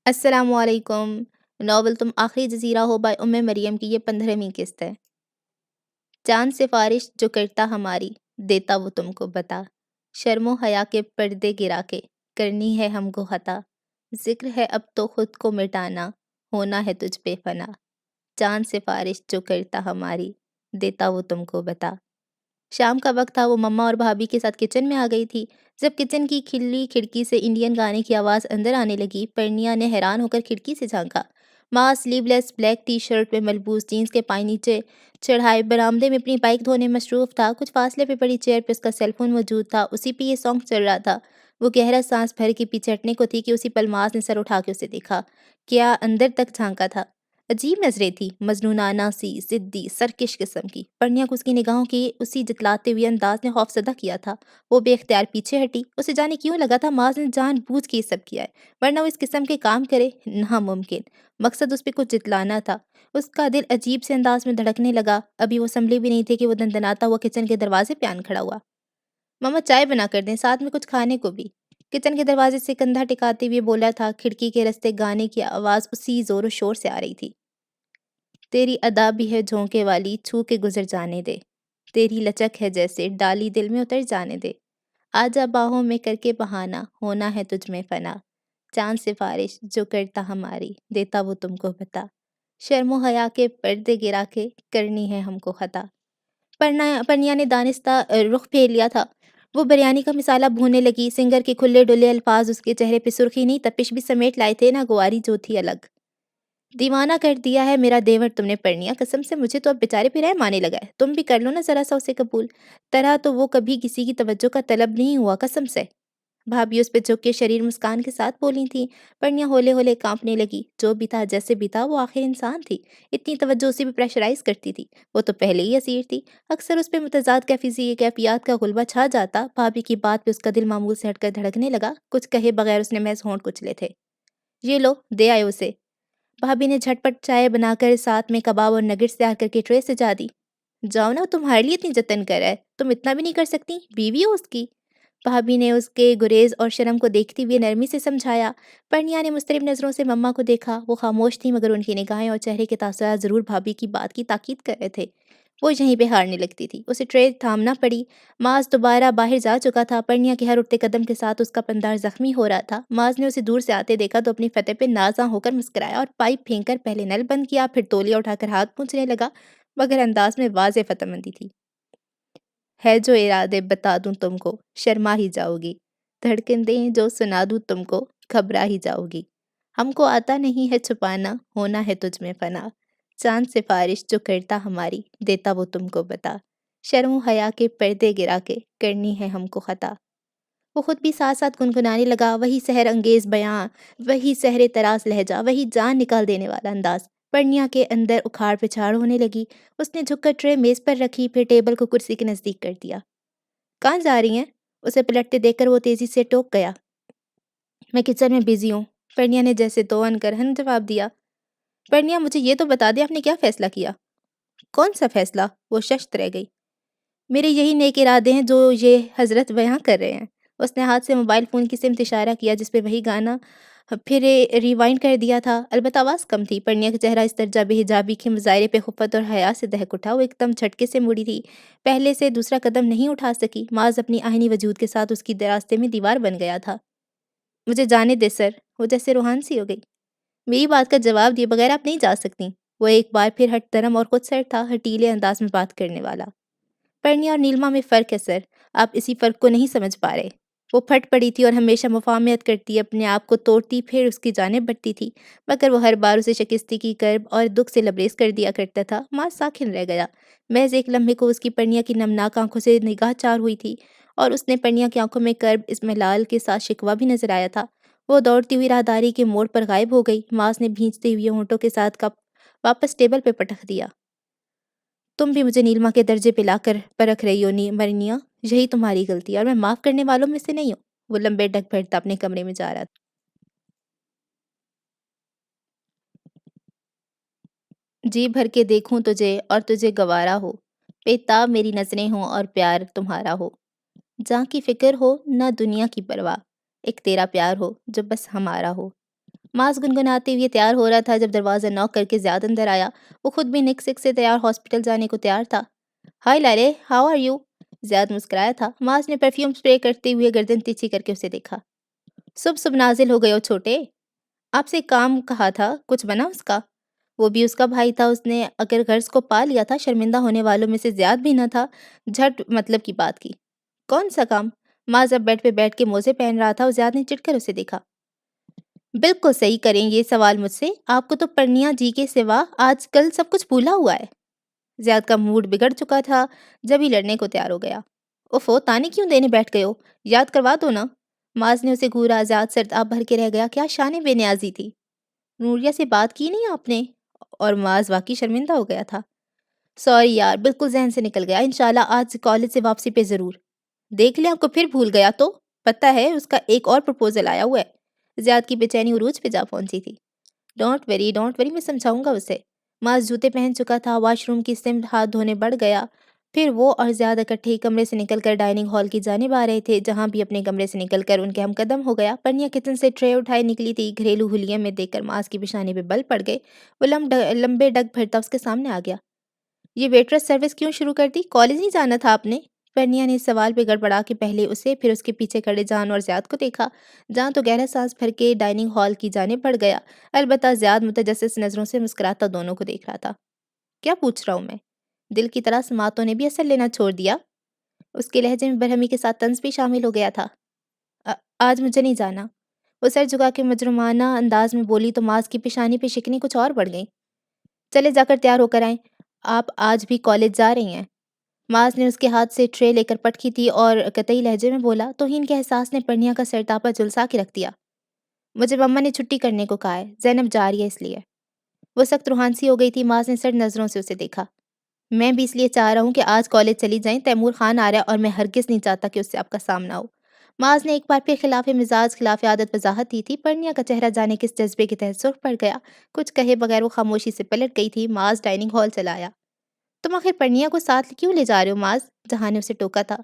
السلام علیکم۔ ناول تم آخری جزیرہ ہو بائی مریم کی یہ 15ویں قسط ہے۔ چاند سفارش جو کرتا ہماری، دیتا وہ تم کو بتا۔ شرم و حیا کے پردے گرا کے کرنی ہے ہم کو خطا۔ ذکر ہے اب تو خود کو مٹانا، ہونا ہے تجھ پہ فنا۔ چاند سفارش جو کرتا ہماری، دیتا وہ تم کو بتا۔ شام کا وقت تھا، وہ مما اور بھابھی کے ساتھ کچن میں آ گئی تھی۔ جب کچن کی کھلی کھڑکی سے انڈین گانے کی آواز اندر آنے لگی، پرنیا نے حیران ہو کر کھڑکی سے جھانکا۔ ماں سلیو لیس بلیک ٹی شرٹ میں ملبوس جینس کے پائیں نیچے چڑھائے برآمدے میں اپنی بائک دھونے مصروف تھا۔ کچھ فاصلے پہ پڑی چیئر پہ اس کا سیل فون موجود تھا، اسی پہ یہ سانگ چل رہا تھا۔ وہ گہرا سانس بھر کے پیچھے ہٹنے کو تھی کہ اسی پل ماس نے سر اٹھا کے اسے دیکھا۔ کیا اندر تک جھانکا تھا؟ عجیب نظریں تھی، مجنونانہ سی، ضدی، سرکش قسم کی۔ پرنیا کو اس کی نگاہوں کی اسی جتلاتے ہوئے انداز نے خوفزدہ کیا تھا۔ وہ بے اختیار پیچھے ہٹی۔ اسے جانے کیوں لگا تھا ماس نے جان بوجھ کے یہ سب کیا ہے، ورنہ وہ اس قسم کے کام کرے؟ ناممکن۔ مقصد اس پہ کچھ جتلانا تھا۔ اس کا دل عجیب سے انداز میں دھڑکنے لگا۔ ابھی وہ سنبھلی بھی نہیں تھے کہ وہ دندناتا ہوا کچن کے دروازے پہ آن کھڑا ہوا۔ مما چائے بنا کر دیں، ساتھ میں کچھ کھانے کو بھی۔ کچن کے دروازے سے کندھا ٹکاتے ہوئے بولا تھا۔ کھڑکی کے رستے گانے کی آواز اسی زور و شور سے آ رہی تھی۔ تیری ادا بھی ہے جھونکے والی، چھو کے گزر جانے دے۔ تیری لچک ہے جیسے ڈالی دل میں اتر جانے دے۔ آجا باہوں میں کر کے بہانا، ہونا ہے تجھ میں فنا۔ چاند سفارش جو کرتا ہماری، دیتا وہ تم کو بتا۔ شرم و حیا کے پردے گرا کے کرنی ہے ہم کو خطا۔ پرنیا نے دانستہ رخ پھیر لیا تھا۔ وہ بریانی کا مسالہ بھوننے لگی۔ سنگر کے کھلے ڈلے الفاظ اس کے چہرے پہ سرخی نہیں تپش بھی سمیٹ لائے تھے، ناگواری جو تھی الگ۔ دیوانہ کر دیا ہے میرا دیور تم نے پرنیا، قسم سے مجھے تو اب بیچارے پہ رحم آنے لگا ہے۔ تم بھی کر لو نا ذرا سا اسے قبول۔ طرح تو وہ کبھی کسی کی توجہ کا طلب نہیں ہوا، قسم سے۔ بھابھی اس پہ جھک کے شریر مسکان کے ساتھ بولی تھیں۔ پرنیا ہولے ہولے کانپنے لگی۔ جو بھی تھا جیسے بھی تھا، وہ آخر انسان تھی۔ اتنی توجہ اسی پہ پریشرائز کرتی تھی، وہ تو پہلے ہی اسیر تھی۔ اکثر اس پہ متضاد کیفیات کا غلبہ چھا جاتا۔ بھابھی کی بات پہ اس کا دل معمول سے ہٹ کر دھڑکنے لگا۔ کچھ کہے بغیر اس نے محض ہونٹ کچلے تھے۔ یہ لو، دے آئے اسے۔ بھابھی نے جھٹ پٹ چائے بنا کر ساتھ میں کباب اور نگٹس تیار کر کے ٹرے سجا دی۔ جاؤ نا، تمہارے لیے اتنی جتن کر رہا ہے، تم اتنا بھی نہیں کر سکتی؟ بیوی ہو اس کی۔ بھابھی نے اس کے گریز اور شرم کو دیکھتی ہوئے نرمی سے سمجھایا۔ پرنیا نے مضطرب نظروں سے مما کو دیکھا۔ وہ خاموش تھی، مگر ان کی نگاہیں اور چہرے کے تاثرات ضرور بھابھی کی بات کی تاکید کر رہے تھے۔ وہ یہیں پہ ہارنے لگتی تھی، اسے ٹرے تھامنا پڑی۔ ماز دوبارہ باہر جا چکا تھا۔ پرنیا کے ہر اٹھتے قدم کے ساتھ اس کا پندار زخمی ہو رہا تھا۔ ماز نے اسے دور سے آتے دیکھا تو اپنی فتح پہ نازاں ہو کر مسکرایا اور پائپ پھینک کر پہلے نل بند کیا، پھر تولیہ اٹھا کر ہاتھ پونچھنے لگا، مگر انداز میں واضح فتح مندی تھی۔ ہے جو ارادے بتا دوں تم کو، شرما ہی جاؤ گی۔ دھڑکن دیں جو سنا دوں تم کو، گھبرا ہی جاؤ گی۔ ہم کو آتا نہیں ہے چھپانا، ہونا ہے تجھ میں فنا۔ چاند سفارش جو کرتا ہماری، دیتا وہ تم کو بتا۔ شرم و حیا کے پردے گرا کے کرنی ہے ہم کو خطا۔ وہ خود بھی ساتھ ساتھ گنگنانے لگا، وہی سحر انگیز بیاں، وہی سحر طراز لہجہ، وہی جان نکال دینے والا انداز۔ پرنیا کے اندر اکھاڑ پچھاڑ ہونے لگی۔ اس نے جھک کر ٹرے میز پر رکھی، پھر ٹیبل کو کرسی کے نزدیک کر دیا۔ کہاں جا رہی ہیں؟ اسے پلٹتے دیکھ کر وہ تیزی سے ٹوک گیا۔ میں کچن میں بزی ہوں، پرنیا نے جیسے تو ان کرہن جواب دیا۔ پرنیا، مجھے یہ تو بتا دے آپ نے کیا فیصلہ کیا؟ کون سا فیصلہ؟ وہ ششت رہ گئی۔ میرے یہی نیک ارادے ہیں جو یہ حضرت بیاں کر رہے ہیں۔ اس نے ہاتھ سے موبائل فون کی سمت اشارہ کیا جس پہ وہی گانا پھر ریوائنڈ کر دیا تھا، البتہ آواز کم تھی۔ پرنیا کا چہرہ اس درجہ بے حجابی کے مظاہرے پہ خفت اور حیا سے دہک اٹھا۔ وہ ایک دم جھٹکے سے مڑی تھی، پہلے سے دوسرا قدم نہیں اٹھا سکی۔ ماز اپنی آہنی وجود کے ساتھ اس کی راستے میں دیوار بن گیا تھا۔ مجھے جانے دے سر، وہ جیسے روحان سی ہو گئی۔ میری بات کا جواب دیے بغیر آپ نہیں جا سکتی۔ وہ ایک بار پھر ہٹ درم اور خود سر تھا، ہٹیلے انداز میں بات کرنے والا۔ پرنیا اور نیلما میں فرق ہے سر، آپ اسی فرق کو نہیں سمجھ پا رہے۔ وہ پھٹ پڑی تھی اور ہمیشہ مفاہمت کرتی، اپنے آپ کو توڑتی، پھر اس کی جانب بڑھتی تھی، مگر وہ ہر بار اسے شکستی کی کرب اور دکھ سے لبریز کر دیا کرتا تھا۔ ماں ساکن رہ گیا۔ محض ایک لمحے کو اس کی پرنیا کی نمناک آنکھوں سے نگاہ چار ہوئی تھی، اور اس نے پرنیا کی آنکھوں میں کرب، اضمحلال کے ساتھ شکوہ بھی نظر آیا تھا۔ وہ دوڑتی ہوئی راہداری کے موڑ پر غائب ہو گئی۔ ماس نے بھینچتے ہوئے ہونٹوں کے ساتھ کپ واپس ٹیبل پہ پٹخ دیا۔ تم بھی مجھے نیلما کے درجے پہ لا کر پرکھ رہی ہو مرنیا، یہی تمہاری غلطی ہے اور میں معاف کرنے والوں میں سے نہیں ہوں۔ وہ لمبے ڈگ بھرتا اپنے کمرے میں جا رہا تھا۔ جی بھر کے دیکھوں تجھے اور تجھے گوارا ہو، بےتاب میری نظریں ہوں اور پیار تمہارا ہو، جہاں کی فکر ہو نہ دنیا کی پرواہ، ایک تیرا پیار ہو جو بس ہمارا ہو۔ معاذ گنگناتے ہوئے تیار ہو رہا تھا جب دروازہ نوک کر کے زیاد اندر آیا۔ وہ خود بھی نک سک سے تیار ہاسپٹل جانے کو تیار تھا۔ ہائی لارے، ہاؤ آر یو؟ زیاد مسکرایا تھا۔ معاذ نے پرفیوم اسپرے کرتے ہوئے گردن تیچی کر کے اسے دیکھا۔ صبح صبح نازل ہو گئے ہو چھوٹے، آپ سے ایک کام کہا تھا، کچھ بنا اس کا؟ وہ بھی اس کا بھائی تھا، اس نے اگر غرض کو پا لیا تھا، شرمندہ ہونے والوں میں سے زیاد بھی نہ تھا۔ جھٹ مطلب کی بات کی۔ کون سا کام؟ معاذ اب بیڈ پہ بیٹھ کے موزے پہن رہا تھا اور زیاد نے چڑھ کر اسے دیکھا۔ بالکل صحیح کریں یہ سوال مجھ سے، آپ کو تو پرنیا جی کے سوا آج کل سب کچھ بھولا ہوا ہے۔ زیاد کا موڈ بگڑ چکا تھا جب ہی لڑنے کو تیار ہو گیا۔ اوفو، تانے کیوں دینے بیٹھ گئے ہو؟ یاد کروا دو نا۔ معاذ نے اسے گھورا۔ زیاد سرتاب بھر کے رہ گیا۔ کیا شان بے نیازی تھی؟ نوریا سے بات کی نہیں آپ نے؟ اور معاذ واقعی شرمندہ ہو گیا تھا۔ سوری یار، بالکل ذہن سے نکل گیا، انشاءاللہ آج کالج سے واپسی پہ ضرور۔ دیکھ لیں آپ کو پھر بھول گیا تو؟ پتہ ہے اس کا ایک اور پرپوزل آیا ہوا ہے۔ زیاد کی بے چینی عروج پہ جا پہنچی تھی۔ ڈونٹ وری، میں سمجھاؤں گا اسے۔ معاذ جوتے پہن چکا تھا، واش روم کی سمت ہاتھ دھونے بڑھ گیا۔ پھر وہ اور زیاد اکٹھے ہی کمرے سے نکل کر ڈائننگ ہال کی جانب آ رہے تھے، جہاں بھی اپنے کمرے سے نکل کر ان کے ہم قدم ہو گیا۔ پرنیا کچن سے ٹرے اٹھائے نکلی تھی، گھریلو حلیے میں دیکھ کر معاذ کی پیشانی پہ بل پڑ گئے۔ وہ لمبے ڈگ بھرتا اس کے سامنے آ گیا۔ یہ ویٹرس سروس کیوں شروع کر دی؟ کالج نہیں جانا تھا آپ نے؟ پرنیا نے اس سوال پہ گڑبڑا کے پہلے اسے پھر اس کے پیچھے کھڑے جان اور زیاد کو دیکھا۔ جان تو گہرا سانس بھر کے ڈائننگ ہال کی جانب بڑھ گیا، البتہ زیاد متجسس نظروں سے مسکراتا دونوں کو دیکھ رہا تھا۔ کیا پوچھ رہا ہوں میں؟ دل کی طرح سماعتوں نے بھی اثر لینا چھوڑ دیا۔ اس کے لہجے میں برہمی کے ساتھ طنز بھی شامل ہو گیا تھا۔ آج مجھے نہیں جانا۔ وہ سر جھکا کے مجرمانہ انداز میں بولی تو معاذ کی پیشانی پہ شکنی کچھ اور بڑھ گئی۔ چلے جا کر تیار ہو کر آئیں، آپ آج بھی کالج جا رہی ہیں؟ معاذ نے اس کے ہاتھ سے ٹرے لے کر پٹکی تھی اور قطعی لہجے میں بولا۔ توہین کے احساس نے پرنیا کا سر تاپا جھلسا کے رکھ دیا۔ مجھے مما نے چھٹی کرنے کو کہا ہے، زینب جا رہی ہے اس لیے۔ وہ سخت روحانسی ہو گئی تھی۔ معاذ نے سرد نظروں سے اسے دیکھا۔ میں بھی اس لیے چاہ رہا ہوں کہ آج کالج چلی جائیں، تیمور خان آ رہا ہے اور میں ہرگز نہیں چاہتا کہ اس سے آپ کا سامنا ہو۔ معاذ نے ایک بار پھر خلاف مزاج، خلاف عادت وضاحت دی تھی۔ پرنیا کا چہرہ جانے کس جذبے کے تحت سرخ پڑ گیا، کچھ کہے بغیر وہ خاموشی سے پلٹ گئی تھی۔ معاذ ڈائننگ ہال چلا آیا۔ تم آخر پرنیا کو ساتھ کیوں لے جا رہے ہو معاذ؟ جہاں نے اسے ٹوکا تھا۔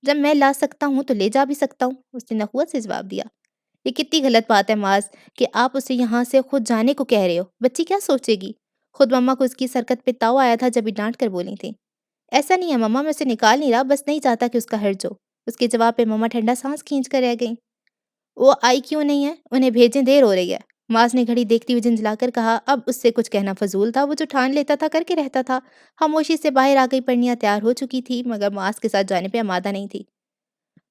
جب میں لا سکتا ہوں تو لے جا بھی سکتا ہوں، اس نے نخوت سے جواب دیا۔ یہ کتنی غلط بات ہے معاذ کہ آپ اسے یہاں سے خود جانے کو کہہ رہے ہو، بچی کیا سوچے گی؟ خود مما کو اس کی اس حرکت پہ تاؤ آیا تھا جب ہی ڈانٹ کر بولی تھی۔ ایسا نہیں ہے مما، میں اسے نکال نہیں رہا، بس نہیں چاہتا کہ اس کا حرج ہو۔ اس کے جواب پہ مما ٹھنڈا سانس کھینچ کر رہ گئیں۔ وہ آئی کیوں نہیں ہے؟ انہیں بھیجیں، دیر ہو رہی ہے۔ معاذ نے گھڑی دیکھتی ہوئی جھنجھلا کر کہا۔ اب اس سے کچھ کہنا فضول تھا، وہ جو ٹھان لیتا تھا کر کے رہتا تھا۔ خاموشی سے باہر آ گئی۔ پرنیا تیار ہو چکی تھی مگر معاذ کے ساتھ جانے پہ آمادہ نہیں تھی۔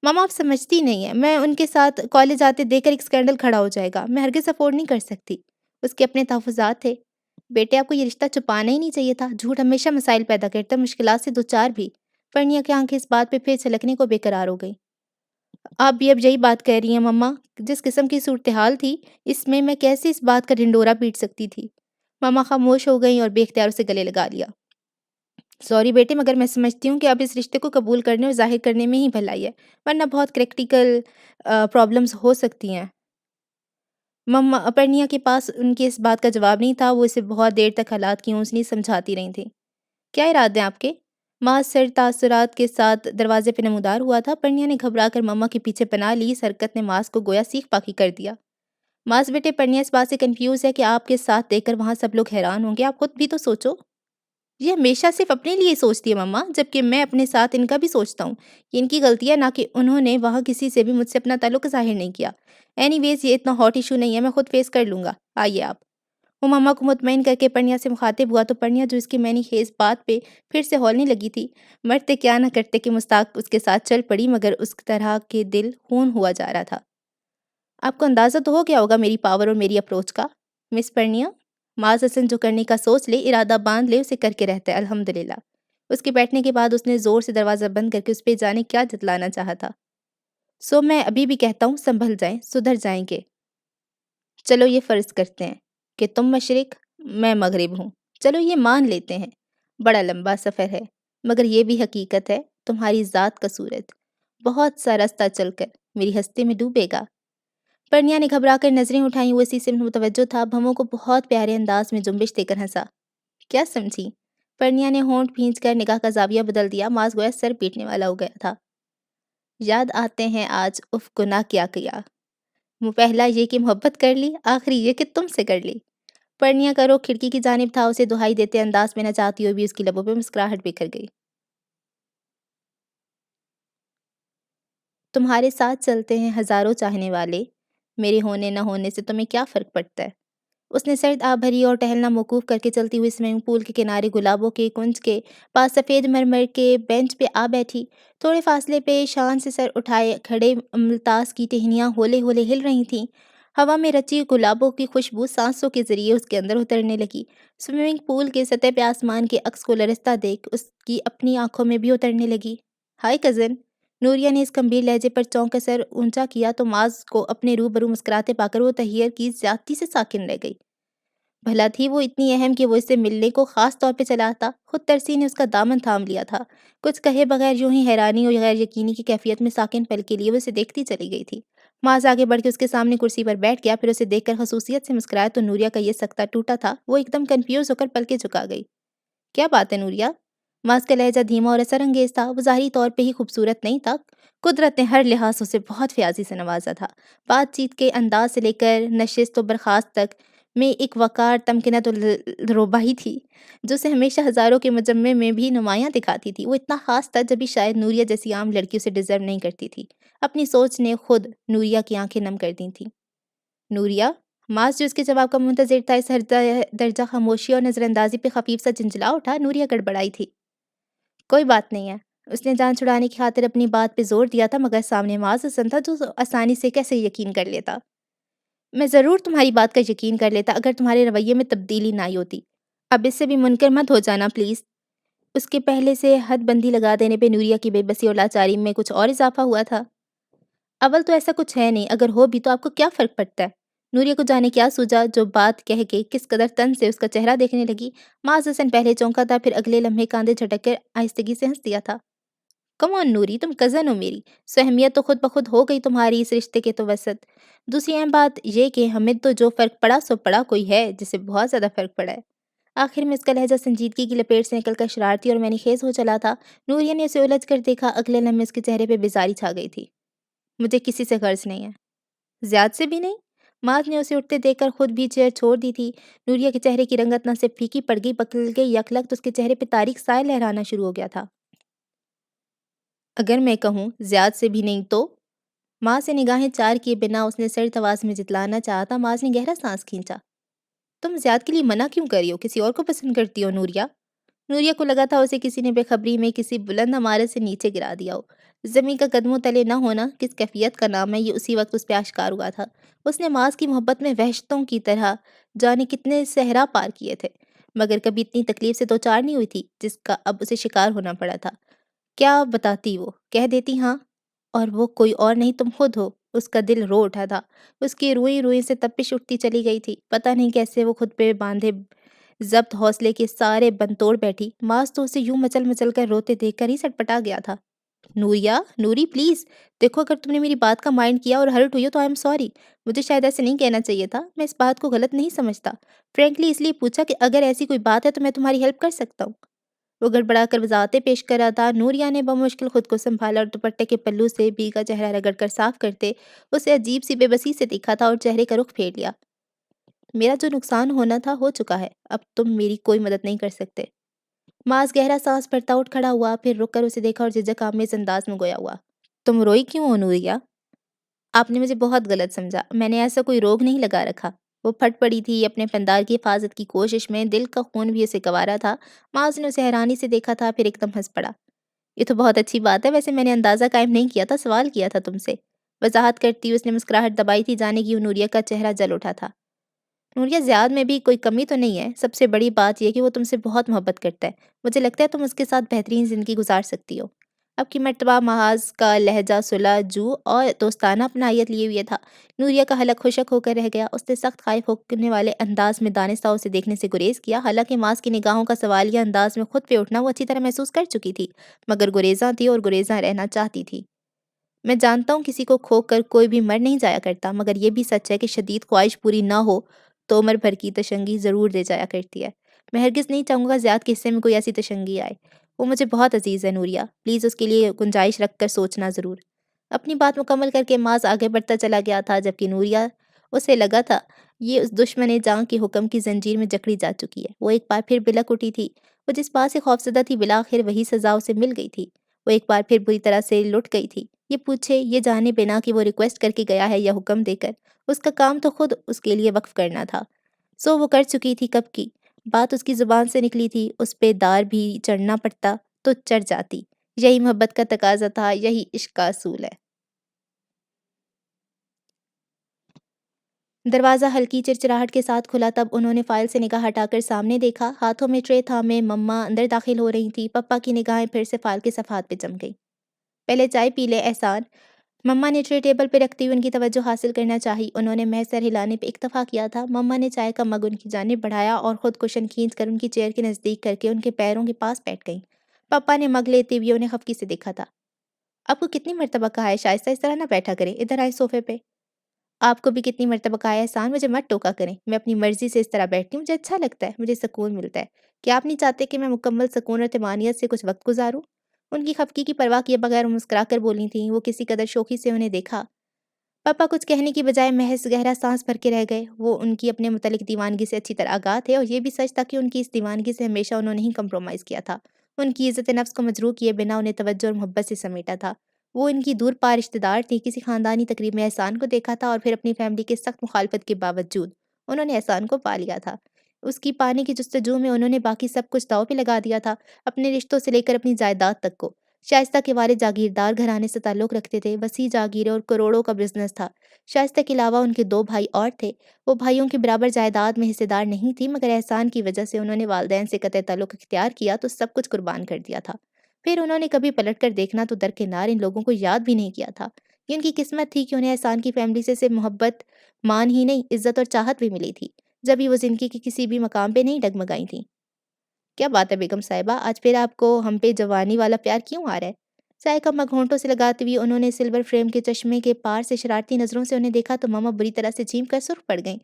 ماما آپ سمجھتی نہیں ہیں، میں ان کے ساتھ کالج آتے دیکھ کر ایک اسکینڈل کھڑا ہو جائے گا، میں ہرگز افورڈ نہیں کر سکتی۔ اس کے اپنے تحفظات تھے۔ بیٹے آپ کو یہ رشتہ چھپانا ہی نہیں چاہیے تھا، جھوٹ ہمیشہ مسائل پیدا کرتا ہے، مشکلات سے دوچار بھی۔ پرنیا کی آنکھیں اس بات پہ پھر چھلکنے کو بے قرار ہو گئی۔ آپ بھی اب یہی بات کہہ رہی ہیں مما؟ جس قسم کی صورتحال تھی اس میں کیسے اس بات کا ڈھنڈورا پیٹ سکتی تھی؟ ماما خاموش ہو گئیں اور بے اختیار اسے گلے لگا لیا۔ سوری بیٹے، مگر میں سمجھتی ہوں کہ اب اس رشتے کو قبول کرنے اور ظاہر کرنے میں ہی بھلائی ہے، ورنہ بہت کریٹیکل پرابلمز ہو سکتی ہیں۔ مما پرنیا کے پاس ان کی اس بات کا جواب نہیں تھا، وہ اسے بہت دیر تک حالات کی اونچنی سمجھاتی رہی تھیں۔ کیا ارادے ہیں آپ کے؟ معاذ سر تاثرات کے ساتھ دروازے پہ نمودار ہوا تھا۔ پرنیا نے گھبرا کر مما کے پیچھے پناہ لی۔ اس حرکت نے معاذ کو گویا سیخ پاکی کر دیا۔ معاذ بیٹے، پرنیا اس بات سے کنفیوز ہے کہ آپ کے ساتھ دیکھ کر وہاں سب لوگ حیران ہوں گے، آپ خود بھی تو سوچو۔ یہ ہمیشہ صرف اپنے لیے سوچتی ہے مما، جبکہ میں اپنے ساتھ ان کا بھی سوچتا ہوں۔ یہ ان کی غلطی ہے، نہ کہ انہوں نے وہاں کسی سے بھی مجھ سے اپنا تعلق ظاہر نہیں کیا۔ اینی ویز یہ اتنا ہاٹ ایشو نہیں ہے، میں خود فیس کر لوں گا، آئیے آپ۔ وہ مما کو مطمئن کر کے پرنیا سے مخاطب ہوا تو پرنیا جو اس کی معنی خیز بات پہ پھر سے ہولنے لگی تھی، مرتے کیا نہ کرتے کہ مستاق اس کے ساتھ چل پڑی، مگر اس طرح کے دل خون ہوا جا رہا تھا۔ آپ کو اندازہ تو ہو گیا ہوگا میری پاور اور میری اپروچ کا، مس پرنیا۔ معاذ حسن جو کرنے کا سوچ لے، ارادہ باندھ لے، اسے کر کے رہتا ہے الحمدللہ۔ اس کے بیٹھنے کے بعد اس نے زور سے دروازہ بند کر کے اس پہ جانے کیا جتلانا چاہا تھا۔ سو میں ابھی بھی کہتا ہوں سنبھل جائیں، سدھر جائیں گے۔ چلو یہ فرض کرتے ہیں کہ تم مشرق، میں مغرب ہوں، چلو یہ مان لیتے ہیں، بڑا لمبا سفر ہے، مگر یہ بھی حقیقت ہے تمہاری ذات کا سورج بہت سا راستہ چل کر میری ہستی میں ڈوبے گا۔ پرنیا نے گھبرا کر نظریں اٹھائیں، وہ اسی سے متوجہ تھا۔ بھووں کو بہت پیارے انداز میں جنبش دے کر ہنسا۔ کیا سمجھی؟ پرنیا نے ہونٹ بھینچ کر نگاہ کا زاویہ بدل دیا۔ معاذ گویا سر پیٹنے والا ہو گیا تھا۔ یاد آتے ہیں آج، اف گناہ کیا کیا۔ وہ پہلا یہ کہ محبت کر لی، آخری یہ کہ تم سے کر لی۔ پرنیا کا رخ کھڑکی کی جانب تھا، اسے دہائی دیتے انداز میں نہ چاہتی ہوئے بھی اس کی لبوں پہ مسکراہٹ بکھر گئی۔ تمہارے ساتھ چلتے ہیں ہزاروں چاہنے والے، میرے ہونے نہ ہونے سے تمہیں کیا فرق پڑتا ہے؟ اس نے سرد آب بھری اور ٹہلنا موقوف کر کے چلتی ہوئی سوئمنگ پول کے کنارے گلابوں کے کنج کے پاس سفید مرمر کے بینچ پہ آ بیٹھی۔ تھوڑے فاصلے پہ شان سے سر اٹھائے کھڑے ممتاز کی ٹہنیاں ہولے ہولے ہل رہی تھیں۔ ہوا میں رچی گلابوں کی خوشبو سانسوں کے ذریعے اس کے اندر اترنے لگی۔ سوئمنگ پول کے سطح پہ آسمان کے عکس کو لرزتا دیکھ اس کی اپنی آنکھوں میں بھی اترنے لگی۔ ہائے کزن! نوریہ نے اس گمبھیر لہجے پر چونک کر سر اونچا کیا تو معاذ کو اپنے روبرو مسکراتے پا کر وہ تحیر کی زیادتی سے ساکن رہ گئی۔ بھلا تھی وہ اتنی اہم کہ وہ اس سے ملنے کو خاص طور پہ چلا آتا؟ خود ترسی نے اس کا دامن تھام لیا تھا۔ کچھ کہے بغیر یوں ہی حیرانی اور غیر یقینی کی کیفیت میں ساکن پل کے لیے وہ اسے دیکھتی چلی گئی تھی۔ معاذ آگے بڑھ کے اس کے سامنے کرسی پر بیٹھ گیا، پھر اسے دیکھ کر خصوصیت سے مسکرایا تو نوریہ کا یہ سکتہ ٹوٹا تھا۔ وہ ایک دم کنفیوز ہو کر پلکیں جھکا گئی۔ کیا بات ہے نوریہ؟ معاذ کا لہجہ دھیما اور اثر انگیز تھا۔ وہ ظاہری طور پہ ہی خوبصورت نہیں تھا، قدرت نے ہر لحاظ سے اسے بہت فیاضی سے نوازا تھا۔ بات چیت کے انداز سے لے کر نشست و برخاست تک میں ایک وقار، تمکنت اور روباہی تھی جو اسے ہمیشہ ہزاروں کے مجمع میں بھی نمایاں دکھاتی تھی۔ وہ اتنا خاص تھا جبھی شاید نوریہ جیسی عام لڑکی اسے ڈیزرو نہیں کرتی تھی۔ اپنی سوچ نے خود نوریہ کی آنکھیں نم کر دی تھیں۔ نوریہ؟ معاذ جو اس کے جواب کا منتظر تھا، اس ہر درجہ خاموشی اور نظر اندازی پہ خفیف سا جھنجھلا اٹھا۔ نوریہ گڑبڑائی تھی۔ کوئی بات نہیں ہے۔ اس نے جان چھڑانے کی خاطر اپنی بات پہ زور دیا تھا، مگر سامنے معاذ حسن تھا جو آسانی سے کیسے یقین کر لیتا۔ میں ضرور تمہاری بات کا یقین کر لیتا اگر تمہارے رویے میں تبدیلی نہ آئی ہوتی۔ اب اس سے بھی منکر مت ہو جانا پلیز۔ اس کے پہلے سے حد بندی لگا دینے پہ نوریہ کی بے بسی اور لاچاری میں کچھ اور اضافہ ہوا تھا۔ اول تو ایسا کچھ ہے نہیں، اگر ہو بھی تو آپ کو کیا فرق پڑتا ہے؟ نوریہ کو جانے کیا سوجا جو بات کہہ کے کس قدر تن سے اس کا چہرہ دیکھنے لگی۔ معاذ حسن پہلے چونکا تھا، پھر اگلے لمحے کاندھے جھٹک کر آہستگی سے ہنس دیا تھا۔ کم آن نوری، تم کزن ہو میری، سو اہمیت تو خود بخود ہو گئی تمہاری اس رشتے کے تو وسط۔ دوسری اہم بات یہ کہ ہمیں تو جو فرق پڑا سو پڑا، کوئی ہے جسے بہت زیادہ فرق پڑا ہے۔ آخر میں اس کا لہجہ سنجیدگی کی لپیٹ سے نکل کر شرارتی اور معنی خیز ہو چلا تھا۔ نوریہ نے اسے الجھ کر دیکھا، اگلے لمحے اس کے چہرے پہ بیزاری چھا گئی تھی۔ مجھے کسی سے غرض نہیں ہے۔ زیاد سے بھی نہیں؟ معاذ نے اسے اٹھتے دیکھ کر خود بھی چیئر چھوڑ دی تھی۔ نوریہ کے چہرے کی رنگت نہ صرف پھیکی پڑ گئی بلکہ یک لخت اس کے چہرے پہ تاریک سائے لہرانا شروع ہو گیا تھا۔ اگر میں کہوں زیاد سے بھی نہیں تو؟ ماں سے نگاہیں چار کیے بنا اس نے سرد آواز میں جتلانا چاہا تھا۔ معاذ نے گہرا سانس کھینچا۔ تم زیاد کے لیے منع کیوں کر رہی ہو؟ کسی اور کو پسند کرتی ہو نوریہ؟ نوریہ کو لگا تھا اسے کسی نے بے خبری میں کسی بلند عمارت سے نیچے گرا دیا ہو۔ زمین کا قدموں تلے نہ ہونا کس کیفیت کا نام ہے، یہ اسی وقت اس پہ آشکار ہوا تھا۔ اس نے معاذ کی محبت میں وحشتوں کی طرح جانے کتنے صحرا پار کیے تھے، مگر کبھی اتنی تکلیف سے دوچار نہیں ہوئی تھی جس کا اب اسے شکار ہونا پڑا تھا۔ کیا بتاتی وہ؟ کہہ دیتی ہاں، اور وہ کوئی اور نہیں تم خود ہو۔ اس کا دل رو اٹھا تھا، اس کی روئیں روئیں سے تپش اٹھتی چلی گئی تھی۔ پتہ نہیں کیسے وہ خود پہ باندھے ضبط حوصلے کے سارے بند توڑ بیٹھی۔ معاذ تو اسے یوں مچل مچل کر روتے دیکھ کر ہی سٹپٹا گیا تھا۔ نوریہ، نوری پلیز دیکھو، اگر تم نے میری بات کا مائنڈ کیا اور ہرٹ ہوئی ہو تو آئی ایم سوری۔ مجھے شاید ایسے نہیں کہنا چاہیے تھا، میں اس بات کو غلط نہیں سمجھتا۔ فرینکلی اس لیے پوچھا کہ اگر ایسی کوئی بات ہے تو میں تمہاری ہیلپ کر سکتا ہوں۔ وہ گڑبڑا کر وضاحتیں پیش کر رہا تھا۔ نوریہ نے بمشکل خود کو سنبھالا اور دوپٹے کے پلو سے بھیگا چہرہ رگڑ کر صاف کرتے اسے عجیب سی بے بسی سے دیکھا تھا اور چہرے کا رخ پھیر لیا۔ میرا جو نقصان ہونا تھا ہو چکا ہے، اب تم میری کوئی مدد نہیں کر سکتے۔ معاذ گہرا سانس بھرتا اٹھ کھڑا ہوا، پھر رک کر اسے دیکھا اور جھجک آمیز انداز میں گویا ہوا۔ تم روئی کیوں ہو نوریہ؟ آپ نے مجھے بہت غلط سمجھا، میں نے ایسا کوئی روگ نہیں لگا رکھا۔ وہ پھٹ پڑی تھی اپنے فندار کی حفاظت کی کوشش میں، دل کا خون بھی اسے گوارا تھا۔ معاذ نے اسے حیرانی سے دیکھا تھا، پھر ایک دم ہنس پڑا۔ یہ تو بہت اچھی بات ہے، ویسے میں نے اندازہ قائم نہیں کیا تھا، سوال کیا تھا تم سے۔ وضاحت کرتی ہوئی اس نے مسکراہٹ دبائی تھی، جانے کی نوریہ کا چہرہ جل اٹھا تھا۔ نوریہ، زیاد میں بھی کوئی کمی تو نہیں ہے، سب سے بڑی بات یہ کہ وہ تم سے بہت محبت کرتا ہے۔ مجھے لگتا ہے تم اس کے ساتھ بہترین زندگی گزار سکتی ہو۔ اب کی مرتبہ معاذ کا لہجہ صلح جو اور دوستانہ اپنائیت لیے ہوئے تھا۔ نوریہ کا حلق خشک ہو کر رہ گیا۔ اس نے سخت خائف ہونے والے انداز میں دانستہ اسے دیکھنے سے گریز کیا، حالانکہ معاذ کی نگاہوں کا سوالیہ انداز میں خود پہ اٹھنا وہ اچھی طرح محسوس کر چکی تھی، مگر گریزاں تھی اور گریزاں رہنا چاہتی تھی۔ میں جانتا ہوں کسی کو کھو کر کوئی بھی مر نہیں جایا کرتا، مگر یہ بھی سچ ہے کہ شدید خواہش پوری نہ ہو تو عمر بھر کی تشنگی ضرور دے جایا کرتی ہے۔ میں ہرگز نہیں چاہوں گا زیاد کے حصے میں کوئی ایسی تشنگی آئے۔ وہ مجھے بہت عزیز ہے نوریہ، پلیز اس کے لیے گنجائش رکھ کر سوچنا ضرور۔ اپنی بات مکمل کر کے معاذ آگے بڑھتا چلا گیا تھا، جبکہ نوریہ اسے لگا تھا یہ اس دشمن جاں کے حکم کی زنجیر میں جکڑی جا چکی ہے۔ وہ ایک بار پھر بلک اٹھی تھی۔ وہ جس بات سے خوفزدہ تھی بالآخر وہی سزا اسے مل گئی تھی۔ وہ ایک بار پھر بری طرح سے لٹ گئی تھی۔ یہ پوچھے، یہ جانے بنا کہ وہ ریکویسٹ کر کے گیا ہے یا حکم دے کر، اس کا کام تو خود اس کے لیے وقف کرنا تھا۔ سو وہ کر چکی تھی کب کی بات اس کی زبان سے نکلی تھی، اس پہ دار بھی چڑھنا پڑتا تو چڑھ جاتی۔ یہی محبت کا تقاضا تھا، یہی عشق کا اصول ہے۔ دروازہ ہلکی چرچراہٹ کے ساتھ کھلا، تب انہوں نے فائل سے نگاہ ہٹا کر سامنے دیکھا۔ ہاتھوں میں ٹرے تھامے مما اندر داخل ہو رہی تھی۔ پپا کی نگاہیں پھر سے فائل کے صفحات پہ جم گئیں۔ پہلے چائے پی لے احسان، مما نے ٹرے ٹیبل پہ رکھتے ہوئے ان کی توجہ حاصل کرنا چاہی۔ انہوں نے محض سر ہلانے پہ اکتفا کیا تھا۔ مما نے چائے کا مگ ان کی جانب بڑھایا اور خود کشن کھینچ کر ان کی چیئر کے نزدیک کر کے ان کے پیروں کے پاس بیٹھ گئیں۔ پپا نے مگ لیتے ہوئے انہیں خفگی سے دیکھا تھا۔ آپ کو کتنی مرتبہ کہا ہے شائستہ اس طرح نہ بیٹھا کریں، ادھر آئے صوفے پہ۔ آپ کو بھی کتنی مرتبہ کہا ہے احسان مجھے مت ٹوکا کریں، میں اپنی مرضی سے اس طرح بیٹھتی ہوں، مجھے اچھا لگتا ہے، مجھے سکون ملتا ہے۔ کیا آپ نہیں چاہتے کہ میں مکمل سکون اور طمانینت سے کچھ وقت گزاروں؟ ان کی خفگی کی پرواہ کیے بغیر وہ مسکرا کر بولی تھیں۔ وہ کسی قدر شوخی سے انہیں دیکھا۔ پاپا کچھ کہنے کی بجائے محض گہرا سانس بھر کے رہ گئے۔ وہ ان کی اپنے متعلق دیوانگی سے اچھی طرح آگاہ تھے، اور یہ بھی سچ تھا کہ ان کی اس دیوانگی سے ہمیشہ انہوں نے ہی کمپرومائز کیا تھا۔ ان کی عزت نفس کو مجروح کیے بنا انہیں توجہ اور محبت سے سمیٹا تھا۔ وہ ان کی دور پا رشتہ دار تھی۔ کسی خاندانی تقریب میں احسان کو دیکھا تھا اور پھر اپنی فیملی کے سخت مخالفت کے باوجود انہوں نے احسان کو پا لیا تھا۔ اس کی پانے کی جستجو میں انہوں نے باقی سب کچھ داؤ پہ لگا دیا تھا، اپنے رشتوں سے لے کر اپنی جائیداد تک کو۔ شائستہ کے والد جاگیردار گھرانے سے تعلق رکھتے تھے، وسیع جاگیریں اور کروڑوں کا بزنس تھا۔ شائستہ کے علاوہ ان کے 2 بھائی اور تھے۔ وہ بھائیوں کے برابر جائیداد میں حصہ دار نہیں تھی، مگر احسان کی وجہ سے انہوں نے والدین سے قطع تعلق اختیار کیا تو سب کچھ قربان کر دیا تھا۔ پھر انہوں نے کبھی پلٹ کر دیکھنا تو درکنار ان لوگوں کو یاد بھی نہیں کیا تھا۔ یہ ان کی قسمت تھی کہ انہیں احسان کی فیملی سے صرف محبت، مان ہی نہیں عزت اور چاہت بھی ملی تھی، جبھی وہ زندگی کے کسی بھی مقام پہ نہیں ڈگمگائی تھیں۔ کیا بات ہے بیگم صاحبہ، آج پھر آپ کو ہم پہ جوانی والا پیار کیوں آ رہا ہے؟ چائے کا مگ ہونٹوں سے لگاتے ہوئے انہوں نے سلور فریم کے چشمے کے پار سے شرارتی نظروں سے انہیں دیکھا تو ماما بری طرح سے چیم کر سرخ پڑ گئیں۔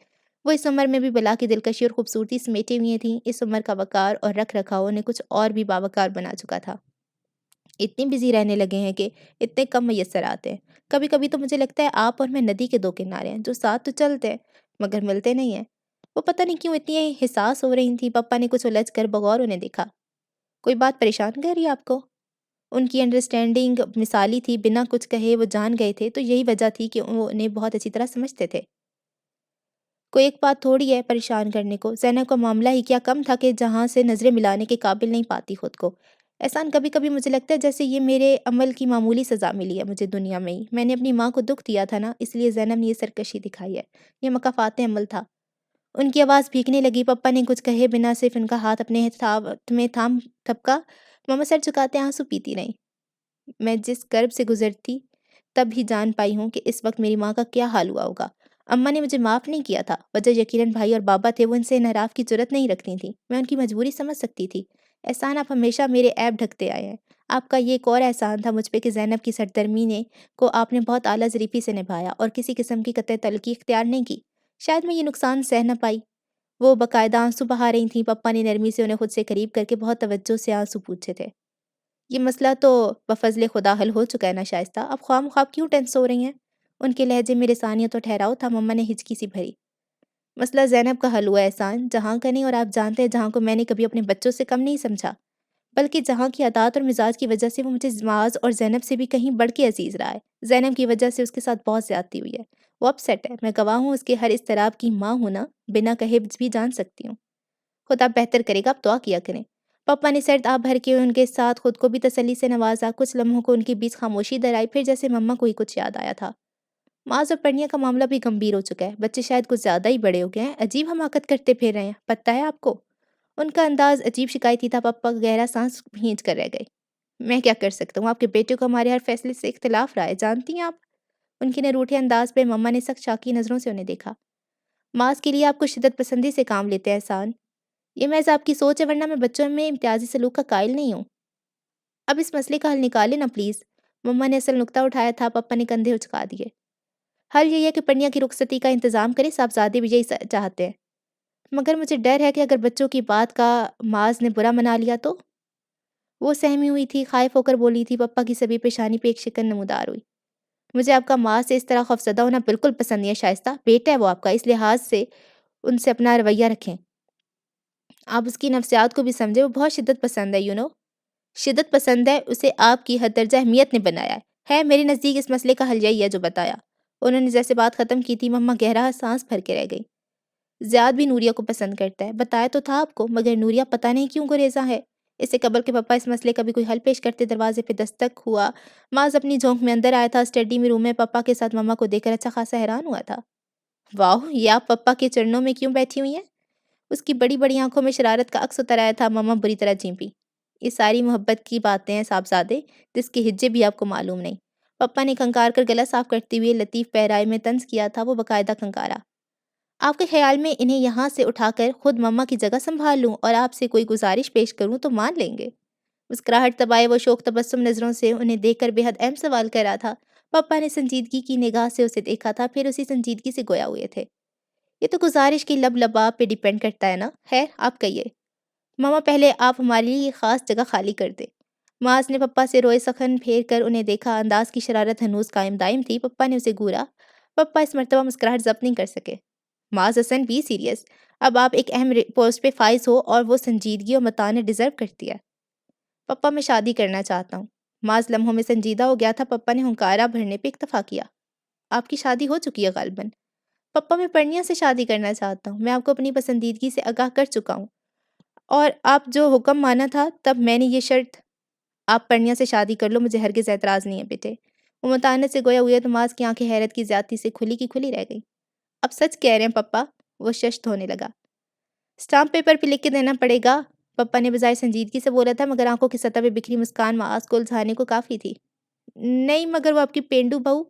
وہ اس عمر میں بھی بلا کی دلکشی اور خوبصورتی سمیٹے ہوئی تھیں۔ اس عمر کا وقار اور رکھ رکھاؤ انہیں کچھ اور بھی باوقار بنا چکا تھا۔ اتنے بزی رہنے لگے ہیں کہ اتنے کم میسر آتے ہیں۔ کبھی کبھی تو مجھے لگتا ہے آپ اور میں ندی کے 2 کنارے ہیں، جو ساتھ تو چلتے ہیں مگر ملتے نہیں ہیں۔ وہ پتہ نہیں کیوں اتنی حساس ہو رہی تھیں۔ پپا نے کچھ الجھ کر بغور انہیں دیکھا۔ کوئی بات پریشان کر رہی ہے آپ کو؟ ان کی انڈرسٹینڈنگ مثالی تھی، بنا کچھ کہے وہ جان گئے تھے، تو یہی وجہ تھی کہ وہ انہیں بہت اچھی طرح سمجھتے تھے۔ کوئی ایک بات تھوڑی ہے پریشان کرنے کو، زینب کا معاملہ ہی کیا کم تھا کہ جہاں سے نظریں ملانے کے قابل نہیں پاتی خود کو۔ احسان کبھی کبھی مجھے لگتا ہے جیسے یہ میرے عمل کی معمولی سزا ملی ہے مجھے دنیا میں ہی۔ میں نے اپنی ماں کو دکھ دیا تھا نا، اس لیے زینب نے یہ سرکشی دکھائی ہے، یہ مکافات عمل تھا۔ ان کی آواز بھیگنے لگی۔ پپا نے کچھ کہے بنا صرف ان کا ہاتھ اپنے ہاتھ میں تھام تھپکا۔ ماما سر جھکاتے آنسو پیتی رہیں۔ میں جس کرب سے گزرتی تب ہی جان پائی ہوں کہ اس وقت میری ماں کا کیا حال ہوا ہوگا۔ اماں نے مجھے معاف نہیں کیا تھا، وجہ یقیناً بھائی اور بابا تھے، وہ ان سے انحراف کی جرات نہیں رکھتی تھیں۔ میں ان کی مجبوری سمجھ سکتی تھی۔ احسان آپ ہمیشہ میرے عیب ڈھکتے آئے ہیں۔ آپ کا یہ ایک اور احسان تھا مجھ پہ کہ زینب کی سرگرمی نے کو آپ نے بہت اعلیٰ ظریفی سے نبھایا اور کسی قسم کی قطع تلقی اختیار نہیں کی۔ شاید میں یہ نقصان سہ نہ پائی۔ وہ باقاعدہ آنسو بہا رہی تھیں۔ پپا نے نرمی سے انہیں خود سے قریب کر کے بہت توجہ سے آنسو پوچھے تھے۔ یہ مسئلہ تو بفضل خدا حل ہو چکا ہے نا شائستہ، اب خواہ مخواہ کیوں ٹینس ہو رہی ہیں؟ ان کے لہجے میں رسانیت اور ٹھہراؤ تھا۔ مما نے ہچکی سی بھری۔ مسئلہ زینب کا حل ہوا ہے احسان، جہاں کا نہیں، اور آپ جانتے ہیں جہاں کو میں نے کبھی اپنے بچوں سے کم نہیں سمجھا، بلکہ جہاں کی عادات اور مزاج کی وجہ سے وہ مجھے معاذ اور زینب سے بھی کہیں بڑھ کے عزیز رہا ہے۔ زینب کی وجہ سے اس کے ساتھ بہت زیادتی ہوئی ہے، وہ اپ سیٹ ہے، میں گواہ ہوں اس کے ہر اضطراب کی ماں ہونا، بنا کہے بھی جان سکتی ہوں۔ خدا بہتر کرے گا، آپ دعا کیا کریں۔ پپا نے سرد آب بھر کے ان کے ساتھ خود کو بھی تسلی سے نوازا۔ کچھ لمحوں کو ان کے بیچ خاموشی درائی، پھر جیسے مما کو ہی کچھ یاد آیا تھا۔ معاذ اور پرنیا کا معاملہ بھی گمبھیر ہو چکا ہے، بچے شاید کچھ زیادہ ہی بڑے ہو گئے ہیں، عجیب حماقت کرتے پھر رہے ہیں، پتہ ہے آپ کو؟ ان کا انداز عجیب شکایتی تھا۔ پپا گہرا سانس کھینچ کر رہ گئے۔ میں کیا کر سکتا ہوں، آپ کے بیٹے کو ہمارے ہر فیصلے سے اختلاف رہا ہے، جانتی ہیں آپ؟ ان کے نروٹھے انداز پہ مما نے سخت شاکی نظروں سے انہیں دیکھا۔ معاذ کے لیے آپ کو شدت پسندی سے کام لیتے ہیں احسان، یہ محض آپ کی سوچ ہے، ورنہ میں بچوں میں امتیازی سلوک کا قائل نہیں ہوں۔ اب اس مسئلے کا حل نکالے نا پلیز۔ مما نے اصل نکتہ اٹھایا تھا۔ پپا نے کندھے اچکا دیے۔ حل یہی ہے کہ پرنیا کی رخصتی کا انتظام کرے، صاحبزادے بھی یہی چاہتے ہیں، مگر مجھے ڈر ہے کہ اگر بچوں کی بات کا معاذ نے برا منا لیا تو؟ وہ سہمی ہوئی تھی، خائف ہو کر بولی تھی۔ پپا کی سبھی پیشانی پہ ایک شکن نمودار ہوئی۔ مجھے آپ کا ماں سے اس طرح خوفزدہ ہونا بالکل پسند نہیں ہے شائستہ، بیٹا ہے وہ آپ کا، اس لحاظ سے ان سے اپنا رویہ رکھیں۔ آپ اس کی نفسیات کو بھی سمجھیں، وہ بہت شدت پسند ہے شدت پسند ہے، اسے آپ کی حد درجہ اہمیت نے بنایا ہے میرے نزدیک اس مسئلے کا حل یہی ہے جو بتایا۔ انہوں نے جیسے بات ختم کی تھی، مما گہرا سانس بھر کے رہ گئی۔ زیاد بھی نوریہ کو پسند کرتا ہے، بتایا تو تھا آپ کو، مگر نوریہ پتہ نہیں کیوں گریزاں ہے۔ اس سے قبل کہ پپا اس مسئلے کا بھی کوئی حل پیش کرتے، دروازے پہ دستک ہوا۔ معاذ اپنی جھونک میں اندر آیا تھا، اسٹڈی میں روم میں پپا کے ساتھ مما کو دیکھ کر اچھا خاصا حیران ہوا تھا۔ واہ، یہ آپ پپا کے چرنوں میں کیوں بیٹھی ہوئی ہیں؟ اس کی بڑی بڑی آنکھوں میں شرارت کا عکس اتر آیا تھا۔ مما بری طرح چینپی۔ یہ ساری محبت کی باتیں ہیں صاحبزادے، جس کے ہجے بھی آپ کو معلوم نہیں۔ پپا نے کھنکار کر گلا صاف کرتے ہوئے لطیف پیرائی میں طنز کیا تھا، وہ باقاعدہ کھنکارا۔ آپ کے خیال میں انہیں یہاں سے اٹھا کر خود مما کی جگہ سنبھال لوں اور آپ سے کوئی گزارش پیش کروں تو مان لیں گے؟ مسکراہٹ دبائے وہ شوق تبسم نظروں سے انہیں دیکھ کر بے حد اہم سوال کر رہا تھا۔ پپا نے سنجیدگی کی نگاہ سے اسے دیکھا تھا، پھر اسی سنجیدگی سے گویا ہوئے تھے۔ یہ تو گزارش کی لب لباب پہ ڈیپینڈ کرتا ہے نا، خیر آپ کہیے۔ ماما پہلے آپ ہمارے لیے یہ خاص جگہ خالی کر دیں۔ معاذ نے پپا سے روئے سخن پھیر کر انہیں دیکھا، انداز کی شرارت ہنوز قائم دائم تھی۔ پپا نے اسے گھورا۔ پپا اس مرتبہ مسکراہٹ ضبط نہیں کر سکے۔ معاذ حسن بی سیریس، اب آپ ایک اہم پوسٹ پہ فائز ہو اور وہ سنجیدگی اور متانت ڈیزرو کرتی ہے۔ پپا میں شادی کرنا چاہتا ہوں۔ معاذ لمحوں میں سنجیدہ ہو گیا تھا۔ پپا نے ہنکارا بھرنے پہ اکتفا کیا۔ آپ کی شادی ہو چکی ہے غالباً۔ پپا میں پرنیا سے شادی کرنا چاہتا ہوں، میں آپ کو اپنی پسندیدگی سے آگاہ کر چکا ہوں، اور آپ جو حکم مانا تھا تب میں نے یہ شرط، آپ پرنیا سے شادی کر لو، مجھے ہرگز اعتراض نہیں ہے بیٹے۔ وہ متانت سے گویا ہوئے تو معاذ کی آنکھیں حیرت کی زیادتی سے کھلی کی کھلی رہ گئیں۔ اب سچ کہہ رہے ہیں پپا؟ وہ ششت ہونے لگا۔ اسٹامپ پیپر پہ لکھ کے دینا پڑے گا، پپا نے بظاہر سنجیدگی سے بولا تھا، مگر آنکھوں کی سطح پہ بکھری مسکان معاذ کو الجھانے کو کافی تھی۔ نہیں، مگر وہ آپ کی پینڈو بہو،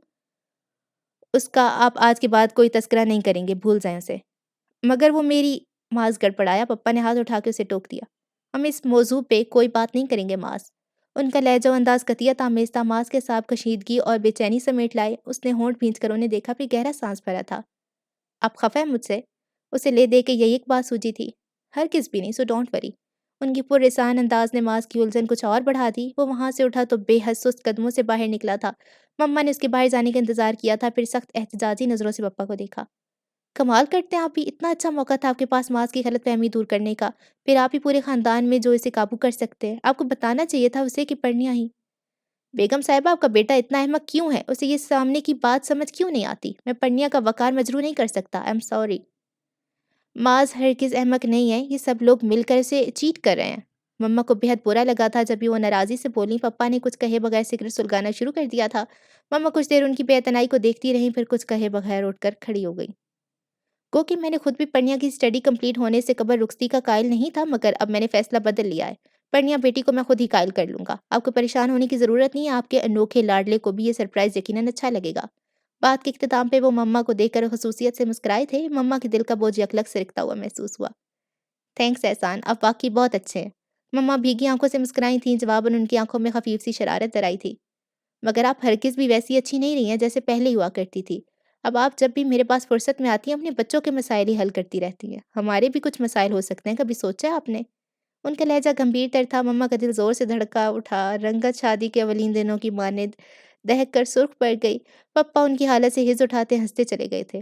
اس کا آپ آج کے بعد کوئی تذکرہ نہیں کریں گے، بھول جائیں اسے۔ مگر وہ میری، معاذ گڑبڑایا۔ پپا نے ہاتھ اٹھا کے اسے ٹوک دیا۔ ہم اس موضوع پہ کوئی بات نہیں کریں گے معاذ۔ ان کا لہجہ و انداز قطعیت آمیز تھا۔ معاذ کے ساتھ کشیدگی اور بے چینی سمیٹ لائے۔ اس نے ہونٹ بھینچ کر انہیں دیکھا، پھر گہرا سانس بھرا تھا۔ آپ خفا ہیں مجھ سے؟ اسے لے دے کے یہی ایک بات سوچی تھی؟ ہرگز بھی نہیں، سو ڈونٹ وری۔ ان کی پررسان انداز نے معاذ کی الجھن کچھ اور بڑھا دی۔ وہ وہاں سے اٹھا تو بے حد سست قدموں سے باہر نکلا تھا۔ مما نے اس کے باہر جانے کا انتظار کیا تھا، پھر سخت احتجاجی نظروں سے پپا کو دیکھا۔ کمال کرتے ہیں آپ بھی، اتنا اچھا موقع تھا آپ کے پاس معاذ کی غلط فہمی دور کرنے کا، پھر آپ ہی پورے خاندان میں جو اسے قابو کر سکتے ہیں۔ آپ کو بتانا چاہیے تھا اسے کہ پرنیا ہی۔ بیگم صاحبہ، آپ کا بیٹا اتنا احمق کیوں ہے؟ اسے یہ سامنے کی بات سمجھ کیوں نہیں آتی؟ میں پرنیا کا وقار مجروح نہیں کر سکتا، آئی ایم سوری۔ معاذ ہرگز احمق نہیں ہے، یہ سب لوگ مل کر اسے چیٹ کر رہے ہیں۔ مما کو بےحد برا لگا تھا جب بھی وہ ناراضی سے بولی۔ پپا نے کچھ کہے بغیر سگریٹ سلگانا شروع کر دیا تھا۔ مما کچھ دیر ان کی بے اعتنائی کو دیکھتی رہیں، پھر کچھ کہے بغیر اٹھ کر کھڑی ہو گئی۔ گو کہ میں نے خود بھی پرنیا کی اسٹڈی کمپلیٹ ہونے سے قبل رخصتی کا قائل نہیں تھا، مگر اب میں نے فیصلہ بدل لیا ہے۔ پرنیا بیٹی کو میں خود ہی قائل کر لوں گا۔ آپ کو پریشان ہونے کی ضرورت نہیں ہے، آپ کے انوکھے لاڈلے کو بھی یہ سرپرائز یقیناً اچھا لگے گا۔ بات کے اختتام پہ وہ مما کو دیکھ کر خصوصیت سے مسکرائے تھے۔ مما کے دل کا بوجھ یکلک سرکتا ہوا محسوس ہوا۔ تھینکس احسان، آپ واقعی بہت اچھے ہیں۔ مما بھیگی آنکھوں سے مسکرائی تھیں، جواباً ان کی آنکھوں میں خفیف سی شرارت درائی تھی۔ مگر آپ ہرگز بھی ویسی اچھی نہیں رہی ہیں جیسے پہلے ہوا کرتی تھی۔ اب آپ جب بھی میرے پاس فرصت میں آتی ہیں اپنے بچوں کے مسائل ہی حل کرتی رہتی ہیں۔ ہمارے بھی کچھ مسائل ہو سکتے ہیں، کبھی سوچا ہے آپ نے؟ ان کا لہجہ گمبھیر تر تھا۔ مما کا دل زور سے دھڑکا اٹھا، رنگت شادی کے اولین دنوں کی مانند دہک کر سرخ پڑ گئی۔ پپا ان کی حالت سے ہز اٹھاتے ہنستے چلے گئے تھے۔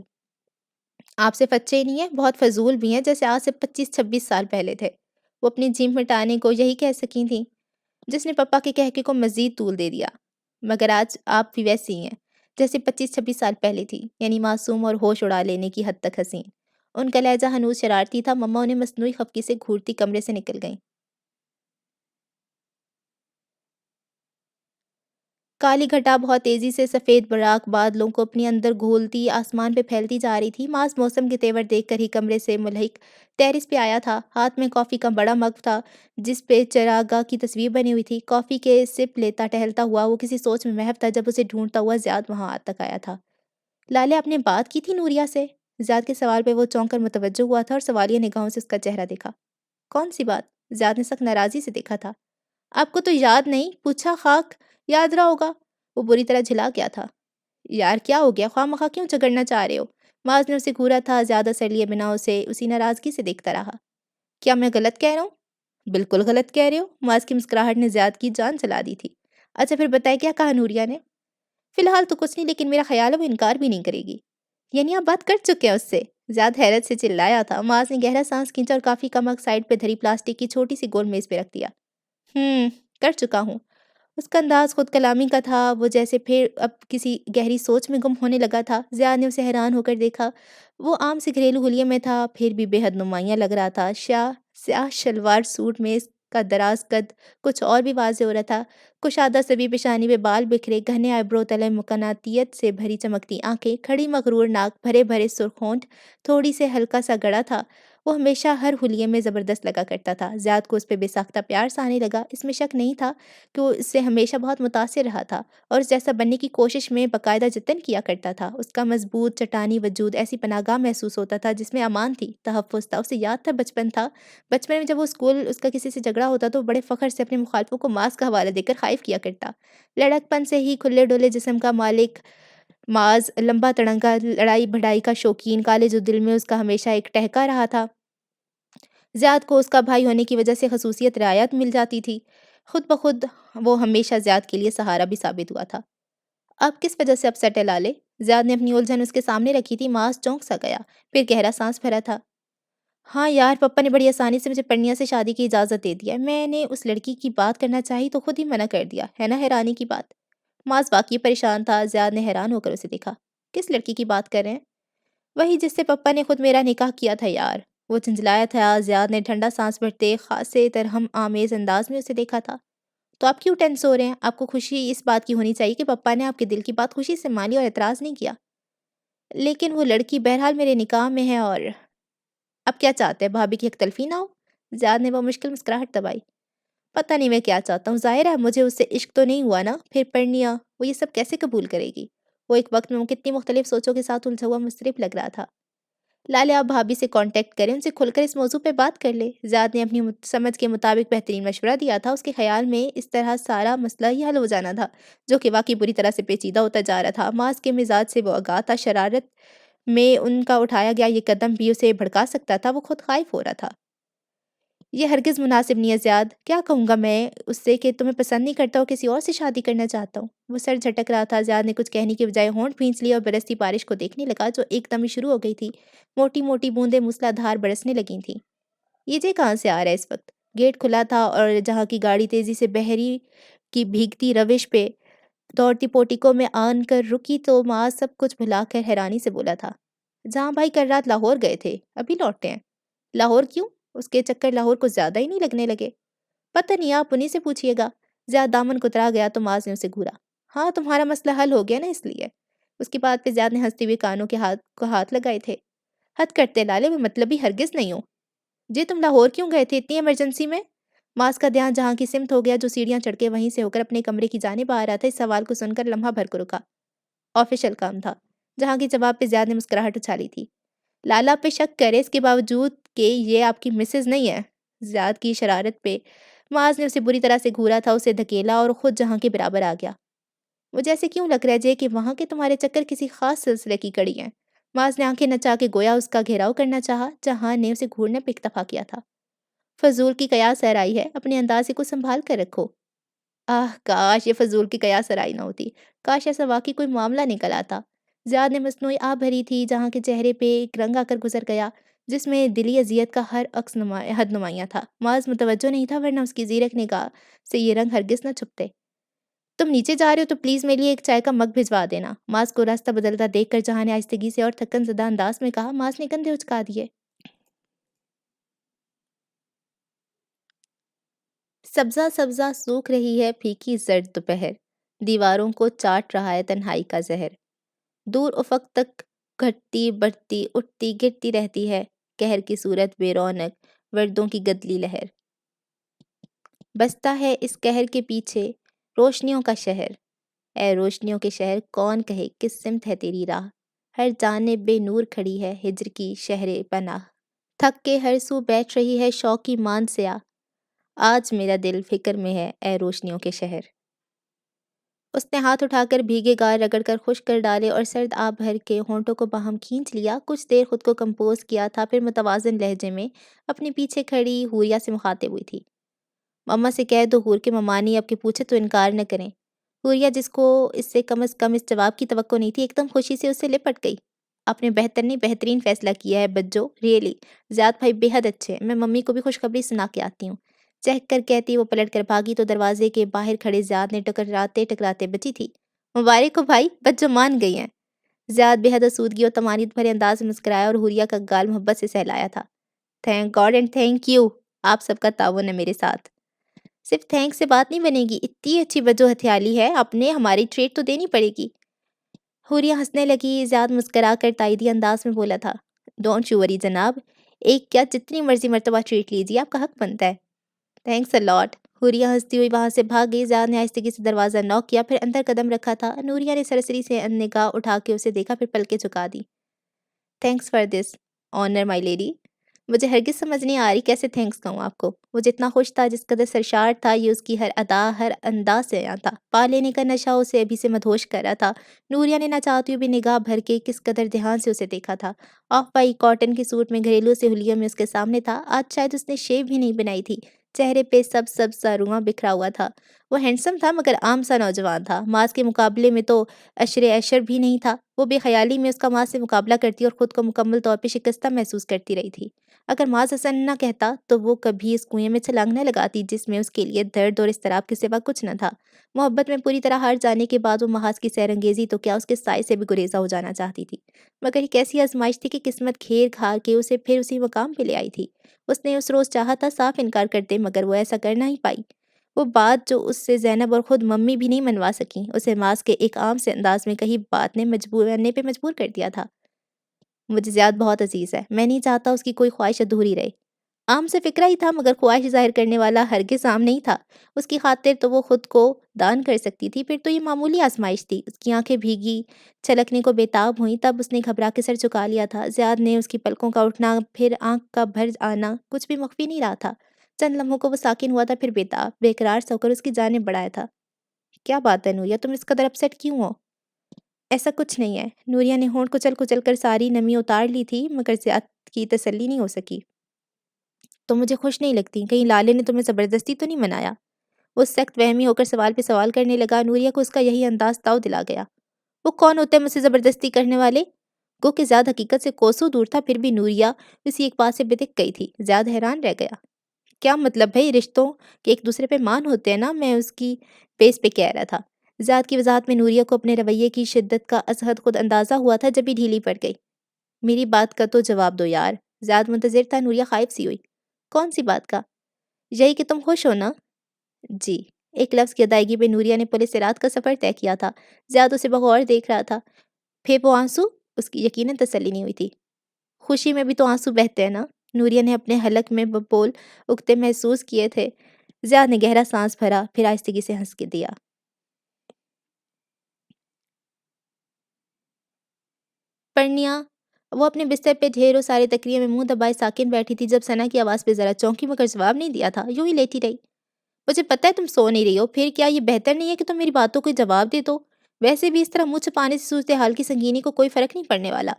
آپ صرف اچھے ہی نہیں ہیں، بہت فضول بھی ہیں، جیسے آج سے 25-26 سال پہلے تھے۔ وہ اپنی جھیمپ مٹانے کو یہی کہہ سکی تھیں، جس نے پپا کے کہکے کو مزید طول دے دیا۔ مگر آج آپ بھی ویسی ہی ہیں جیسے 25-26 سال پہلے تھی، یعنی معصوم اور ہوش اڑا لینے کی حد تک حسین۔ ان کا لہجہ ہنوز شرارتی تھا۔ مما انہیں مصنوعی خفگی سے گھورتی کمرے سے نکل گئیں۔ کالی گھٹا بہت تیزی سے سفید براق بادلوں کو اپنے اندر گھولتی آسمان پہ پھیلتی جا رہی تھی۔ معاذ موسم کے تیور دیکھ کر ہی کمرے سے ملحق ٹیرس پہ آیا تھا۔ ہاتھ میں کافی کا بڑا مگ تھا جس پہ چراگاہ کی تصویر بنی ہوئی تھی۔ کافی کے سپ لیتا ٹہلتا ہوا وہ کسی سوچ میں محو تھا جب اسے ڈھونڈتا ہوا زیاد وہاں تک آیا تھا۔ لالے، آپ نے بات کی تھی نوریا سے؟ زیاد کے سوال پہ وہ چونک کر متوجہ ہوا تھا اور سوالیہ نگاہوں سے اس کا چہرہ دیکھا۔ کون سی بات؟ زیاد نے سخت ناراضی سے دیکھا تھا۔ آپ کو تو یاد نہیں؟ پوچھا خاک، یاد رہا ہوگا۔ وہ بری طرح جھلا گیا تھا۔ یار کیا ہو گیا؟ خواہ مخواہ کیوں جھگڑنا چاہ رہے ہو؟ معاذ نے اسے گھورا تھا۔ زیادہ سر لیے بنا اسے اسی ناراضگی سے دیکھتا رہا۔ کیا میں غلط کہہ رہا ہوں؟ بالکل غلط کہہ رہے ہو۔ معاذ کی مسکراہٹ نے زیاد کی جان چلا دی تھی۔ اچھا پھر بتائے کیا کہا نوریا نے؟ فی الحال تو کچھ نہیں، لیکن میرا خیال ہے وہ انکار بھی نہیں کرے گی۔ یعنی آپ بات کر چکے ہیں اس سے؟ زیاد حیرت سے چلایا تھا۔ معاذ نے گہرا سانس کھینچا اور کافی کم وقت سائڈ پہ دھری پلاسٹک کی چھوٹی سی گول میز پہ رکھ دیا۔ کر چکا ہوں۔ اس کا انداز خود کلامی کا تھا، وہ جیسے پھر اب کسی گہری سوچ میں گم ہونے لگا تھا۔ زیاد نے اسے حیران ہو کر دیکھا۔ وہ عام سے گھریلو حلیے میں تھا، پھر بھی بے حد نمایاں لگ رہا تھا۔ سیاہ شلوار سوٹ میں اس کا دراز قد کچھ اور بھی واضح ہو رہا تھا۔ کشادہ سبھی پیشانی پہ بال بکھرے، گہنے آئیبرو تلے مقناطیت سے بھری چمکتی آنکھیں، کھڑی مغرور ناک، بھرے بھرے سرخ ہونٹ، تھوڑی سے ہلکا سا گڑا تھا۔ وہ ہمیشہ ہر حلیے میں زبردست لگا کرتا تھا۔ زیاد کو اس پہ بے ساختہ پیار سا آنے لگا۔ اس میں شک نہیں تھا کہ وہ اس سے ہمیشہ بہت متاثر رہا تھا اور اس جیسا بننے کی کوشش میں باقاعدہ جتن کیا کرتا تھا۔ اس کا مضبوط چٹانی وجود ایسی پناہ گاہ محسوس ہوتا تھا جس میں امان تھی، تحفظ تھا۔ اسے یاد تھا بچپن میں جب وہ اسکول اس کا کسی سے جھگڑا ہوتا تو وہ بڑے فخر سے اپنے مخالفوں کو معاذ کا حوالہ دے کر خائف کیا کرتا۔ لڑک پن سے ہی کھلے ڈولے جسم کا مالک معاذ، لمبا تڑنگا، لڑائی بھڑائی کا شوقین، کالج و دل میں اس کا ہمیشہ ایک ٹہکا رہا تھا۔ زیاد کو اس کا بھائی ہونے کی وجہ سے خصوصیت رعایت مل جاتی تھی۔ خود بخود وہ ہمیشہ زیاد کے لیے سہارا بھی ثابت ہوا تھا۔ اب کس وجہ سے اپسیٹ ہے لالے؟ زیاد نے اپنی الجھن اس کے سامنے رکھی تھی۔ معاذ چونک سا گیا، پھر گہرا سانس بھرا تھا۔ ہاں یار، پپا نے بڑی آسانی سے مجھے پرنیا سے شادی کی اجازت دے دیا ہے۔ میں نے اس لڑکی کی بات کرنا چاہی تو خود ہی منع کر دیا ہے نا، حیرانی کی بات۔ معاذ واقعی پریشان تھا۔ زیاد نے حیران ہو کر اسے دیکھا۔ کس لڑکی کی بات کر رہے ہیں؟ وہی جس سے پپا نے خود میرا نکاح کیا تھا یار۔ وہ جھنجھلایا تھا۔ زیاد نے ٹھنڈا سانس بھرتے خاصے ترہم آمیز انداز میں اسے دیکھا تھا۔ تو آپ کیوں ٹینس ہو رہے ہیں؟ آپ کو خوشی اس بات کی ہونی چاہیے کہ پپا نے آپ کے دل کی بات خوشی سے مان لی اور اعتراض نہیں کیا۔ لیکن وہ لڑکی بہرحال میرے نکاح میں ہے اور اب کیا چاہتے ہیں؟ بھابھی کی یک تلفی نہ ہو؟ زیاد نے وہ مشکل مسکراہٹ دبائی۔ پتہ نہیں میں کیا چاہتا ہوں، ظاہر ہے مجھے اس سے عشق تو نہیں ہوا نا، پھر پرنیا وہ یہ سب کیسے قبول کرے گی؟ وہ ایک وقت میں وہ کتنی مختلف سوچوں کے ساتھ الجھا ہوا مضطرب لگ رہا تھا۔ لالے آپ بھابھی سے کانٹیکٹ کریں، ان سے کھل کر اس موضوع پہ بات کر لے۔ زیاد نے اپنی سمجھ کے مطابق بہترین مشورہ دیا تھا۔ اس کے خیال میں اس طرح سارا مسئلہ ہی حل ہو جانا تھا، جو کہ واقعی بری طرح سے پیچیدہ ہوتا جا رہا تھا۔ معاذ کے مزاج سے وہ آگاہ تھا، شرارت میں ان کا اٹھایا گیا یہ قدم بھی اسے بھڑکا سکتا تھا۔ وہ خود خائف ہو رہا تھا۔ یہ ہرگز مناسب نہیں ہے زیاد۔ کیا کہوں گا میں اس سے کہ تمہیں پسند نہیں کرتا اور کسی اور سے شادی کرنا چاہتا ہوں؟ وہ سر جھٹک رہا تھا۔ زیاد نے کچھ کہنے کی بجائے ہونٹ بھینچ لیا اور برستی بارش کو دیکھنے لگا جو ایک دم ہی شروع ہو گئی تھی۔ موٹی موٹی بوندیں موسلا دھار برسنے لگی تھیں۔ یہ جے کہاں سے آ رہا ہے اس وقت؟ گیٹ کھلا تھا اور جہاں کی گاڑی تیزی سے بحری کی بھیگتی روش پہ دوڑتی پورٹیکو میں آن کر رکی تو معاذ سب کچھ بھلا کر حیرانی سے بولا تھا، جہاں بھائی کل رات لاہور گئے تھے، ابھی لوٹے ہیں؟ لاہور کیوں؟ اس کے چکر لاہور کو زیادہ ہی نہیں لگنے لگے؟ پتہ نہیں، آپ انہیں سے پوچھیے گا۔ زیاد دامن کترا گیا تو معاذ نے اسے گھورا۔ ہاں تمہارا مسئلہ حل ہو گیا نا اس لیے؟ اس کی بات پہ زیاد نے ہنستے ہوئے کانوں کے ہاتھ لگائے تھے۔ حد کرتے لالے، میں مطلبی ہرگز نہیں ہوں۔ جی تم لاہور کیوں گئے تھے اتنی ایمرجنسی میں؟ معاذ کا دھیان جہاں کی سمت ہو گیا جو سیڑھیاں چڑھ کے وہیں سے ہو کر اپنے کمرے کی جانب آ رہا تھا۔ اس سوال کو سن کر لمحہ بھر کو رکا۔ آفیشل کام تھا، جہاں کی جواب پہ زیاد نے مسکراہٹ اچھالی تھی۔ لالا پہ شک کرے اس کے باوجود کہ یہ آپ کی مسز نہیں ہے؟ زیاد کی شرارت پہ معاذ نے اسے بری طرح سے گھورا تھا، اسے دھکیلا اور خود جہاں کے برابر آ گیا۔ مجھے ایسے کیوں لگ رہا ہے جے کہ وہاں کے تمہارے چکر کسی خاص سلسلے کی کڑی ہیں؟ معاذ نے آنکھیں نچا کے گویا اس کا گھیراؤ کرنا چاہا، جہاں نے اسے گھورنے پہ اکتفا کیا تھا۔ فضول کی قیاس آرائی ہے، اپنے اندازے کو سنبھال کر رکھو۔ کاش یہ فضول کی قیاس آرائی نہ ہوتی، کاش ایسا واقعی کوئی معاملہ نکل آتا۔ زیاد نے مصنوعی آہ بھری تھی، جہاں کے چہرے پہ ایک رنگ آ کر گزر گیا جس میں دلی اذیت کا ہر عکس حد نمایاں تھا۔ معاذ متوجہ نہیں تھا، ورنہ اس کی زیرک نگاہ سے یہ رنگ ہرگز نہ چھپتے۔ تم نیچے جا رہے ہو تو پلیز میرے لیے ایک چائے کا مگ بھجوا دینا۔ معاذ کو راستہ بدلتا دیکھ کر جہاں نے آہستگی سے اور تھکن زدہ انداز میں کہا۔ معاذ نے کندھے اچکا دیے۔ سبزہ سبزہ سوکھ رہی ہے پھیکی زرد دوپہر، دیواروں کو چاٹ رہا ہے تنہائی کا زہر، دور افق تک گھٹتی بڑھتی اٹھتی گرتی رہتی ہے قہر کی صورت بے رونق وردوں کی گدلی لہر، بستا ہے اس قہر کے پیچھے روشنیوں کا شہر، اے روشنیوں کے شہر کون کہے کس سمت ہے تیری راہ، ہر جانب بے نور کھڑی ہے ہجر کی شہر پناہ، تھک کے ہر سو بیٹھ رہی ہے شوقی مان سیا، آج میرا دل فکر میں ہے اے روشنیوں کے شہر۔ اس نے ہاتھ اٹھا کر بھیگے گال رگڑ کر خشک کر ڈالے اور سرد آب بھر کے ہونٹوں کو باہم کھینچ لیا۔ کچھ دیر خود کو کمپوز کیا تھا، پھر متوازن لہجے میں اپنے پیچھے کھڑی حوریا سے مخاطب ہوئی تھی۔ مما سے کہہ دو حور کے ممانی اب کے پوچھے تو انکار نہ کریں۔ حوریہ جس کو اس سے کم از کم اس جواب کی توقع نہیں تھی، ایک دم خوشی سے اس سے لپٹ گئی۔ آپ نے بہترین فیصلہ کیا ہے بچو، ریئلی زیاد بھائی بے حد اچھے ہیں، میں ممی کو بھی خوشخبری سنا کے آتی ہوں۔ چہک کر کہتی وہ پلٹ کر بھاگی تو دروازے کے باہر کھڑے زیاد نے ٹکراتے ٹکراتے بچی تھی، مبارک ہو بھائی، بچو مان گئی ہیں۔ زیاد بے حد آسودگی اور تمانیت بھرے انداز میں مسکرایا اور حوریہ کا گال محبت سے سہلایا تھا۔ Thank God and thank you, آپ سب کا تعاون ہے میرے ساتھ۔ صرف تھینک سے بات نہیں بنے گی، اتنی اچھی بجو ہتھیالی ہے، اپنے ہماری ٹریٹ تو دینی پڑے گی۔ حوریہ ہنسنے لگی، زیاد مسکرا کر تائیدی انداز میں بولا تھا، ڈونٹ یو وری جناب، ایک کیا جتنی مرضی مرتبہ ٹریٹ لیجیے، آپ کا حق بنتا ہے۔ تھینکس اے لاٹ۔ حوریہ ہنستی ہوئی وہاں سے بھاگ گئی۔ زیاد نے آہستگی سے دروازہ نوک کیا، پھر اندر قدم رکھا تھا۔ نوریہ نے سرسری سے نگاہ اٹھا کے اسے دیکھا، پھر پلکیں جھکا دی۔ Thanks for this honour my lady, مجھے ہرگز سمجھ نہیں آ رہی کیسے تھینکس کہوں آپ کو۔ وہ جتنا خوش تھا، جس قدر سرشار تھا، یہ اس کی ہر ادا ہر انداز سے عیاں تھا۔ پا لینے کا نشہ اسے ابھی سے مدہوش کر رہا تھا۔ نوریہ نے نہ چاہتی ہوئی بھی نگاہ بھر کے کس قدر دھیان سے اسے دیکھا تھا۔ آف وائٹ کاٹن کے سوٹ میں گھریلو سہولیوں میں اس کے سامنے تھا۔ آج شاید اس نے شیو بھی نہیں بنائی تھی، چہرے پہ سب سا رواں بکھرا ہوا تھا۔ وہ ہینڈسم تھا مگر عام سا نوجوان تھا، ماس کے مقابلے میں تو اشر بھی نہیں تھا۔ وہ بے خیالی میں اس کا ماس سے مقابلہ کرتی اور خود کو مکمل طور پہ شکستہ محسوس کرتی رہی تھی۔ اگر معاذ حسن نہ کہتا تو وہ کبھی اس کنویں میں چھلانگ نہ لگاتی جس میں اس کے لیے درد اور اضطراب کے سوا کچھ نہ تھا۔ محبت میں پوری طرح ہار جانے کے بعد وہ محاذ کی سیر انگیزی تو کیا اس کے سائے سے بھی گریزہ ہو جانا چاہتی تھی، مگر ایک ایسی آزمائش تھی کہ قسمت گھیر گھار کے اسے پھر اسی مقام پہ لے آئی تھی۔ اس نے اس روز چاہا تھا صاف انکار کرتے، مگر وہ ایسا کر نہیں پائی۔ وہ بات جو اس سے زینب اور خود ممی بھی نہیں منوا سکیں، اسے معاذ کے ایک عام سے انداز میں کہی بات نے مجبورنے پہ مجبور کر دیا تھا۔ مجھے زیاد بہت عزیز ہے، میں نہیں چاہتا اس کی کوئی خواہش ادھوری رہے۔ عام سے فکرہ ہی تھا، مگر خواہش ظاہر کرنے والا ہرگز عام نہیں تھا۔ اس کی خاطر تو وہ خود کو دان کر سکتی تھی، پھر تو یہ معمولی آزمائش تھی۔ اس کی آنکھیں بھیگی چھلکنے کو بےتاب ہوئیں، تب اس نے گھبرا کے سر جھکا لیا تھا۔ زیاد نے اس کی پلکوں کا اٹھنا، پھر آنکھ کا بھر آنا کچھ بھی مخفی نہیں رہا تھا۔ چند لمحوں کو وہ ساکن ہوا تھا، پھر بےتاب بے قرار سا ہو کر اس کی جانب بڑھایا تھا۔ کیا بات ہے نوریہ، تم اس قدر اپسیٹ کیوں ہو؟ ایسا کچھ نہیں ہے۔ نوریہ نے ہونٹ کچل کچل کر ساری نمی اتار لی تھی، مگر زیاد کی تسلی نہیں ہو سکی۔ تو مجھے خوش نہیں لگتی، کہیں لالے نے تمہیں زبردستی تو نہیں منایا؟ وہ سخت وہمی ہو کر سوال پہ سوال کرنے لگا۔ نوریہ کو اس کا یہی انداز تاؤ دلا گیا۔ وہ کون ہوتے ہیں مجھ سے زبردستی کرنے والے؟ گو کہ زیاد حقیقت سے کوسوں دور تھا، پھر بھی نوریہ اسی ایک بات سے بدک گئی تھی۔ زیاد حیران رہ گیا۔ کیا مطلب بھائی، رشتوں کے ایک دوسرے پہ مان ہوتے ہیں نا، میں اس کی بیس پہ کہہ رہا تھا۔ زیاد کی وضاحت میں نوریہ کو اپنے رویے کی شدت کا از حد خود اندازہ ہوا تھا، جب ہی ڈھیلی پڑ گئی۔ میری بات کا تو جواب دو یار۔ زیاد منتظر تھا، نوریہ خائف سی ہوئی۔ کون سی بات کا؟ یہی کہ تم خوش ہو نا؟ جی۔ ایک لفظ کی ادائیگی پہ نوریہ نے پولیس سے رات کا سفر طے کیا تھا۔ زیاد اسے بغور دیکھ رہا تھا۔ پھیپو آنسو؟ اس کی یقیناً تسلی نہیں ہوئی تھی۔ خوشی میں بھی تو آنسو بہتے ہیں نا؟ نوریہ نے اپنے حلق میں بول اگتے محسوس کیے تھے۔ زیاد نے گہرا سانس بھرا، پھر آہستگی سے ہنس کے دیا۔ پرنیا وہ اپنے بستر پہ ڈھیروں سارے تکریے میں منہ دبائے ساکن بیٹھی تھی، جب ثنا کی آواز پہ ذرا چونکی مگر جواب نہیں دیا تھا، یوں ہی لیٹی رہی۔ مجھے پتہ ہے تم سو نہیں رہی ہو، پھر کیا یہ بہتر نہیں ہے کہ تم میری باتوں کو جواب دے دو؟ ویسے بھی اس طرح منہ چھپانے سے صورتحال کی سنگینی کو کوئی فرق نہیں پڑنے والا۔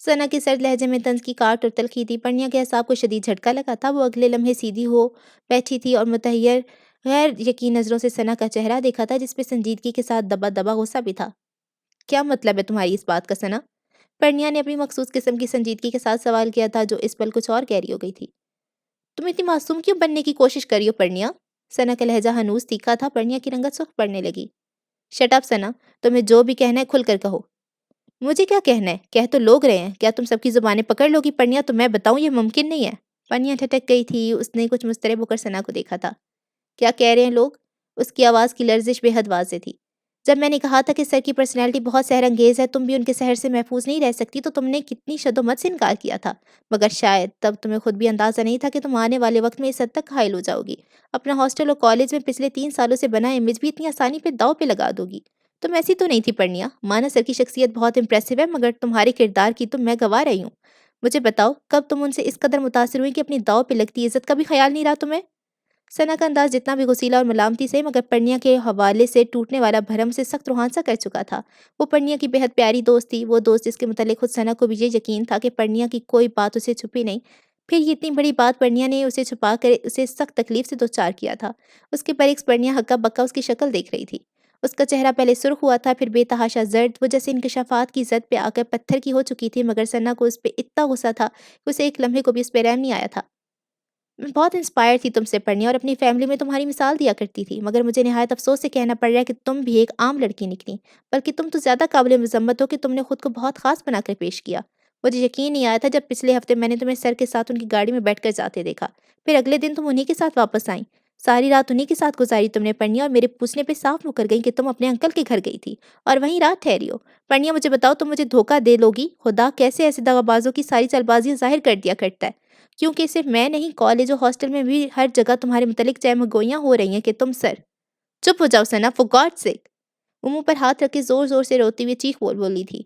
ثنا کے سرد لہجے میں طنز کی کاٹ اور تلخی تھی۔ پرنیا کے اعصاب کو شدید جھٹکا لگا تھا۔ وہ اگلے لمحے سیدھی ہو بیٹھی تھی اور متحیر غیر یقین نظروں سے ثنا کا چہرہ دیکھا تھا، جس پہ سنجیدگی کے ساتھ دبا دبا غصہ بھی تھا۔ کیا مطلب ہے تمہاری اس بات کا ثنا؟ پرنیا نے اپنی مخصوص قسم کی سنجیدگی کے ساتھ سوال کیا تھا، جو اس پل کچھ اور گہری ہو گئی تھی۔ تم اتنی معصوم کیوں بننے کی کوشش کر رہی ہو پرنیا؟ ثنا کا لہجہ ہنوز تیکھا تھا۔ پرنیا کی رنگت سرخ پڑنے لگی۔ شٹ اپ ثنا، تمہیں جو بھی کہنا ہے کھل کر کہو۔ مجھے کیا کہنا ہے؟ کہہ تو لوگ رہے ہیں، کیا تم سب کی زبانیں پکڑ لوگی پرنیا؟ تو میں بتاؤں یہ ممکن نہیں ہے۔ پرنیا ٹھٹک گئی تھی۔ اس نے کچھ مضطرب ہو کر ثنا کو دیکھا تھا۔ کیا کہہ رہے ہیں لوگ؟ اس کی آواز کی لرزش بے حد واضح تھی۔ جب میں نے کہا تھا کہ سر کی پرسنالٹی بہت سحر انگیز ہے، تم بھی ان کے سحر سے محفوظ نہیں رہ سکتی، تو تم نے کتنی شد و مت سے انکار کیا تھا، مگر شاید تب تمہیں خود بھی اندازہ نہیں تھا کہ تم آنے والے وقت میں اس حد تک قائل ہو جاؤ گی، اپنا ہاسٹل اور کالج میں پچھلے 3 سالوں سے بنا امیج بھی اتنی آسانی پہ داؤ پہ لگا دو گی۔ تم ایسی تو نہیں تھی پرنیا۔ مانا سر کی شخصیت بہت امپریسو ہے، مگر تمہارے کردار کی تو میں گواہ رہی ہوں۔ مجھے بتاؤ، کب تم ان سے اس قدر متاثر ہوئی کہ اپنی داؤ پہ لگتی عزت کا بھی خیال نہیں رہا تمہیں؟ ثنا کا انداز جتنا بھی غصیلا اور ملامتی سے، مگر پرنیا کے حوالے سے ٹوٹنے والا بھرم سے سخت روحانسا کر چکا تھا۔ وہ پرنیا کی بے حد پیاری دوست تھی، وہ دوست جس کے متعلق خود ثنا کو بھی یہ یقین تھا کہ پرنیا کی کوئی بات اسے چھپی نہیں۔ پھر یہ اتنی بڑی بات پرنیا نے اسے چھپا کر اسے سخت تکلیف سے دوچار کیا تھا۔ اس کے برعکس پرنیا ہکا بکا اس کی شکل دیکھ رہی تھی۔ اس کا چہرہ پہلے سرخ ہوا تھا، پھر بے تحاشا زرد، وہ جیسے انکشافات کی زد پہ آ کر پتھر کی ہو چکی تھی، مگر ثنا کو اس پہ اتنا غصہ تھا کہ اسے ایک لمحے کو بھی اس پہ رحم نہیں آیا تھا۔ میں بہت انسپائر تھی تم سے پڑھنے اور اپنی فیملی میں تمہاری مثال دیا کرتی تھی، مگر مجھے نہایت افسوس سے کہنا پڑ رہا ہے کہ تم بھی ایک عام لڑکی نکلی، بلکہ تم تو زیادہ قابل مذمت ہو کہ تم نے خود کو بہت خاص بنا کر پیش کیا۔ مجھے یقین نہیں آیا تھا جب پچھلے ہفتے میں نے تمہیں سر کے ساتھ ان کی گاڑی میں بیٹھ کر جاتے دیکھا، پھر اگلے دن تم انہی کے ساتھ واپس آئیں۔ ساری رات انہی کے ساتھ گزاری تم نے پڑھنی، اور میرے پوچھنے پہ صاف مکر گئی کہ تم اپنے انکل کے گھر گئی تھی اور وہیں رات ٹھہری ہو۔ پڑھنیا مجھے بتاؤ، تم مجھے دھوکہ دے لوگی؟ خدا کیسے ایسے دغا بازوں کی ساری چال بازیاں ظاہر کر دیا کرتا ہے، کیونکہ صرف میں نہیں، کالج اور ہاسٹل میں بھی ہر جگہ تمہارے متعلق چہ مگوئیاں ہو رہی ہیں کہ تم سر… چپ ہو جاؤ ثنا، فور گاڈ سیک! وہ منہ پر ہاتھ رکھ کے زور زور سے روتی ہوئی چیخ بولی تھی۔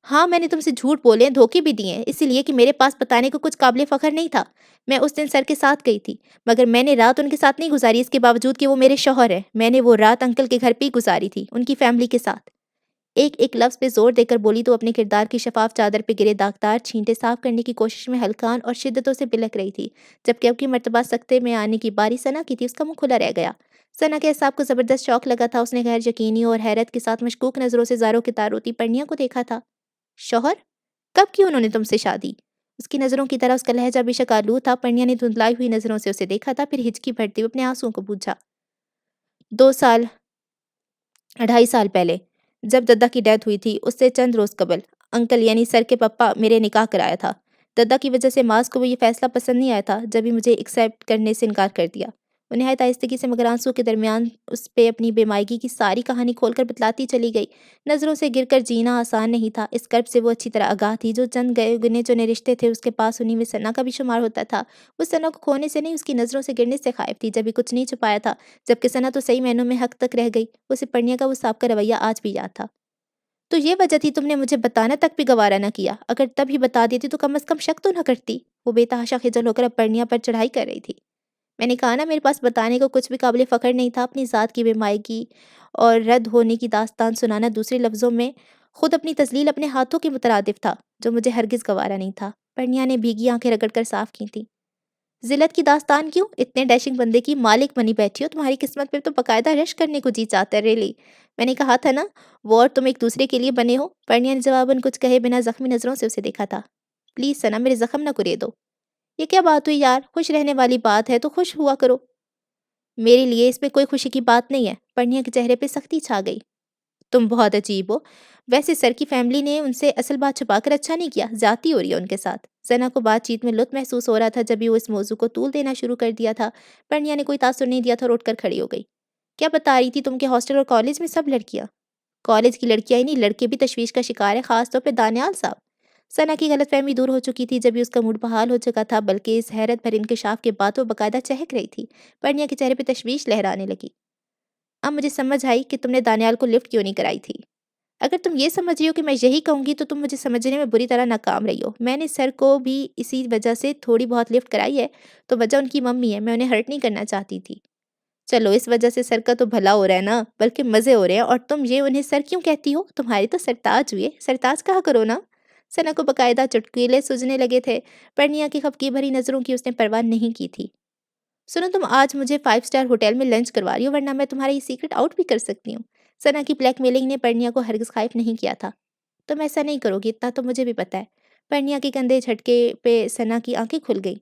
ہاں، میں نے تم سے جھوٹ بولے ہیں، دھوکے بھی دیے ہیں، اسی لیے کہ میرے پاس بتانے کو کچھ قابل فخر نہیں تھا۔ میں اس دن سر کے ساتھ گئی تھی، مگر میں نے رات ان کے ساتھ نہیں گزاری، اس کے باوجود کہ وہ میرے شوہر ہیں۔ میں نے وہ رات انکل کے گھر پہ ہی گزاری تھی، ان کی فیملی کے ساتھ۔ ایک ایک لفظ پہ زور دے کر بولی تو اپنے کردار کی شفاف چادر پہ گرے داغدار چھینٹے صاف کرنے کی کوشش میں ہلکان اور شدتوں سے بلک رہی تھی، جبکہ اب کی مرتبہ سکتے میں آنے کی باری ثنا کی تھی، اس کا منہ کھلا رہ گیا۔ ثنا کے اعصاب کو زبردست شوق لگا تھا، اس نے غیر یقینی اور حیرت کے ساتھ مشکوک نظروں سے زاروں کی تار روتی پڑھنیا کو دیکھا تھا۔ شوہر؟ کب کی انہوں نے تم سے شادی؟ اس کی نظروں کی طرح اس کا لہجہ بے شک آلود تھا۔ پڑھنیا نے دھندلائی ہوئی نظروں سے اسے دیکھا تھا، پھر ہچکی بھرتے ہوئے اپنے آنسوؤں کو پوچھا۔ 2 سال، 2.5 سال پہلے، جب ددا کی ڈیتھ ہوئی تھی، اس سے چند روز قبل انکل یعنی سر کے پپا میرے نکاح کرایا تھا۔ ددا کی وجہ سے ماس کو وہ یہ فیصلہ پسند نہیں آیا تھا، جب ہی مجھے ایکسیپٹ کرنے سے انکار کر دیا۔ وہ نہایت آہستگی سے مگر آنسوؤں کے درمیان اس پہ اپنی بے مائگی کی ساری کہانی کھول کر بتلاتی چلی گئی۔ نظروں سے گر کر جینا آسان نہیں تھا، اس کرب سے وہ اچھی طرح آگاہ تھی۔ جو چند گنے چنے رشتے تھے اس کے پاس، انہی میں ثنا کا بھی شمار ہوتا تھا۔ وہ ثنا کو کھونے سے نہیں، اس کی نظروں سے گرنے سے خائف تھی، جبھی کچھ نہیں چھپایا تھا، جبکہ ثنا تو صحیح معنوں میں حق تک رہ گئی۔ اسے پڑھنیا کا وہ سابقہ رویہ آج بھی یاد تھا۔ تو یہ وجہ تھی تم نے مجھے بتانا تک بھی گوارا نہ کیا؟ اگر تب ہی بتا دیتی تو کم از کم شک تو نہ کرتی۔ وہ بے تحاشا خجل ہو کر اب پڑھنیا پر چڑھائی کر رہی تھی۔ میں نے کہا نا، میرے پاس بتانے کو کچھ بھی قابل فخر نہیں تھا۔ اپنی ذات کی بے مائگی اور رد ہونے کی داستان سنانا، دوسرے لفظوں میں خود اپنی تذلیل اپنے ہاتھوں کے مترادف تھا، جو مجھے ہرگز گوارا نہیں تھا۔ پڑھنیا نے بھیگی آنکھیں رگڑ کر صاف کی تھیں۔ ذلت کی داستان کیوں؟ اتنے ڈیشنگ بندے کی مالک بنی بیٹھی ہو، تمہاری قسمت پہ تو باقاعدہ رش کرنے کو جی چاہتا ہے، ریلی۔ میں نے کہا تھا نا، وہ اور تم ایک دوسرے کے لیے بنے ہو۔ پڑھنیا نے جواباً کچھ کہے بنا زخمی نظروں سے اسے دیکھا تھا۔ پلیز ثنا، میرے زخم نہ کرے دو۔ یہ کیا بات ہوئی یار؟ خوش رہنے والی بات ہے تو خوش ہوا کرو۔ میرے لیے اس میں کوئی خوشی کی بات نہیں ہے۔ پڑھنیا کے چہرے پہ سختی چھا گئی۔ تم بہت عجیب ہو۔ ویسے سر کی فیملی نے ان سے اصل بات چھپا کر اچھا نہیں کیا، زیادتی ہو رہی ہے ان کے ساتھ۔ ثنا کو بات چیت میں لطف محسوس ہو رہا تھا، جب ہی وہ اس موضوع کو طول دینا شروع کر دیا تھا۔ پڑھنیا نے کوئی تاثر نہیں دیا تھا اور اٹھ کر کھڑی ہو گئی۔ کیا بتا رہی تھی تم کہ ہاسٹل اور کالج میں سب لڑکیاں؟ کالج کی لڑکیاں ہی نہیں، لڑکے بھی تشویش کا شکار ہیں، خاص طور پہ دانیال صاحب۔ ثنا کی غلط فہمی دور ہو چکی تھی، جب ہی اس کا موڈ بحال ہو چکا تھا، بلکہ اس حیرت بھر انکشاف کے بعد وہ باقاعدہ چہک رہی تھی۔ پڑھنیا کے چہرے پہ تشویش لہرانے لگی۔ اب مجھے سمجھ آئی کہ تم نے دانیال کو لفٹ کیوں نہیں کرائی تھی۔ اگر تم یہ سمجھ رہی ہو کہ میں یہی کہوں گی تو تم مجھے سمجھنے میں بری طرح ناکام رہی ہو۔ میں نے سر کو بھی اسی وجہ سے تھوڑی بہت لفٹ کرائی ہے، تو وجہ ان کی ممی ہے، میں انہیں ہرٹ نہیں کرنا چاہتی تھی۔ چلو، اس وجہ سے سر کا تو بھلا ہو رہا ہے نا، بلکہ مزے ہو رہے ہیں۔ اور تم یہ انہیں سر کیوں کہتی ہو؟ تمہاری تو سرتاج ہوئی ہے، سرتاج کہا کرو نا۔ ثنا کو باقاعدہ چٹکیلے سوجنے لگے تھے۔ پڑھنیا کی خفگی بھری نظروں کی اس نے پرواہ نہیں کی تھی۔ سنو، تم آج مجھے 5 اسٹار ہوٹل میں لنچ کروا رہی ہو، ورنہ میں تمہارا یہ سیکرٹ آؤٹ بھی کر سکتی ہوں۔ ثنا کی بلیک میلنگ نے پڑھنیا کو ہرگز خائف نہیں کیا تھا۔ تم ایسا نہیں کرو گی، اتنا تو مجھے بھی پتہ ہے۔ پڑھنیا کے کندھے جھٹکے پہ ثنا کی آنکھیں کھل گئیں۔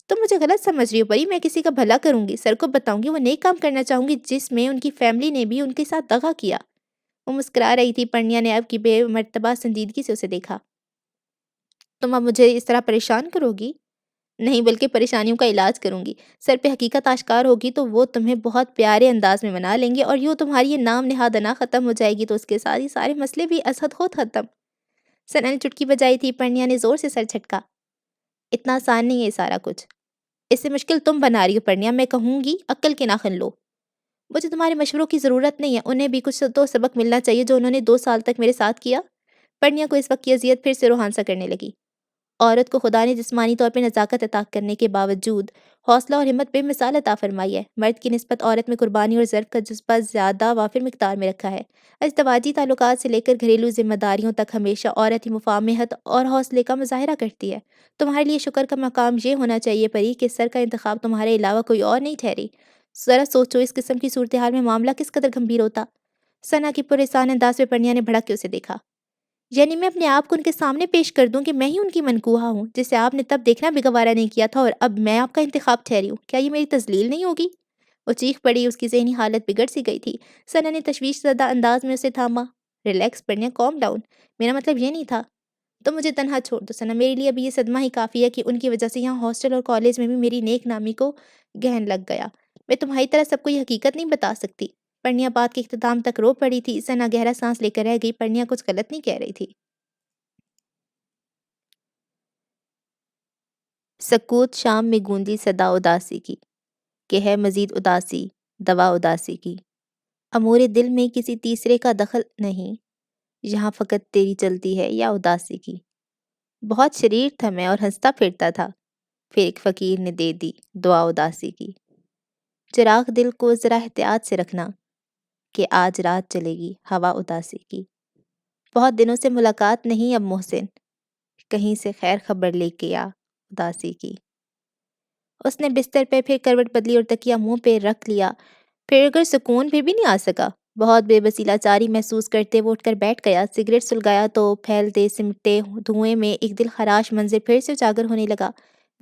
تم مجھے غلط سمجھ رہی ہو پری، میں کسی کا بھلا کروں گی، سر کو بتاؤں گی، وہ نیک کام کرنا چاہوں گی جس میں ان کی فیملی نے بھی ان کے ساتھ دغا کیا۔ وہ مسکرا رہی تھی۔ پڑھنیا نے اب کی بے مرتبہ سنجیدگی سے اسے دیکھا۔ تم اب مجھے اس طرح پریشان کرو گی؟ نہیں، بلکہ پریشانیوں کا علاج کروں گی۔ سر پہ حقیقت آشکار ہوگی تو وہ تمہیں بہت پیارے انداز میں منا لیں گے، اور یوں تمہاری یہ نام نہاد انا ختم ہو جائے گی، تو اس کے ساتھ ہی سارے مسئلے بھی ازحد خود ختم۔ ثنا نے چٹکی بجائی تھی۔ پڑھنیا نے زور سے سر جھٹکا۔ اتنا آسان نہیں ہے یہ سارا کچھ، اس سے مشکل تم بنا رہی ہو پڑھنیا۔ میں کہوں گی عقل کے ناخن لو۔ مجھے تمہارے مشوروں کی ضرورت نہیں ہے، انہیں بھی کچھ تو سبق ملنا چاہیے جو انہوں نے 2 سال تک میرے ساتھ کیا۔ پڑھنیا کو اس وقت کی اذیت پھر سے روحان سا کرنے لگی۔ عورت کو خدا نے جسمانی طور پہ نزاکت عطا کرنے کے باوجود حوصلہ اور ہمت بے مثال عطا فرمائی ہے۔ مرد کی نسبت عورت میں قربانی اور ضرف کا جذبہ زیادہ وافر مقدار میں رکھا ہے۔ ازدواجی تعلقات سے لے کر گھریلو ذمہ داریوں تک ہمیشہ عورت ہی مفاہمت اور حوصلے کا مظاہرہ کرتی ہے۔ تمہارے لیے شکر کا مقام یہ ہونا چاہیے پری کہ سر کا انتخاب تمہارے علاوہ کوئی اور نہیں ٹھہری۔ ذرا سوچو اس قسم کی صورتحال میں معاملہ کس قدر گمبھیر ہوتا۔ ثنا کی پریشان انداز میں پرنیا نے بھڑک کے اسے دیکھا۔ یعنی میں اپنے آپ کو ان کے سامنے پیش کر دوں کہ میں ہی ان کی منکوحہ ہوں جسے آپ نے تب دیکھنا بھی گوارا نہیں کیا تھا، اور اب میں آپ کا انتخاب ٹھہری ہوں؟ کیا یہ میری تذلیل نہیں ہوگی؟ وہ چیخ پڑی، اس کی ذہنی حالت بگڑ سی گئی تھی۔ ثنا نے تشویش زدہ انداز میں اسے تھاما۔ ریلیکس پرنیا، کام ڈاؤن، میرا مطلب یہ نہیں تھا۔ تو مجھے تنہا چھوڑ دو ثنا، میرے لیے ابھی یہ صدمہ ہی کافی ہے کہ ان کی وجہ سے یہاں ہاسٹل اور کالج میں بھی میری نیک نامی کو گہن لگ گیا۔ میں تمہاری طرح سب کو یہ حقیقت نہیں بتا سکتی۔ پرنیا بات کے اختتام تک رو پڑی تھی۔ ثنا گہرا سانس لے کر رہ گئی، پرنیا کچھ غلط نہیں کہہ رہی تھی۔ سکوت شام میں گونجی صدا اداسی کی، کہ ہے مزید اداسی دوا اداسی کی۔ امور دل میں کسی تیسرے کا دخل نہیں، یہاں فقط تیری چلتی ہے یا اداسی کی۔ بہت شریر تھا میں اور ہنستا پھرتا تھا، پھر ایک فقیر نے دے دی دعا اداسی کی۔ چراغ دل کو ذرا احتیاط سے رکھنا، کہ آج رات چلے گی ہوا اداسی کی۔ بہت دنوں سے ملاقات نہیں اب محسن، کہیں سے خیر خبر لے کے آ اداسی کی۔ اس نے بستر پہ پھر کروٹ بدلی اور تکیہ منہ پہ رکھ لیا، پھر اگر سکون پھر بھی نہیں آ سکا۔ بہت بے بسی لاچاری محسوس کرتے وہ اٹھ کر بیٹھ گیا، سگریٹ سلگایا تو پھیلتے سمٹتے دھوئیں میں ایک دل خراش منظر پھر سے اجاگر ہونے لگا۔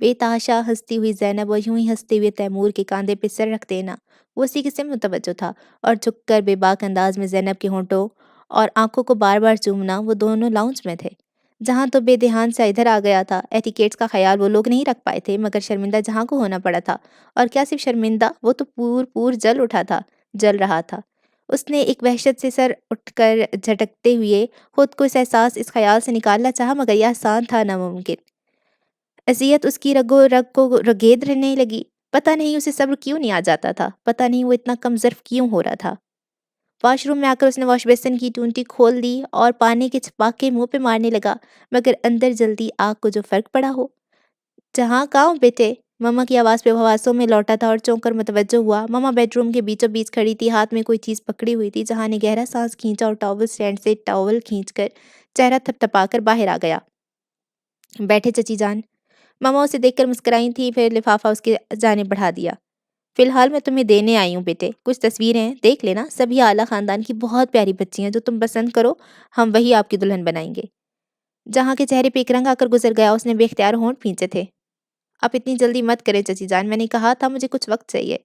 بے تحاشا ہنستی ہوئی زینب اور یوں ہی ہنستے ہوئے تیمور کے کاندھے پہ سر رکھ دینا، وہ اسی کی سمت متوجہ تھا، اور جھک کر بے باک انداز میں زینب کے ہونٹوں اور آنکھوں کو بار بار چومنا۔ وہ دونوں لاؤنج میں تھے، جہاں تو بے دھیان سے ادھر آ گیا تھا۔ ایٹیکیٹس کا خیال وہ لوگ نہیں رکھ پائے تھے، مگر شرمندہ جہاں کو ہونا پڑا تھا، اور کیا صرف شرمندہ، وہ تو پور جل اٹھا تھا، جل رہا تھا۔ اس نے ایک وحشت سے سر اٹھ کر جھٹکتے ہوئے خود کو اس خیال سے نکالنا چاہا، مگر یہ آسان تھا ناممکن۔ اذیت اس کی رگ و رگ کو رگید رہنے لگی۔ پتہ نہیں اسے صبر کیوں نہیں آ جاتا تھا، پتہ نہیں وہ اتنا کم ظرف کیوں ہو رہا تھا۔ واش روم میں آ کر اس نے واش بیسن کی ٹونٹی کھول دی اور پانی کے چھپاکے منہ پہ مارنے لگا، مگر اندر جلدی آگ کو جو فرق پڑا ہو۔ جہاں کہاں بیٹے؟ مما کی آواز پہ حواسوں میں لوٹا تھا اور چونک کر متوجہ ہوا۔ مما بیڈ روم کے بیچوں بیچ کھڑی تھی، ہاتھ میں کوئی چیز پکڑی ہوئی تھی۔ جہاں نے گہرا سانس کھینچا اور ٹاول سٹینڈ سے ٹاول کھینچ کر چہرہ تھپ تھپا کر باہر آ گیا۔ بیٹھے چچی جان۔ مما اسے دیکھ کر مسکرائی تھی، پھر لفافہ اس کی جانب بڑھا دیا۔ فی الحال میں تمہیں دینے آئی ہوں بیٹے، کچھ تصویریں ہیں، دیکھ لینا، سبھی اعلیٰ خاندان کی بہت پیاری بچی ہیں، جو تم پسند کرو ہم وہی آپ کی دلہن بنائیں گے۔ جہاں کے چہرے پہ ایک رنگ آ کر گزر گیا، اس نے بے اختیار ہونٹ بھینچے تھے۔ آپ اتنی جلدی مت کریں چچی جان، میں نے کہا تھا مجھے کچھ وقت چاہیے۔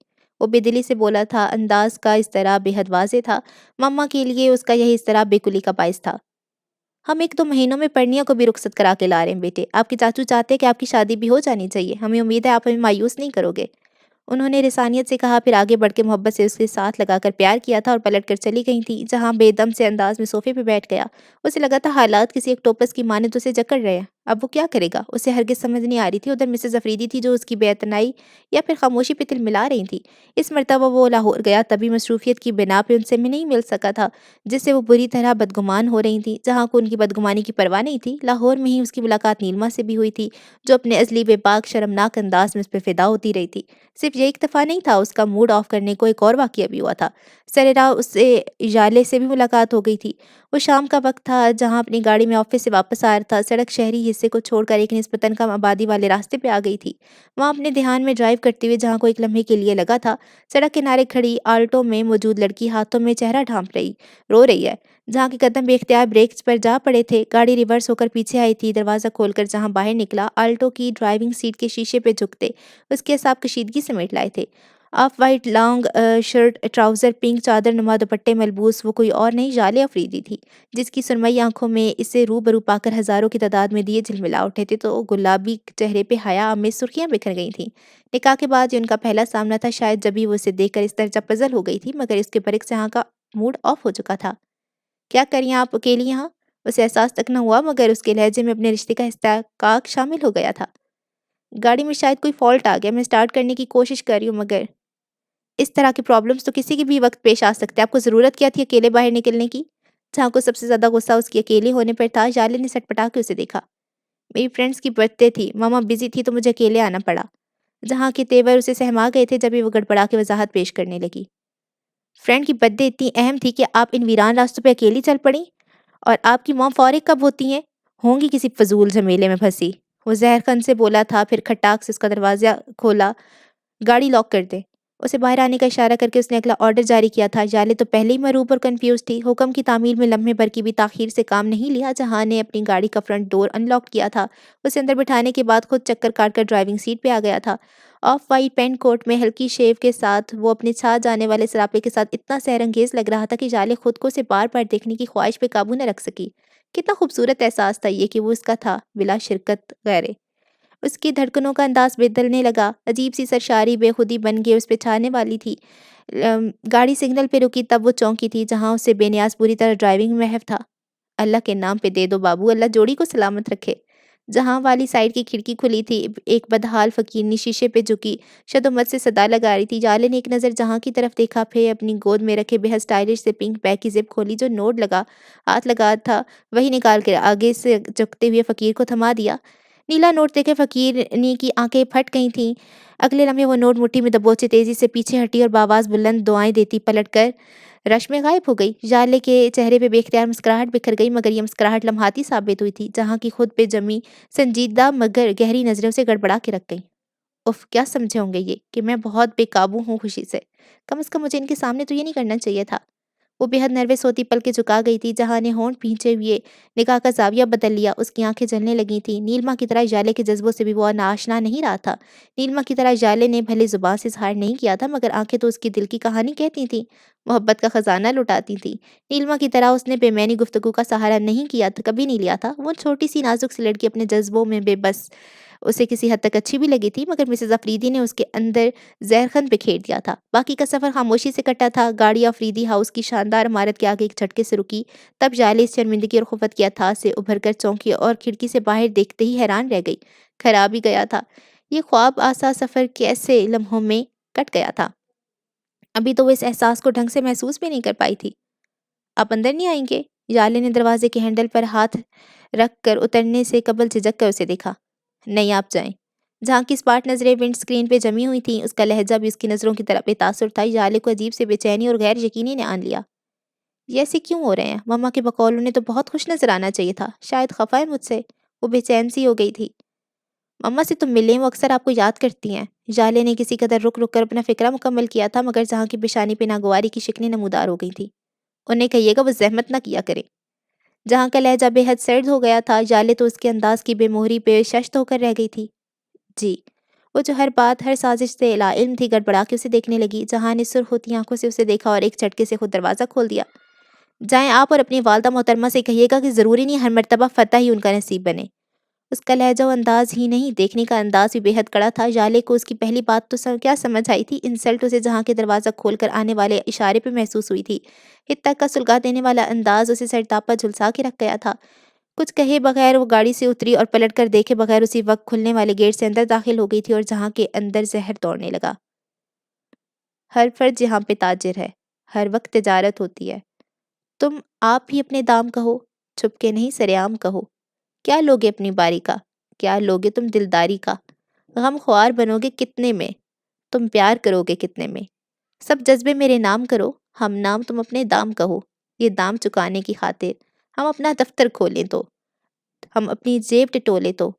وہ بے دلی سے بولا تھا، انداز کا اضطراب بے حد واضح تھا۔ مما کے لیے اس کا یہی اضطراب بے کلی کا باعث تھا۔ ہم 1-2 مہینوں میں پرنیا کو بھی رخصت کرا کے لا رہے ہیں بیٹے، آپ کے چاچو چاہتے ہیں کہ آپ کی شادی بھی ہو جانی چاہیے، ہمیں امید ہے آپ ہمیں مایوس نہیں کرو گے، انہوں نے رسانیت سے کہا، پھر آگے بڑھ کے محبت سے اس کے ساتھ لگا کر پیار کیا تھا اور پلٹ کر چلی گئی تھی۔ جہاں بے دم سے انداز میں صوفے پہ بیٹھ گیا، اسے لگا تھا حالات کسی اکٹوپس کی مانند اسے جکڑ رہے ہیں۔ اب وہ کیا کرے گا، اسے ہرگز سمجھ نہیں آ رہی تھی۔ ادھر مسز افریدی تھی جو اس کی بے اعتنائی یا پھر خاموشی پہ تل ملا رہی تھی۔ اس مرتبہ وہ لاہور گیا تبھی مصروفیت کی بنا پہ ان سے نہیں مل سکا تھا، جس سے وہ بری طرح بدگمان ہو رہی تھی۔ جہاں کو ان کی بدگمانی کی پرواہ نہیں تھی، لاہور میں ہی اس کی ملاقات نیلما سے بھی ہوئی تھی، جو اپنے ازلی بے پاک شرمناک انداز میں اس پہ فدا ہوتی رہی تھی۔ صرف یہ اکتفا نہیں تھا، اس کا موڈ آف کرنے کو ایک اور واقعہ بھی ہوا تھا۔ سر راہ اس سے اجالے سے بھی ملاقات ہو گئی تھی۔ وہ شام کا وقت تھا، جہاں اپنی گاڑی میں آفس سے واپس آ رہا تھا۔ سڑک شہری حصے کو چھوڑ کر ایک نسبتاً کم آبادی والے راستے پہ آ گئی تھی۔ وہاں اپنے دھیان میں ڈرائیو کرتے ہوئے جہاں کو ایک لمحے کے لیے لگا تھا سڑک کنارے کھڑی آلٹو میں موجود لڑکی ہاتھوں میں چہرہ ڈھانپ رہی رو رہی ہے، جہاں کے قدم بے اختیار بریکس پر جا پڑے تھے۔ گاڑی ریورس ہو کر پیچھے آئی تھی۔ دروازہ کھول کر جہاں باہر نکلا، آلٹو کی ڈرائیونگ سیٹ کے شیشے پہ جھکتے اس کے اعصاب کشیدگی سمیٹ لائے تھے۔ Of white long shirt, trouser, pink چادر نما دوپٹے ملبوس وہ کوئی اور نہیں، جالے افریدی تھی، جس کی سرمئی آنکھوں میں اسے روبرو پا کر ہزاروں کی تعداد میں دیے جھلملا اٹھے تھے، تو گلابی چہرے پہ حیا آمیز سرخیاں بکھر گئی تھیں۔ نکاح کے بعد یہ ان کا پہلا سامنا تھا، شاید جبھی وہ اسے دیکھ کر اس درجہ پزل ہو گئی تھی، مگر اس کے برعکس یہاں کا موڈ آف ہو چکا تھا۔ کیا کریے آپ اکیلی یہاں؟ اسے احساس تک نہ ہوا، مگر اس کے لہجے میں اپنے رشتے کا استحقاق شامل ہو گیا تھا۔ گاڑی میں شاید کوئی فالٹ آ گیا، میں اسٹارٹ کرنے کی کوشش کر رہی ہوں، مگر اس طرح کے پرابلمس تو کسی کی بھی وقت پیش آ سکتے ہیں۔ آپ کو ضرورت کیا تھی اکیلے باہر نکلنے کی؟ جہاں کو سب سے زیادہ غصہ اس کے اکیلے ہونے پر تھا، جالے نے سٹ پٹا کے اسے دیکھا۔ میری فرینڈس کی برتھ ڈے تھی، ماما بزی تھی تو مجھے اکیلے آنا پڑا۔ جہاں کے تیور اسے سہما گئے تھے جب وہ گڑبڑا کے وضاحت پیش کرنے لگی۔ فرینڈ کی برتھ ڈے اتنی اہم تھی کہ آپ ان ویران راستوں پہ اکیلی چل پڑیں؟ اور آپ کی ماں فارغ کب ہوتی ہیں؟ ہوں گی کسی فضول جھمیلے میں پھنسی، وہ زہر خند سے بولا تھا، پھر کھٹاک سے اس کا دروازہ کھولا۔ گاڑی لاک کر دیں، اسے باہر آنے کا اشارہ کر کے اس نے اگلا آرڈر جاری کیا تھا۔ جالے تو پہلے ہی مروب اور کنفیوز تھی۔ حکم کی تعمیل میں لمحے بھر کی بھی تاخیر سے کام نہیں لیا۔ جہاں نے اپنی گاڑی کا فرنٹ ڈور ان لاک کیا تھا، اسے اندر بٹھانے کے بعد خود چکر کاٹ کر ڈرائیونگ سیٹ پہ آ گیا تھا۔ آف وائٹ پینٹ کوٹ میں ہلکی شیو کے ساتھ وہ اپنے چھا جانے والے سراپے کے ساتھ اتنا سحر انگیز لگ رہا تھا کہ جالے خود کو اسے بار بار دیکھنے کی خواہش پہ قابو نہ رکھ سکی۔ کتنا خوبصورت احساس تھا یہ کہ وہ اس کا تھا بلا شرکت غیرے۔ اس کی دھڑکنوں کا انداز بدلنے لگا، عجیب سی سرشاری بے خودی بن کے اس پہ چھانے والی تھی۔ گاڑی سگنل پہ رکی تب وہ چونکی تھی، جہاں اسے بے نیاز پوری طرح ڈرائیونگ میں محو تھا۔ اللہ کے نام پہ دے دو بابو، اللہ جوڑی کو سلامت رکھے۔ جہاں والی سائڈ کی کھڑکی کھلی تھی، ایک بدحال فقیرنی شیشے پہ جھکی شدومت سے صدا لگا رہی تھی۔ جالے نے ایک نظر جہاں کی طرف دیکھا، پھر اپنی گود میں رکھے بے حد اسٹائلش سے پنک بیگ کی زپ کھولی، جو نوٹ لگا ہاتھ لگا تھا وہی نکال کر آگے سے جھکتے ہوئے فقیر کو تھما دیا۔ نیلا نوٹ دیکھے فقیرنی کی آنکھیں پھٹ گئی تھیں۔ اگلے لمحے وہ نوٹ مٹھی میں دبوچے تیزی سے پیچھے ہٹی اور باواز بلند دعائیں دیتی پلٹ کر رش میں غائب ہو گئی۔ جالے کے چہرے پہ بے اختیار مسکراہٹ بکھر گئی، مگر یہ مسکراہٹ لمحاتی ثابت ہوئی تھی، جہاں کی خود پہ جمی سنجیدہ مگر گہری نظریں اسے گڑبڑا کے رکھ گئیں۔ اف، کیا سمجھے ہوں گے یہ کہ میں بہت بے قابو ہوں خوشی سے؟ کم از کم مجھے ان کے سامنے تو یہ نہیں کرنا چاہیے تھا۔ وہ بے حد نروس ہوتی پل کے جھکا گئی تھی، جہاں نے ہونٹ بھینچے ہوئے نگاہ کا زاویہ بدل لیا۔ اس کی آنکھیں جلنے لگی تھیں۔ نیلما کی طرح جالے کے جذبوں سے بھی وہ ناآشنا نہیں رہا تھا۔ نیلما کی طرح جالے نے بھلے زبان سے اظہار نہیں کیا تھا، مگر آنکھیں تو اس کی دل کی کہانی کہتی تھیں، محبت کا خزانہ لٹاتی تھیں۔ نیلما کی طرح اس نے بے معنی گفتگو کا سہارا نہیں کیا تھا، کبھی نہیں لیا تھا۔ وہ چھوٹی سی نازک سی لڑکی اپنے جذبوں میں بے بس، اسے کسی حد تک اچھی بھی لگی تھی، مگر مسز افریدی نے اس کے اندر زہرخند بکھیر دیا تھا۔ باقی کا سفر خاموشی سے کٹا تھا۔ گاڑی افریدی ہاؤس کی شاندار عمارت کے آگے ایک جھٹکے سے رکی، تب جالے اس شرمندگی اور خفت کے اتھاہ سے ابھر کر چونکی اور کھڑکی سے باہر دیکھتے ہی حیران رہ گئی۔ خراب ہی گیا تھا یہ خواب آسا سفر، کیسے لمحوں میں کٹ گیا تھا۔ ابھی تو وہ اس احساس کو ڈھنگ سے محسوس بھی نہیں کر پائی تھی۔ آپ اندر نہیں آئیں گے؟ جالے نے دروازے کے ہینڈل پر ہاتھ رکھ کر اترنے سے قبل جھجک کر اسے دیکھا۔ نہیں، آپ جائیں۔ جہاں کی اسپاٹ نظریں ونڈ سکرین پہ جمی ہوئی تھیں، اس کا لہجہ بھی اس کی نظروں کی طرح بے تاثر تھا۔ جالے کو عجیب سے بے چینی اور غیر یقینی نے آن لیا۔ یہ ایسے کیوں ہو رہے ہیں؟ مما کے بقول انہیں تو بہت خوش نظر آنا چاہیے تھا، شاید خفا ہے مجھ سے۔ وہ بے چین سی ہو گئی تھی۔ مما سے تم ملیں، وہ اکثر آپ کو یاد کرتی ہیں۔ جالے نے کسی قدر رک رک کر اپنا فکرہ مکمل کیا تھا، مگر جہاں کی پیشانی پہ ناگواری کی شکنیں نمودار ہو گئی تھی۔ انہیں کہیے گا وہ زحمت نہ کیا کرے۔ جہاں کا لہجہ بے حد سرد ہو گیا تھا، جالے تو اس کے انداز کی بے مہری پہ ششت ہو کر رہ گئی تھی۔ جی۔ وہ جو ہر بات ہر سازش سے لا علم تھی، گڑبڑا کے اسے دیکھنے لگی۔ جہاں نے سرخ ہوتی آنکھوں سے اسے دیکھا اور ایک جھٹکے سے خود دروازہ کھول دیا۔ جائیں آپ اور اپنی والدہ محترمہ سے کہیے گا کہ ضروری نہیں ہر مرتبہ فتح ہی ان کا نصیب بنے۔ اس کا لہجہ و انداز ہی نہیں، دیکھنے کا انداز بھی بے حد کڑا تھا۔ جالے کو اس کی پہلی بات تو کیا سمجھ آئی تھی؟ انسلٹ اسے جہاں کے دروازہ کھول کر آنے والے اشارے پہ محسوس ہوئی تھی۔ حتیٰ کا سلگا دینے والا انداز اسے سرتاپا جھلسا کے رکھ گیا تھا۔ کچھ کہے بغیر وہ گاڑی سے اتری اور پلٹ کر دیکھے بغیر اسی وقت کھلنے والے گیٹ سے اندر داخل ہو گئی تھی، اور جہاں کے اندر زہر دوڑنے لگا۔ ہر فرد یہاں پہ تاجر ہے، ہر وقت تجارت ہوتی ہے۔ تم آپ ہی اپنے دام کہو، چھپ کے نہیں سرعام کہو۔ کیا لوگے اپنی باری کا؟ کیا لوگے تم دلداری کا؟ غم خوار بنو گے کتنے میں؟ تم پیار کرو گے کتنے میں؟ سب جذبے میرے نام کرو، ہم نام تم اپنے دام کہو۔ یہ دام چکانے کی خاطر ہم اپنا دفتر کھولیں تو، ہم اپنی جیب ٹٹولے تو،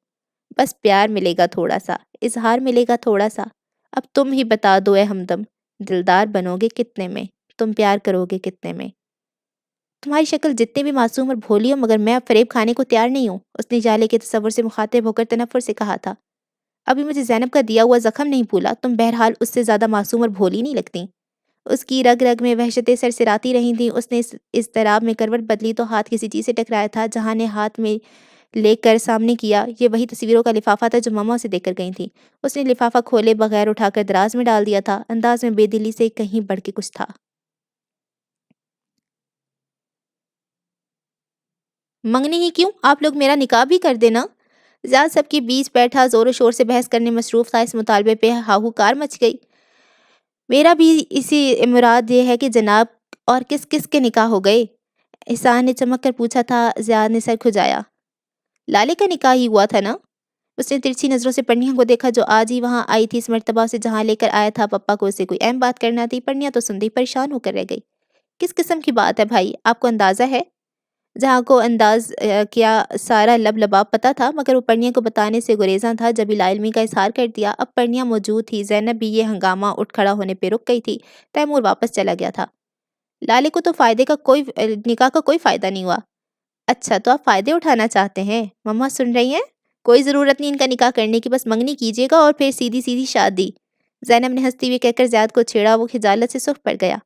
بس پیار ملے گا تھوڑا سا، اظہار ملے گا تھوڑا سا۔ اب تم ہی بتا دو اے ہمدم، دلدار بنو گے کتنے میں؟ تم پیار کرو گے کتنے میں؟ تمہاری شکل جتنے بھی معصوم اور بھولی ہو، مگر میں اب فریب کھانے کو تیار نہیں ہوں، اس نے جالے کے تصور سے مخاطب ہو کر تنفر سے کہا تھا۔ ابھی مجھے زینب کا دیا ہوا زخم نہیں بھولا، تم بہرحال اس سے زیادہ معصوم اور بھولی نہیں لگتی۔ اس کی رگ رگ میں وحشتیں سرسراتی رہی تھیں۔ اس نے اضطراب میں کروٹ بدلی تو ہاتھ کسی چیز سے ٹکرایا تھا۔ جہاں نے ہاتھ میں لے کر سامنے کیا، یہ وہی تصویروں کا لفافہ تھا جو ماما اسے دے کر گئی تھیں۔ اس نے لفافہ کھولے بغیر اٹھا کر دراز میں ڈال دیا تھا، انداز میں بے دلی سے کہیں بڑھ کے کچھ تھا۔ منگنی ہی کیوں، آپ لوگ میرا نکاح بھی کر دینا۔ زیاد سب کے بیچ بیٹھا زور و شور سے بحث کرنے مصروف تھا، اس مطالبے پہ ہاہوکار مچ گئی۔ میرا بھی اسی مراد یہ ہے کہ جناب، اور کس کس کے نکاح ہو گئے؟ احسان نے چمک کر پوچھا تھا۔ زیاد نے سر کھجایا۔ لالے کا نکاح ہی ہوا تھا نا؟ اس نے ترچھی نظروں سے پرنیا کو دیکھا، جو آج ہی وہاں آئی تھی۔ اس مرتبہ اسے جہاں لے کر آیا تھا پپا کو اسے کوئی اہم بات کرنا تھی۔ پرنیا تو سنتے ہی پریشان ہو کر رہ گئی۔ کس قسم کی بات ہے بھائی، آپ کو اندازہ ہے؟ جہاں کو انداز کیا سارا لب لباب پتہ تھا، مگر وہ پرنیا کو بتانے سے گریزاں تھا۔ جب لا علمی کا اظہار کر دیا، اب پرنیا موجود تھی، زینب بھی یہ ہنگامہ اٹھ کھڑا ہونے پہ رک گئی تھی۔ تیمور واپس چلا گیا تھا۔ لالے کو تو نکاح کا کوئی فائدہ نہیں ہوا۔ اچھا، تو آپ فائدے اٹھانا چاہتے ہیں؟ مما سن رہی ہیں؟ کوئی ضرورت نہیں ان کا نکاح کرنے کی، بس منگنی کیجیے گا اور پھر سیدھی سیدھی شادی۔ زینب نے ہنستی ہوئے کہہ کر زیاد کو چھیڑا، وہ خجالت سے سرخ پڑ گیا۔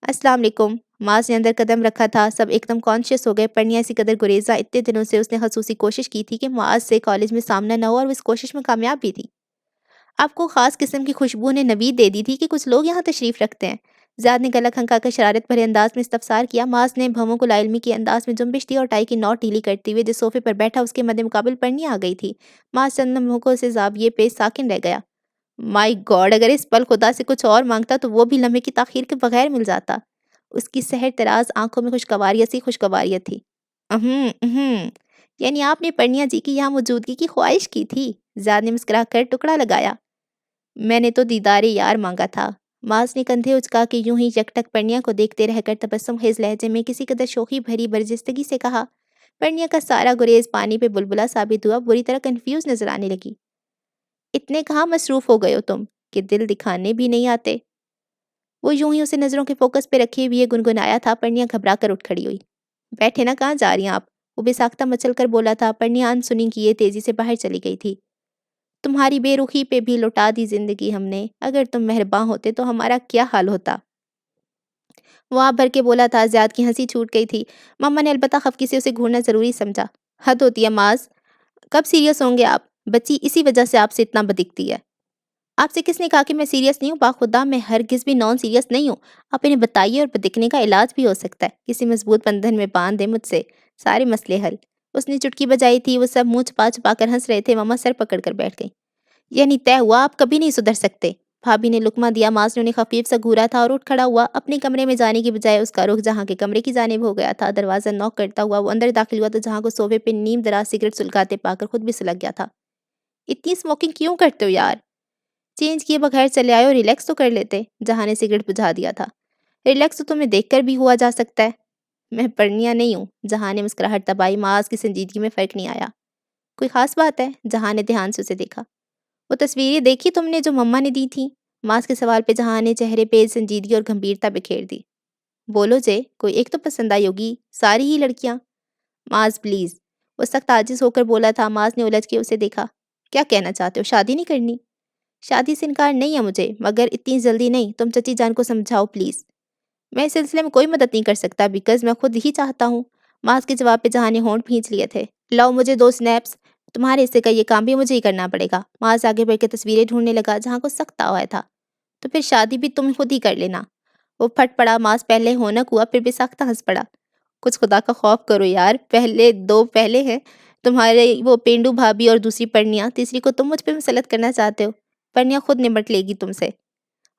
السلام علیکم۔ معاذ نے اندر قدم رکھا تھا، سب ایک دم کانشیس ہو گئے۔ پرنیا اسی قدر گریزاں اتنے دنوں سے اس نے خصوصی کوشش کی تھی کہ معاذ سے کالج میں سامنا نہ ہو، اور وہ اس کوشش میں کامیاب بھی تھی۔ آپ کو خاص قسم کی خوشبو نے نوید دے دی تھی کہ کچھ لوگ یہاں تشریف رکھتے ہیں۔ زیاد نے گلا کھنکا کر شرارت بھرے انداز میں استفسار کیا۔ معاذ نے بھووں کو لا علمی کے انداز میں جنبش دی اور ٹائی کی نوٹ ڈھیلی کرتے ہوئے جس صوفے پر بیٹھا اس کے مد مقابل پرنیا آ گئی تھی۔ معاذ چند لمحوں سے زاویے پہ ساکن رہ گیا۔ مائی گاڈ، اگر اس پل خدا سے کچھ اور مانگتا تو وہ بھی لمحے کی تاخیر کے بغیر مل جاتا۔ اس کی سحر تراز آنکھوں میں خوشگواریت تھی۔ یعنی آپ نے پرنیا جی کی یہاں موجودگی کی خواہش کی تھی؟ زیاد نے مسکرا کر ٹکڑا لگایا۔ میں نے تو دیدار یار مانگا تھا۔ معاذ نے کندھے اچکا کے یوں ہی یکٹک پرنیا کو دیکھتے رہ کر تبسم خیز لہجے میں کسی قدر شوخی بھری برجستگی سے کہا۔ پرنیا کا سارا گریز پانی پہ بلبلا ثابت ہوا، بری طرح کنفیوز نظر آنے لگی۔ اتنے کہاں مصروف ہو گئے ہو تم کہ دل دکھانے بھی نہیں آتے؟ وہ یوں ہی اسے نظروں کے فوکس پہ رکھے ہوئے گنگنایا تھا۔ پرنیا گھبرا کر اٹھ کھڑی ہوئی۔ بیٹھے نا، کہاں جا رہی ہیں آپ؟ وہ بے ساختہ مچل کر بولا تھا۔ پرنیا انسنی کیے تیزی سے باہر چلی گئی تھی۔ تمہاری بے رخی پہ بھی لوٹا دی زندگی ہم نے، اگر تم مہرباں ہوتے تو ہمارا کیا حال ہوتا؟ وہ آپ بھر کے بولا تھا۔ زیاد کی ہنسی چھوٹ گئی تھی۔ مما نے البتہ خفگی سے اسے گھورنا ضروری سمجھا۔ حد ہوتی ہے معاذ، کب سیریس ہوں گے آپ؟ بچی اسی وجہ سے آپ سے اتنا بدکتی ہے۔ آپ سے کس نے کہا کہ میں سیریس نہیں ہوں؟ باخدا میں ہرگز بھی نان سیریس نہیں ہوں۔ آپ انہیں بتائیے، اور بدکنے کا علاج بھی ہو سکتا ہے۔ کسی مضبوط بندھن میں باندھ دیں مجھ سے، سارے مسئلے حل۔ اس نے چٹکی بجائی تھی۔ وہ سب منہ چھپا چھپا کر ہنس رہے تھے۔ مما سر پکڑ کر بیٹھ گئی۔ یعنی طے ہوا آپ کبھی نہیں سدھر سکتے؟ بھابھی نے لقمہ دیا۔ معاذ نے انہیں خفیف سا گھورا تھا اور اٹھ کھڑا ہوا۔ اپنے کمرے میں جانے کی بجائے اس کا رخ جہاں کے کمرے کی جانب ہو گیا تھا۔ دروازہ نوک کرتا ہوا وہ اندر داخل ہوا تو جہاں کو صوفے پہ نیم دراز سگریٹ سلگاتے پا کر خود بھی سلگ گیا تھا۔ اتنی اسموکنگ کیوں کرتے ہو یار؟ چینج کیے بغیر چلے آئے اور ریلیکس تو کر لیتے۔ جہاں نے سگریٹ بجھا دیا تھا۔ ریلیکس تو تمہیں دیکھ کر بھی ہوا جا سکتا ہے۔ میں پرنیا نہیں ہوں۔ جہاں نے مسکراہٹ دبائی۔ معاذ کی سنجیدگی میں فرق نہیں آیا۔ کوئی خاص بات ہے؟ جہاں نے دھیان سے اسے دیکھا۔ وہ تصویریں دیکھی تم نے جو مما نے دی تھیں؟ معاذ کے سوال پہ جہاں نے چہرے پہ سنجیدگی اور گمبھیرتا بکھیر دی۔ بولو جے، کوئی ایک تو پسند آئی ہوگی، ساری ہی لڑکیاں؟ معاذ پلیز، وہ سخت عاجز ہو کر بولا تھا۔ معاذ نے الجھ کے اسے دیکھا۔ کیا کہنا چاہتے ہو؟ شادی نہیں کرنی؟ شادی سے انکار نہیں ہے مجھے، مگر اتنی جلدی نہیں۔ تم چچی جان کو سمجھاؤ پلیز۔ میں اس سلسلے میں کوئی مدد نہیں کر سکتا، بیکاز میں خود ہی چاہتا ہوں۔ معاذ کے جواب پہ جہاں نے ہونٹ بھینچ لیے تھے۔ لاؤ مجھے 2 سنیپس، تمہارے حصے کا یہ کام بھی مجھے ہی کرنا پڑے گا۔ معاذ آگے بڑھ کے تصویریں ڈھونڈنے لگا جہاں کو سخت تاوا تھا۔ تو پھر شادی بھی تم خود ہی کر لینا۔ وہ پھٹ پڑا۔ معاذ پہلے ہونک ہوا، پھر بے ساختہ ہنس پڑا۔ کچھ خدا کا خوف کرو یار، پہلے 2 پہلے ہیں، تمہارے وہ پینڈو بھابھی اور دوسری پرنیا، تیسری کو تم مجھ پہ مسلط کرنا چاہتے ہو۔ پرنیا خود نمٹ لے گی تم سے۔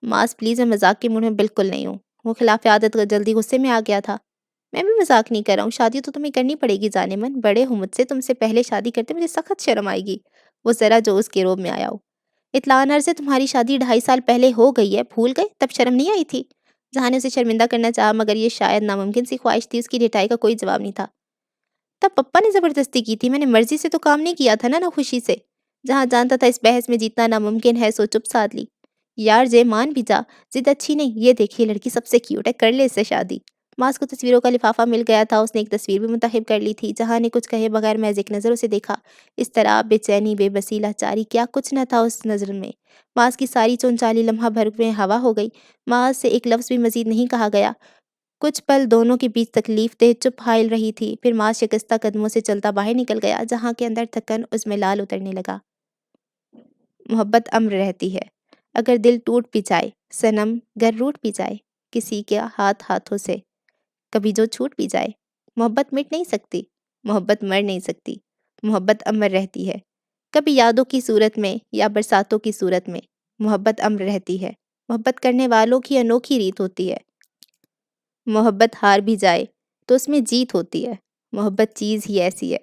معاذ پلیز، میں مذاق کے موڈ میں بالکل نہیں ہوں۔ وہ خلاف عادت جلدی غصے میں آ گیا تھا۔ میں بھی مذاق نہیں کر رہا ہوں، شادی تو تمہیں کرنی پڑے گی جانے من، بڑے ہو مجھ سے، تم سے پہلے شادی کرتے مجھے سخت شرم آئے گی۔ وہ ذرا جو اس کے روب میں آیا ہو۔ اطلاع عرض ہے تمہاری شادی 2.5 سال پہلے ہو گئی ہے، بھول گئے؟ تب شرم نہیں آئی تھی؟ جہاں نے اسے شرمندہ کرنا چاہا، مگر یہ شاید ناممکن سی خواہش تھی۔ اس کی ڈٹائی کا کوئی جواب نہیں تھا۔ تب پپا نے زبردستی کی تھی، میں نے مرضی سے تو کام نہیں کیا تھا نا خوشی سے۔ جہاں جانتا تھا اس بحث میں جیتنا ناممکن ہے، سو چپ سادھ لی۔ یار جے، مان بھی جا، ضد اچھی نہیں۔ یہ دیکھیے لڑکی سب سے کیوٹ ہے، کر لے اس سے شادی۔ معاذ کو تصویروں کا لفافہ مل گیا تھا۔ اس نے ایک تصویر بھی منتخب کر لی تھی۔ جہاں نے کچھ کہے بغیر محض ایک نظر اسے دیکھا۔ اضطراب، بے چینی، بے بسی، لاچاری، کیا کچھ نہ تھا اس نظر میں۔ معاذ کی ساری چون چالی لمحہ بھر میں ہوا ہو گئی۔ معاذ سے ایک لفظ بھی مزید نہیں کہا گیا۔ کچھ پل دونوں کے بیچ تکلیف دہ چپ حائل رہی تھی۔ پھر معاذ شکستہ قدموں سے چلتا باہر نکل گیا۔ جہاں کے اندر تھکن اس میں لال اترنے لگا۔ محبت امر رہتی ہے، اگر دل ٹوٹ بھی جائے، صنم گر روٹ بھی جائے، کسی کے ہاتھوں سے کبھی جو چھوٹ بھی جائے۔ محبت مٹ نہیں سکتی، محبت مر نہیں سکتی، محبت امر رہتی ہے، کبھی یادوں کی صورت میں یا برساتوں کی صورت میں۔ محبت امر رہتی ہے، محبت کرنے والوں کی انوکھی ریت ہوتی ہے۔ محبت ہار بھی جائے تو اس میں جیت ہوتی ہے۔ محبت چیز ہی ایسی ہے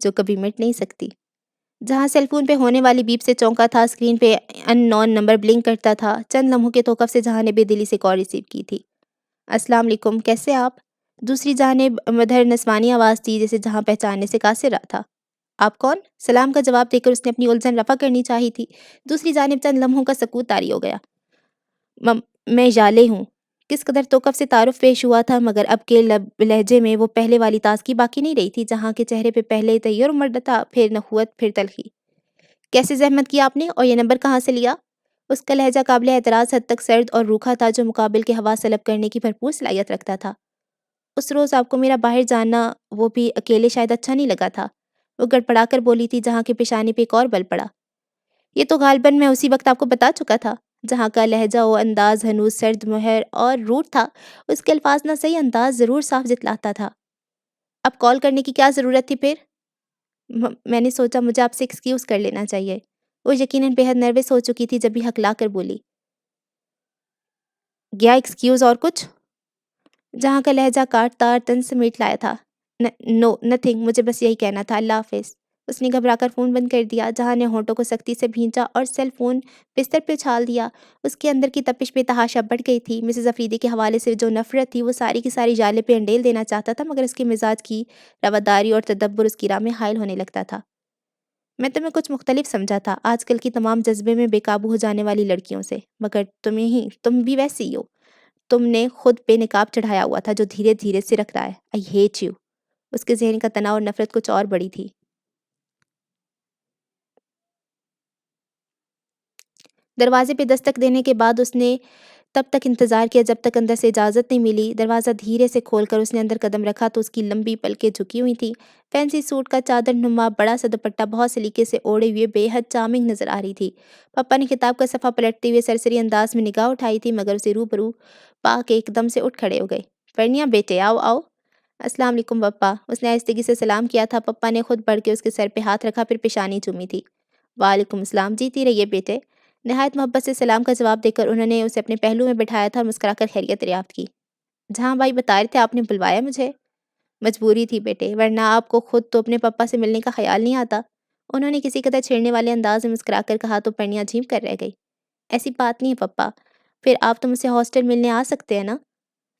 جو کبھی مٹ نہیں سکتی۔ جہاں سیل فون پہ ہونے والی بیپ سے چونکا تھا، اسکرین پہ ان نون نمبر بلنک کرتا تھا۔ چند لمحوں کے توقف سے جہاں نے بے دلی سے کال ریسیو کی تھی۔ السلام علیکم، کیسے آپ؟ دوسری جانب مدھر نسوانی آواز تھی جسے جہاں پہچاننے سے قاصر رہا تھا۔ آپ کون؟ سلام کا جواب دے کر اس نے اپنی الجھن رفع کرنی چاہی تھی۔ دوسری جانب چند لمحوں کا سکوت طاری ہو گیا۔ میں ژالے ہوں۔ کس قدر توقف سے تعارف پیش ہوا تھا، مگر اب کے لہجے میں وہ پہلے والی تازگی باقی نہیں رہی تھی، جہاں کے چہرے پہ پہلے تیور مرد تھا، پھر نخوت، پھر تلخی۔ کیسے زحمت کی آپ نے، اور یہ نمبر کہاں سے لیا؟ اس کا لہجہ قابل اعتراض حد تک سرد اور روکھا تھا، جو مقابل کے ہوا سلب کرنے کی بھرپور صلاحیت رکھتا تھا۔ اس روز آپ کو میرا باہر جانا، وہ بھی اکیلے، شاید اچھا نہیں لگا تھا، وہ گڑبڑا کر بولی تھی، جہاں کے پیشانی پہ ایک اور بل پڑا۔ یہ تو غالباً میں اسی وقت آپ کو بتا چکا تھا۔ جہاں کا لہجہ و انداز ہنوز سرد مہر اور روٹ تھا، اس کے الفاظ نہ صحیح انداز ضرور صاف جتلاتا تھا۔ اب کال کرنے کی کیا ضرورت تھی پھر؟ میں نے سوچا مجھے آپ سے ایکسکیوز کر لینا چاہیے۔ وہ یقیناً بے حد نروس ہو چکی تھی جب بھی ہکلا کر بولی۔ گیا ایکسکیوز اور کچھ؟ جہاں کا لہجہ کاٹ تار تن سمیٹ لایا تھا۔ نو نتھنگ، مجھے بس یہی کہنا تھا، اللہ حافظ۔ اس نے گھبرا کر فون بند کر دیا۔ جہاں نے ہونٹوں کو سختی سے بھینچا اور سیل فون بستر پہ اچھال دیا۔ اس کے اندر کی تپش بے تحاشا بڑھ گئی تھی۔ مسز افریدی کے حوالے سے جو نفرت تھی، وہ ساری کی ساری جالے پہ انڈیل دینا چاہتا تھا، مگر اس کے مزاج کی رواداری اور تدبر اس کی راہ میں حائل ہونے لگتا تھا۔ میں تمہیں کچھ مختلف سمجھا تھا، آج کل کی تمام جذبے میں بے قابو ہو جانے والی لڑکیوں سے، مگر تم بھی ویسی ہی ہو۔ تم نے خود پہ نقاب چڑھایا ہوا تھا جو دھیرے دھیرے سرک رہا ہے۔ I hate you. اس کے ذہن کا تناؤ اور نفرت کچھ اور بڑی تھی۔ دروازے پہ دستک دینے کے بعد اس نے تب تک انتظار کیا جب تک اندر سے اجازت نہیں ملی۔ دروازہ دھیرے سے کھول کر اس نے اندر قدم رکھا تو اس کی لمبی پلکیں جھکی ہوئی تھیں۔ فینسی سوٹ کا چادر نما بڑا سا دوپٹہ بہت سلیقے سے اوڑھے ہوئے بے حد چارمنگ نظر آ رہی تھی۔ پاپا نے کتاب کا صفحہ پلٹتے ہوئے سرسری انداز میں نگاہ اٹھائی تھی، مگر اسے روبرو پا کے ایک دم سے اٹھ کھڑے ہو گئے۔ پرنیا بیٹے، آؤ آؤ۔ السلام علیکم پپا۔ اس نے آہستگی سے سلام کیا تھا۔ پپا نے خود بڑھ کے اس کے سر پہ ہاتھ رکھا، پھر پیشانی چومی تھی۔ وعلیکم السلام، جیتی رہیے بیٹے۔ نہایت محبت سے سلام کا جواب دے کر انہوں نے اسے اپنے پہلو میں بٹھایا تھا اور مسکرا کر خیریت دریافت کی۔ جہاں بھائی بتا رہے تھے آپ نے بلوایا مجھے؟ مجبوری تھی بیٹے، ورنہ آپ کو خود تو اپنے پپا سے ملنے کا خیال نہیں آتا۔ انہوں نے کسی قدر چھیڑنے والے انداز میں مسکرا کر کہا تو پرنیا جھیم کر رہ گئی۔ ایسی بات نہیں ہے پپا، پھر آپ تو مجھ سے ہاسٹل ملنے آ سکتے ہیں نا؟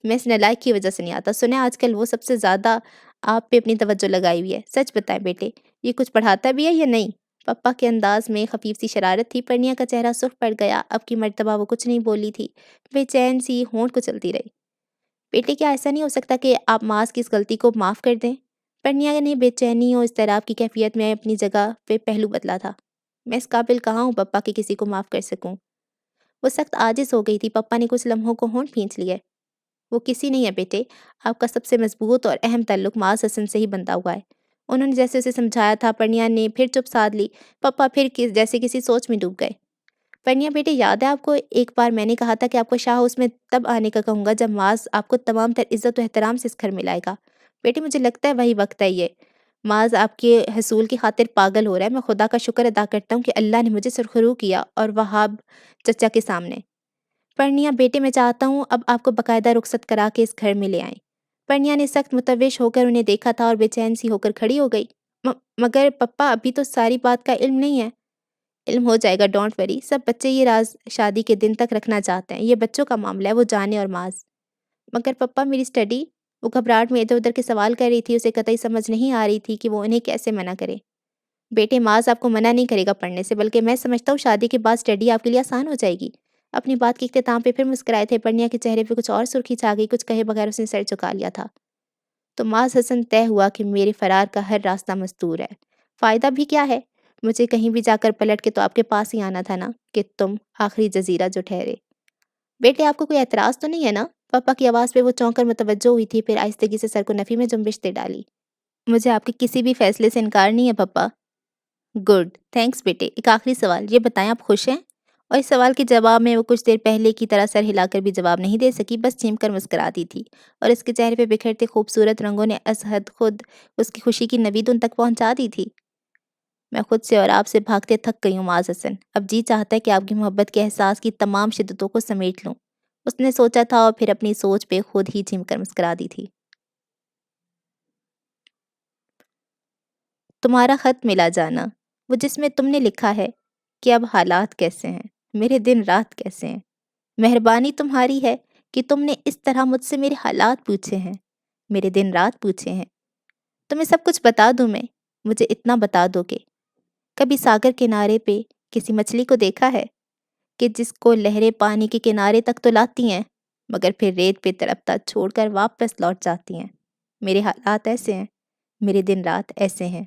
میں اس نالائق کی وجہ سے نہیں آتا، سنا آج کل وہ سب سے زیادہ آپ پہ اپنی توجہ لگائی ہوئی ہے۔ سچ بتائیں بیٹے، یہ کچھ پڑھاتا بھی ہے یا نہیں؟ پپا کے انداز میں خفیف سی شرارت تھی۔ پرنیا کا چہرہ سرخ پڑ گیا۔ اب کی مرتبہ وہ کچھ نہیں بولی تھی، بے چین سی ہونٹ کو چلتی رہی۔ بیٹے، کیا ایسا نہیں ہو سکتا کہ آپ معاذ کی اس غلطی کو معاف کر دیں؟ پرنیا نے بے چینی اور اضطراب کی کیفیت میں اپنی جگہ پہ پہلو بدلا تھا۔ میں اس قابل کہاں ہوں پپا کہ کسی کو معاف کر سکوں؟ وہ سخت عاجز ہو گئی تھی۔ پپا نے کچھ لمحوں کو ہونٹ کھینچ لیے۔ وہ کسی نہیں ہے بیٹے، آپ کا سب سے مضبوط اور اہم تعلق معاذ حسن سے ہی بنتا ہوا ہے۔ انہوں نے جیسے اسے سمجھایا تھا۔ پرنیا نے پھر چپ سادھ لی۔ پپا پھر جیسے کسی سوچ میں ڈوب گئے۔ پرنیا بیٹے، یاد ہے آپ کو ایک بار میں نے کہا تھا کہ آپ کو شاہ ہاؤس میں تب آنے کا کہوں گا جب معاذ آپ کو تمام تر عزت و احترام سے اس گھر میں لائے گا؟ بیٹے، مجھے لگتا ہے وہی وقت ہے یہ۔ معاذ آپ کے حصول کی خاطر پاگل ہو رہا ہے۔ میں خدا کا شکر ادا کرتا ہوں کہ اللہ نے مجھے سرخرو کیا، اور وہاب چچا کے سامنے۔ پرنیا بیٹے، میں چاہتا ہوں اب آپ کو باقاعدہ رخصت کرا کے اس گھر میں لے آئیں۔ پرنیا نے سخت متوش ہو کر انہیں دیکھا تھا اور بے چین سی ہو کر کھڑی ہو گئی۔ مگر پپا، ابھی تو ساری بات کا علم نہیں ہے۔ علم ہو جائے گا، ڈونٹ وری۔ سب بچے یہ راز شادی کے دن تک رکھنا چاہتے ہیں، یہ بچوں کا معاملہ ہے، وہ جانے اور معاذ۔ مگر پپا، میری اسٹڈی؟ وہ گھبراہٹ میں ادھر ادھر کے سوال کر رہی تھی۔ اسے قطعی سمجھ نہیں آ رہی تھی کہ وہ انہیں کیسے منع کرے۔ بیٹے، معاذ آپ کو منع نہیں کرے گا پڑھنے سے، بلکہ میں سمجھتا ہوں شادی کے بعد اسٹڈی آپ کے لیے آسان ہو جائے گی۔ اپنی بات کے اختتام پہ پھر مسکرائے تھے۔ پرنیا کے چہرے پہ کچھ اور سرخی چھا گئی۔ کچھ کہے بغیر اس نے سر جھکا لیا تھا۔ تو معاذ حسن، طے ہوا کہ میرے فرار کا ہر راستہ مستور ہے۔ فائدہ بھی کیا ہے؟ مجھے کہیں بھی جا کر پلٹ کے تو آپ کے پاس ہی آنا تھا نا، کہ تم آخری جزیرہ جو ٹھہرے۔ بیٹے، آپ کو کوئی اعتراض تو نہیں ہے نا؟ پپا کی آواز پہ وہ چونک کر متوجہ ہوئی تھی، پھر آہستگی سے سر کو نفی میں جنبش دے ڈالی۔ مجھے آپ کے کسی بھی فیصلے سے انکار نہیں ہے پپا۔ گڈ، تھینکس بیٹے۔ ایک آخری سوال، یہ بتائیں آپ خوش ہیں؟ اور اس سوال کے جواب میں وہ کچھ دیر پہلے کی طرح سر ہلا کر بھی جواب نہیں دے سکی، بس چیم کر مسکراتی تھی، اور اس کے چہرے پہ بکھرتے خوبصورت رنگوں نے از حد خود اس کی خوشی کی نوید ان تک پہنچا دی تھی۔ میں خود سے اور آپ سے بھاگتے تھک گئی ہوں معاذ حسن، اب جی چاہتا ہے کہ آپ کی محبت کے احساس کی تمام شدتوں کو سمیٹ لوں۔ اس نے سوچا تھا اور پھر اپنی سوچ پہ خود ہی چیم کر مسکرا دی تھی۔ تمہارا خط ملا جانا، وہ جس میں تم نے لکھا ہے کہ اب حالات کیسے ہیں، میرے دن رات کیسے ہیں۔ مہربانی تمہاری ہے کہ تم نے اس طرح مجھ سے میرے حالات پوچھے ہیں۔ میرے دن رات پوچھے ہیں۔ تمہیں سب کچھ بتا دوں میں، مجھے اتنا بتا دو کہ کبھی ساگر کنارے پہ کسی مچھلی کو دیکھا ہے کہ جس کو لہریں پانی کے کنارے تک تو لاتی ہیں مگر پھر ریت پہ تڑپتا چھوڑ کر واپس لوٹ جاتی ہیں۔ میرے حالات ایسے ہیں، میرے دن رات ایسے ہیں۔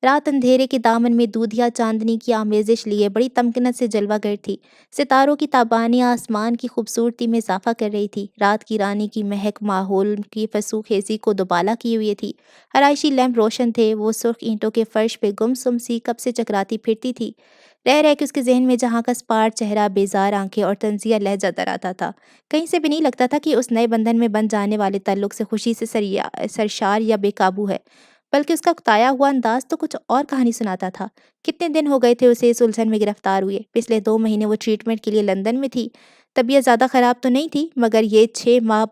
رات اندھیرے کے دامن میں دودھیا چاندنی کی آمیزش لیے بڑی تمکنت سے جلوہ گر تھی۔ ستاروں کی تابانیاں آسمان کی خوبصورتی میں اضافہ کر رہی تھی۔ رات کی رانی کی مہک ماحول کی فسو خیزی کو دوبالا کیے ہوئے تھی۔ آرائشی لیمپ روشن تھے، وہ سرخ اینٹوں کے فرش پہ گمسم سی کب سے چکراتی پھرتی تھی۔ رہ رہ کے اس کے ذہن میں جہاں کا اسپاٹ چہرہ، بیزار آنکھیں اور طنزیہ لہجہ در آتا تھا۔ کہیں سے بھی نہیں لگتا تھا کہ اس نئے بندھن میں بن جانے والے تعلق سے خوشی سے سرشار یا بے قابو ہے، بلکہ اس کا اکتایا ہوا انداز تو کچھ اور کہانی سناتا تھا۔ کتنے دن ہو گئے تھے اسے اس الجھن میں گرفتار ہوئے۔ پچھلے 2 مہینے وہ ٹریٹمنٹ کے لیے لندن میں تھی۔ طبیعت زیادہ خراب تو نہیں تھی مگر یہ 6 ماہ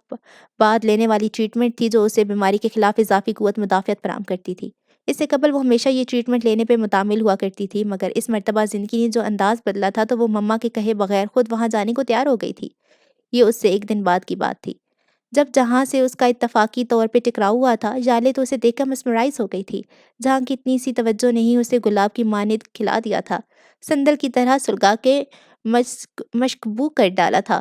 بعد لینے والی ٹریٹمنٹ تھی جو اسے بیماری کے خلاف اضافی قوت مدافعت فراہم کرتی تھی۔ اس سے قبل وہ ہمیشہ یہ ٹریٹمنٹ لینے پہ متعامل ہوا کرتی تھی مگر اس مرتبہ زندگی نے جو انداز بدلا تھا تو وہ مما کے کہے بغیر خود وہاں جانے کو تیار ہو گئی تھی۔ یہ اس سے 1 دن بعد کی بات تھی جب جہاں سے اس کا اتفاقی طور پہ ٹکراؤ ہوا تھا۔ یالے تو اسے دیکھ کر مسمرائز ہو گئی تھی۔ جہاں کی اتنی سی توجہ نہیں اسے گلاب کی مانند کھلا دیا تھا، سندل کی طرح سلگا کے مشکبو کر ڈالا تھا،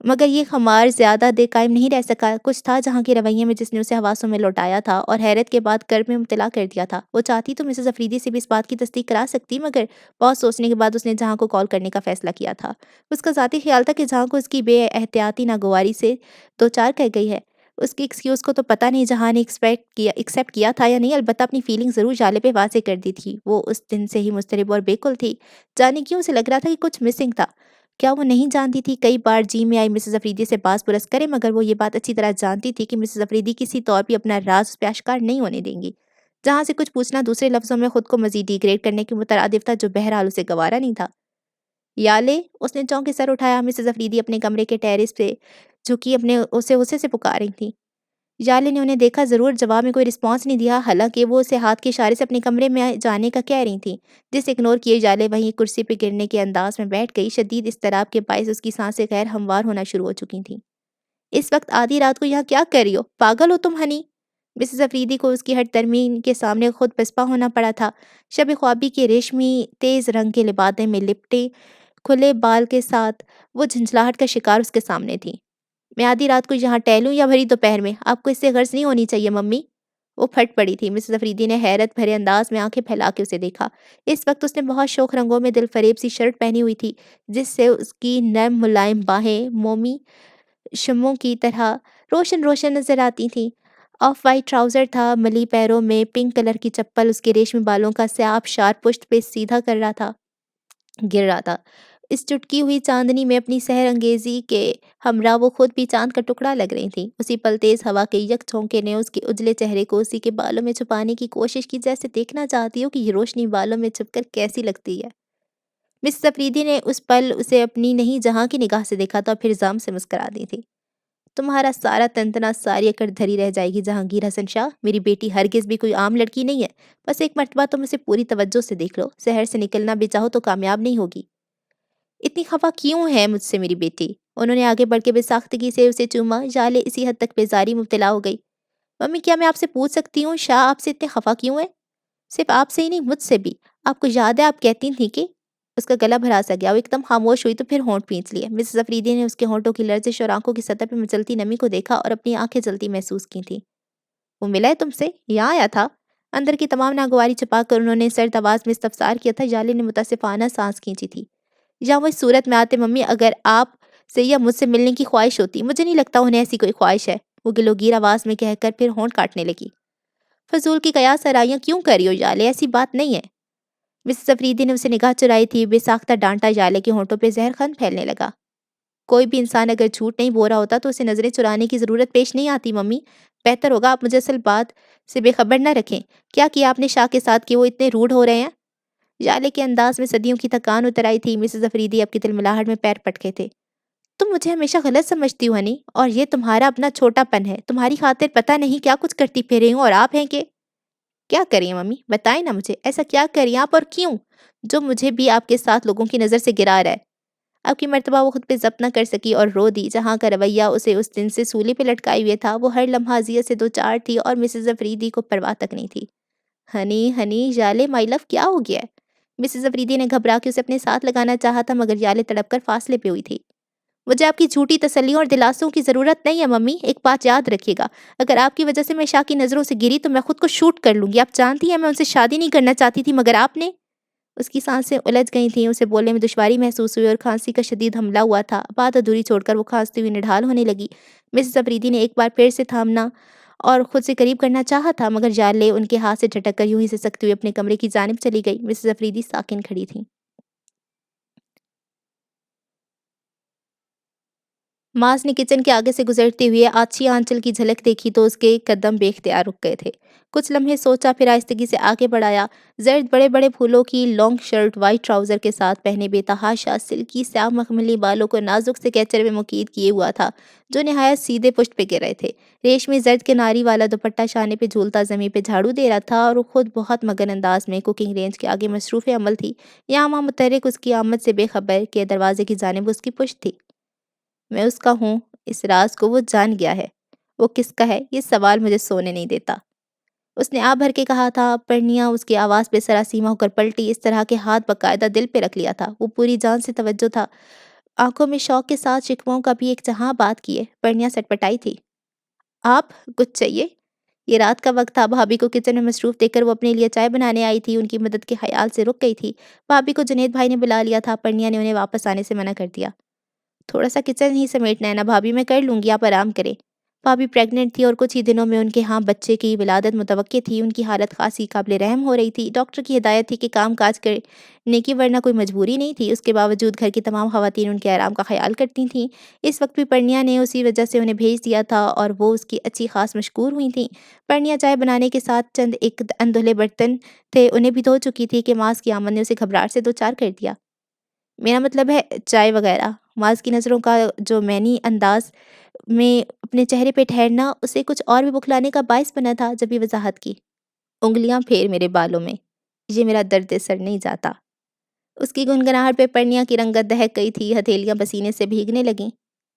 مگر یہ خمار زیادہ دیر قائم نہیں رہ سکا۔ کچھ تھا جہاں کے رویے میں جس نے اسے حواسوں میں لوٹایا تھا اور حیرت کے بعد کرب میں مبتلا کر دیا تھا۔ وہ چاہتی تو مسز افریدی سے بھی اس بات کی تصدیق کرا سکتی مگر بہت سوچنے کے بعد اس نے جہاں کو کال کرنے کا فیصلہ کیا تھا۔ اس کا ذاتی خیال تھا کہ جہاں کو اس کی بے احتیاطی ناگواری سے 2 4 کہہ گئی ہے۔ اس کی ایکسکیوز کو تو پتہ نہیں جہاں نے ایکسیپٹ کیا تھا یا نہیں، البتہ اپنی فیلنگ ضرور جالے پہ واضح کر دی تھی۔ وہ اس دن سے ہی مضطرب اور بیکل تھی۔ جانے کیوں اسے لگ رہا تھا کہ کچھ مسنگ تھا۔ کیا وہ نہیں جانتی تھی؟ کئی بار جی میں آئی مسز افریدی سے باز پرس کرے مگر وہ یہ بات اچھی طرح جانتی تھی کہ مسز افریدی کسی طور بھی اپنا راز اس پہ اشکار نہیں ہونے دیں گی۔ جہاں سے کچھ پوچھنا دوسرے لفظوں میں خود کو مزید ڈیگریڈ کرنے کے مترادف تھا جو بہرحال اسے گوارا نہیں تھا۔ یالے، اس نے چونک کے سر اٹھایا۔ مسز افریدی اپنے کمرے کے ٹیرس پہ جھکی اپنے اسے سے پکار رہی تھیں۔ یالے نے انہیں دیکھا ضرور، جواب میں کوئی رسپانس نہیں دیا، حالانکہ وہ اسے ہاتھ کے اشارے سے اپنے کمرے میں جانے کا کہہ رہی تھیں۔ جسے اگنور کیے یالے وہیں کرسی پہ گرنے کے انداز میں بیٹھ گئی۔ شدید اضطراب کے باعث اس کی سانسیں غیر ہموار ہونا شروع ہو چکی تھیں۔ اس وقت آدھی رات کو یہاں کیا کر رہی ہو؟ پاگل ہو تم ہنی؟ مسز افریدی کو اس کی ہٹ ترمیم کے سامنے خود پسپا ہونا پڑا تھا۔ شب خوابی کے ریشمی تیز رنگ کے لبادے میں لپٹے کھلے بال کے ساتھ وہ جھنجھلاہٹ کا شکار اس کے سامنے تھی۔ میں آدھی رات کو یہاں ٹہلوں یا بھری دوپہر میں؟ آپ کو اس سے غرض نہیں ہونی چاہیے ممی۔ وہ پھٹ پڑی تھی۔ مسز افریدی نے حیرت بھرے انداز میں آنکھیں پھیلا کے اسے دیکھا۔ اس وقت اس نے بہت شوخ رنگوں میں دل فریب سی شرٹ پہنی ہوئی تھی جس سے اس کی نرم ملائم باہیں مومی شمعوں کی طرح روشن روشن نظر آتی تھیں۔ آف وائٹ ٹراؤزر تھا، ملی پیروں میں پنک کلر کی چپل اس کے ریشمی بالوں کا سیاہ آبشار پشت پہ سیدھا گر رہا تھا۔ اس چٹکی ہوئی چاندنی میں اپنی سحر انگیزی کے ہمراہ وہ خود بھی چاند کا ٹکڑا لگ رہی تھیں۔ اسی پل تیز ہوا کے یک جھونکے نے اس کے اجلے چہرے کو اسی کے بالوں میں چھپانے کی کوشش کی، جیسے دیکھنا چاہتی ہو کہ یہ روشنی بالوں میں چھپ کر کیسی لگتی ہے۔ مسز افریدی نے اس پل اسے اپنی نہیں جہاں کی نگاہ سے دیکھا تھا، پھر زام سے مسکرا دی تھی۔ تمہارا سارا تنتنا ساری اکڑ دھری رہ جائے گی جہانگیر حسن شاہ۔ میری بیٹی ہرگز بھی کوئی عام لڑکی نہیں ہے۔ بس ایک مرتبہ تم اسے پوری توجہ سے دیکھ لو، شہر سے نکلنا بھی چاہو تو کامیاب نہیں ہوگی۔ اتنی خفا کیوں ہے مجھ سے میری بیٹی؟ انہوں نے آگے بڑھ کے بے ساختگی سے اسے چوما۔ یالے اسی حد تک بیزاری مبتلا ہو گئی۔ ممی، کیا میں آپ سے پوچھ سکتی ہوں شاہ آپ سے اتنے خفا کیوں ہیں؟ صرف آپ سے ہی نہیں، مجھ سے بھی۔ آپ کو یاد ہے آپ کہتی تھیں کہ… اس کا گلا بھرا سا گیا، وہ ایک دم خاموش ہوئی تو پھر ہونٹ پیچ لیے۔ مسز افریدی نے اس کے ہونٹوں کی لرزش اور آنکھوں کی سطح پہ مچلتی نمی کو دیکھا اور اپنی آنکھیں جلتی محسوس کی تھیں۔ وہ ملا ہے تم سے؟ یہاں آیا تھا؟ اندر کی تمام ناگواری چھپا کر انہوں نے سرد آواز میں استفسار کیا تھا۔ یالے نے متاسفانہ سانس کھینچی تھی۔ یا وہ اس صورت میں آتے ممی اگر آپ سے یا مجھ سے ملنے کی خواہش ہوتی۔ مجھے نہیں لگتا انہیں ایسی کوئی خواہش ہے، وہ گلوگیر آواز میں کہہ کر پھر ہونٹ کاٹنے لگی۔ فضول کی قیاس آرائیاں کیوں کر رہی ہو یالے؟ ایسی بات نہیں ہے۔ مسز افریدی نے اسے نگاہ چرائی تھی، بے ساختہ ڈانٹا۔ یالے کے ہونٹوں پہ زہر خند پھیلنے لگا۔ کوئی بھی انسان اگر جھوٹ نہیں بول رہا ہوتا تو اسے نظریں چرانے کی ضرورت پیش نہیں آتی ممی۔ بہتر ہوگا آپ مجھے اصل بات سے بے خبر نہ رکھیں۔ کیا کیا آپ نے شاہ کے ساتھ کہ وہ اتنے روڈ ہو رہے ہیں؟ یالے کے انداز میں صدیوں کی تھکان اتر آئی تھی۔ مسز افریدی اب کی تلملاہٹ میں پیر پٹکے تھے۔ تم مجھے ہمیشہ غلط سمجھتی ہو ہنی، اور یہ تمہارا اپنا چھوٹا پن ہے۔ تمہاری خاطر پتہ نہیں کیا کچھ کرتی پھر رہی ہوں، اور آپ ہیں کہ… کیا کریں ممی؟ بتائیں نا مجھے، ایسا کیا کریں آپ اور کیوں جو مجھے بھی آپ کے ساتھ لوگوں کی نظر سے گرا رہا ہے؟ اب کی مرتبہ وہ خود پہ ضبط نہ کر سکی اور رو دی۔ جہاں کا رویہ اسے اس دن سے سولی پہ لٹکائے ہوئے تھا، وہ ہر لمحہ اذیت سے دوچار تھی اور مسز افریدی کو پرواہ تک نہیں تھی۔ ہنی ہنی یالے مائی لو، کیا ہو گیا ہے؟ مسز افریدی نے گھبرا کے اسے اپنے ساتھ لگانا چاہا تھا، مگر یالے تڑپ کر فاصلے پہ ہوئی تھی۔ مجھے آپ کی جھوٹی تسلیوں اور دلاسوں کی ضرورت نہیں ہے ممی، ایک بات یاد رکھیے گا، اگر آپ کی وجہ سے میں شاہ کی نظروں سے گری تو میں خود کو شوٹ کر لوں گی۔ آپ جانتی ہیں میں ان سے شادی نہیں کرنا چاہتی تھی، مگر آپ نے… اس کی سانسیں الجھ گئی تھیں، اسے بولنے میں دشواری محسوس ہوئی اور کھانسی کا شدید حملہ ہوا تھا۔ بات ادھوری چھوڑ کر وہ کھانستی ہوئی نڈھال ہونے لگی۔ مسز افریدی نے ایک بار پھر سے تھامنا اور خود سے قریب کرنا چاہا تھا، مگر یالے ان کے ہاتھ سے جھٹک کر یوں ہی سسکتی ہوئی اپنے کمرے کی جانب چلی گئی۔ مسز افریدی ساکن کھڑی تھیں۔ ماس نے کچن کے آگے سے گزرتے ہوئے آچھی آنچل کی جھلک دیکھی تو اس کے قدم بے اختیار رک گئے تھے۔ کچھ لمحے سوچا، پھر آہستگی سے آگے بڑھایا۔ زرد بڑے بڑے پھولوں کی لانگ شرٹ وائٹ ٹراؤزر کے ساتھ پہنے بے تحاشا سلکی سیاہ مخملی بالوں کو نازک سے کیچر میں مکید کیے ہوا تھا، جو نہایت سیدھے پشت پہ گر رہے تھے۔ ریشمی زرد کناری والا دوپٹہ شانے پہ جھولتا زمین پہ جھاڑو دے رہا تھا اور وہ خود بہت مگن انداز میں کوکنگ رینج کے آگے مصروف عمل تھی۔ یہاں وہاں متحرک اس کی آمد سے بے خبر کہ دروازے کی جانب اس کی پشت تھی۔ میں اس کا ہوں، اس راز کو وہ جان گیا ہے۔ وہ کس کا ہے، یہ سوال مجھے سونے نہیں دیتا۔ اس نے آ بھر کے کہا تھا۔ پرنیا اس کی آواز پہ سراسیمہ ہو کر پلٹی، اس طرح کے ہاتھ باقاعدہ دل پہ رکھ لیا تھا۔ وہ پوری جان سے توجہ تھا، آنکھوں میں شوق کے ساتھ شکووں کا بھی ایک جہاں بات کیے۔ پرنیا سٹپٹائی تھی۔ آپ کچھ چاہیے؟ یہ رات کا وقت تھا، بھابھی کو کچن میں مصروف دیکھ کر وہ اپنے لیے چائے بنانے آئی تھی، ان کی مدد کے خیال سے رک گئی تھی۔ بھابھی کو جنید بھائی نے بلا لیا تھا، پرنیا نے انہیں واپس آنے سے منع کر دیا۔ تھوڑا سا کچن ہی سمیٹنا ہے نا بھابھی، میں کر لوں گی، آپ آرام کریں۔ بھابھی پریگننٹ تھی اور کچھ ہی دنوں میں ان کے ہاں بچے کی ولادت متوقع تھی۔ ان کی حالت خاصی قابل رحم ہو رہی تھی۔ ڈاکٹر کی ہدایت تھی کہ کام کاج کرنے کی، ورنہ کوئی مجبوری نہیں تھی۔ اس کے باوجود گھر کی تمام خواتین ان کے آرام کا خیال کرتی تھیں۔ اس وقت بھی پرنیا نے اسی وجہ سے انہیں بھیج دیا تھا اور وہ اس کی اچھی خاص مشکور ہوئی تھیں۔ پرنیا چائے بنانے کے ساتھ چند ایک اندھلے برتن تھے انہیں بھی دھو چکی تھی کہ ماس کی آمد نے اسے گھبراہٹ سے دوچار کر دیا۔ میرا مطلب ہے چائے وغیرہ۔ ماس کی نظروں کا جو معنی انداز میں اپنے چہرے پہ ٹھہرنا اسے کچھ اور بھی بکھلانے کا باعث بنا تھا۔ جب یہ وضاحت کی، انگلیاں پھیر میرے بالوں میں، یہ میرا درد سر نہیں جاتا۔ اس کی گنگناہٹ پہ پرنیا کی رنگت دہک گئی تھی، ہتھیلیاں پسینے سے بھیگنے لگیں۔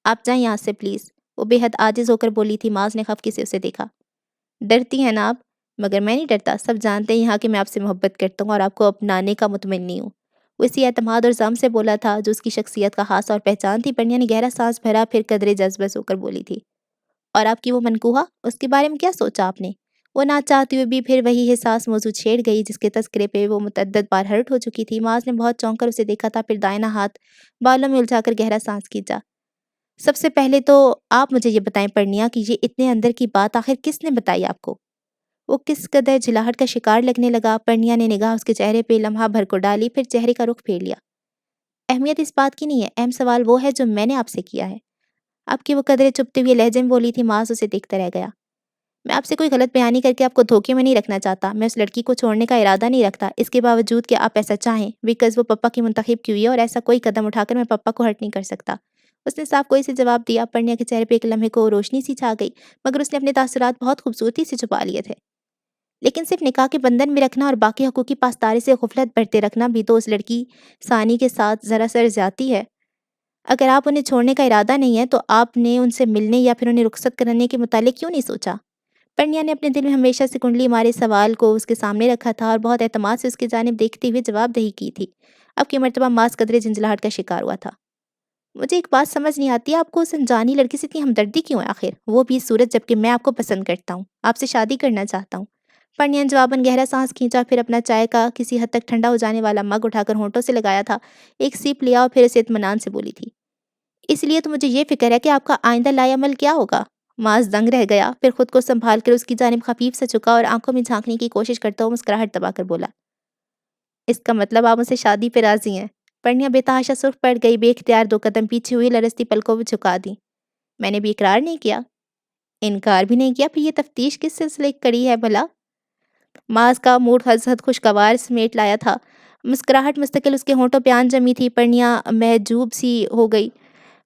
آپ جائیں یہاں سے پلیز، وہ بے حد عاجز ہو کر بولی تھی۔ ماس نے خفگی سے اسے دیکھا۔ ڈرتی ہیں نا آپ؟ مگر میں نہیں ڈرتا، سب جانتے ہیں یہاں کہ میں آپ سے محبت کرتا ہوں اور آپ کو اپنانے کا متمنی ہوں۔ وہ اسی اعتماد اور زم سے بولا تھا جو اس کی شخصیت کا خاص اور پہچان تھی۔ پرنیا نے گہرا سانس بھرا، پھر قدرے جذبس ہو کر بولی تھی۔ اور آپ کی وہ منکوہا، اس کے بارے میں کیا سوچا آپ نے؟ وہ نہ چاہتے ہوئے بھی پھر وہی حساس موضوع چھیڑ گئی جس کے تذکرے پہ وہ متعدد بار ہرٹ ہو چکی تھی۔ ماس نے بہت چونک کر اسے دیکھا تھا، پھر دائیں ہاتھ بالوں میں الجھا کر گہرا سانس کھینچا۔ سب سے پہلے تو آپ مجھے یہ بتائیں پرنیا کہ یہ اتنے اندر کی بات آخر کس نے بتائی آپ کو؟ وہ کس قدر جھلاہٹ کا شکار لگنے لگا۔ پرنیا نے نگاہ اس کے چہرے پہ لمحہ بھر کو ڈالی، پھر چہرے کا رخ پھیر لیا۔ اہمیت اس بات کی نہیں ہے، اہم سوال وہ ہے جو میں نے آپ سے کیا ہے۔ آپ کی وہ قدرے چپتے ہوئے لہجے میں بولی تھی۔ ماس اسے دیکھتا رہ گیا۔ میں آپ سے کوئی غلط بیانی کر کے آپ کو دھوکے میں نہیں رکھنا چاہتا، میں اس لڑکی کو چھوڑنے کا ارادہ نہیں رکھتا، اس کے باوجود کہ آپ ایسا چاہیں، بیکاز وہ پپا کی منتخب کی ہوئی ہے اور ایسا کوئی قدم اٹھا کر میں پپا کو ہرٹ نہیں کر سکتا۔ اس نے صاف کوئی سے جواب دیا۔ پرنیا کے چہرے پہ ایک لمحے کو روشنی سی چھا گئی، مگر اس نے اپنے تاثرات بہت خوبصورتی سے چھپا لیے تھے۔ لیکن صرف نکاح کے بندھن میں رکھنا اور باقی حقوقی پاسداری سے غفلت برتے رکھنا بھی تو اس لڑکی ثانی کے ساتھ ذرا سر زیادتی ہے۔ اگر آپ انہیں چھوڑنے کا ارادہ نہیں ہے تو آپ نے ان سے ملنے یا پھر انہیں رخصت کرنے کے متعلق کیوں نہیں سوچا؟ پرنیا نے اپنے دل میں ہمیشہ سے کنڈلی مارے سوال کو اس کے سامنے رکھا تھا اور بہت اعتماد سے اس کی جانب دیکھتے ہوئے جواب دہی کی تھی۔ اب کی مرتبہ ماس قدرے جھنجھلاہٹ کا شکار ہوا تھا۔ مجھے ایک بات سمجھ نہیں آتی، آپ کو اس انجانی لڑکی سے اتنی ہمدردی کیوں ہے آخر؟ وہ بھی اس صورت جبکہ میں آپ کو پسند کرتا ہوں، آپ سے شادی کرنا چاہتا ہوں۔ پرنیا نے جواباً گہرا سانس کھینچا، پھر اپنا چائے کا کسی حد تک ٹھنڈا ہو جانے والا مگ اٹھا کر ہونٹوں سے لگایا تھا، ایک سیپ لیا اور پھر اسے اطمینان سے بولی تھی۔ اس لیے تو مجھے یہ فکر ہے کہ آپ کا آئندہ لائے عمل کیا ہوگا۔ ماس دنگ رہ گیا، پھر خود کو سنبھال کر اس کی جانب خفیف سے جھکا اور آنکھوں میں جھانکنے کی کوشش کرتا ہوا مسکراہٹ دبا کر بولا، اس کا مطلب آپ مجھ سے شادی پہ راضی ہیں؟ پرنیا بے تحاشا سرخ پڑ گئی، بے اختیار دو قدم پیچھے ہوئی، لرزتی پلکوں کو جھکا دی۔ میں نے بھی اقرار نہیں کیا، انکار بھی نہیں کیا، پھر یہ تفتیش کس سلسلے کی کڑی ہے بھلا؟ ماس کا موڈ حد خوشگوار سمیٹ لایا تھا، مسکراہٹ مستقل اس کے ہونٹوں پہ آن جمی تھی۔ پرنیا محجوب سی ہو گئی،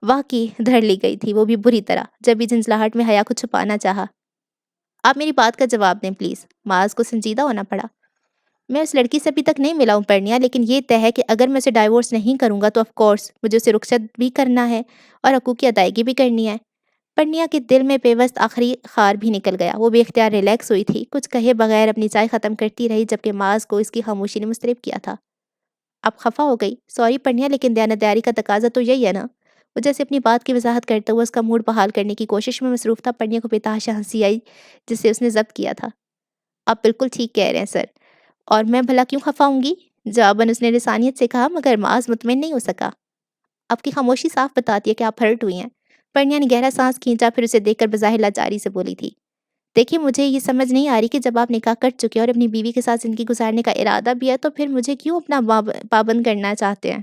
واقعی دھڑ لی گئی تھی وہ بھی بری طرح، جب بھی جھنجھلاہٹ میں حیا کو چھپانا چاہا۔ آپ میری بات کا جواب دیں پلیز۔ ماس کو سنجیدہ ہونا پڑا۔ میں اس لڑکی سے ابھی تک نہیں ملا ہوں پرنیا، لیکن یہ طے ہے کہ اگر میں اسے ڈائیورس نہیں کروں گا تو آف کورس مجھے اسے رخصت بھی کرنا ہے اور حقوق کی ادائیگی بھی کرنی ہے۔ پرنیا کے دل میں پیوست آخری خار بھی نکل گیا۔ وہ بے اختیار ریلیکس ہوئی تھی، کچھ کہے بغیر اپنی چائے ختم کرتی رہی، جبکہ معاذ کو اس کی خاموشی نے مضطرب کیا تھا۔ اب خفا ہو گئی؟ سوری پرنیا، لیکن دیانتداری کا تقاضا تو یہی ہے نا؟ وہ جیسے اپنی بات کی وضاحت کرتے ہوئے اس کا موڈ بحال کرنے کی کوشش میں مصروف تھا۔ پرنیا کو بے تحاشا ہنسی آئی جسے اس نے ضبط کیا تھا۔ آپ بالکل ٹھیک کہہ رہے ہیں سر، اور میں بھلا کیوں خفا ہوں گی؟ جواباً اس نے لسانیت سے کہا، مگر معاذ مطمئن نہیں ہو سکا۔ آپ کی خاموشی صاف بتاتی ہے کہ آپ ہرٹ ہوئی ہیں۔ پرنیا نے گہرا سانس کھینچا، پھر اسے دیکھ کر بظاہر لاچاری سے بولی تھی، دیکھیے مجھے یہ سمجھ نہیں آ رہی کہ جب آپ نکاح کر چکے اور اپنی بیوی کے ساتھ زندگی گزارنے کا ارادہ بھی ہے تو پھر مجھے کیوں اپنا پابند کرنا چاہتے ہیں؟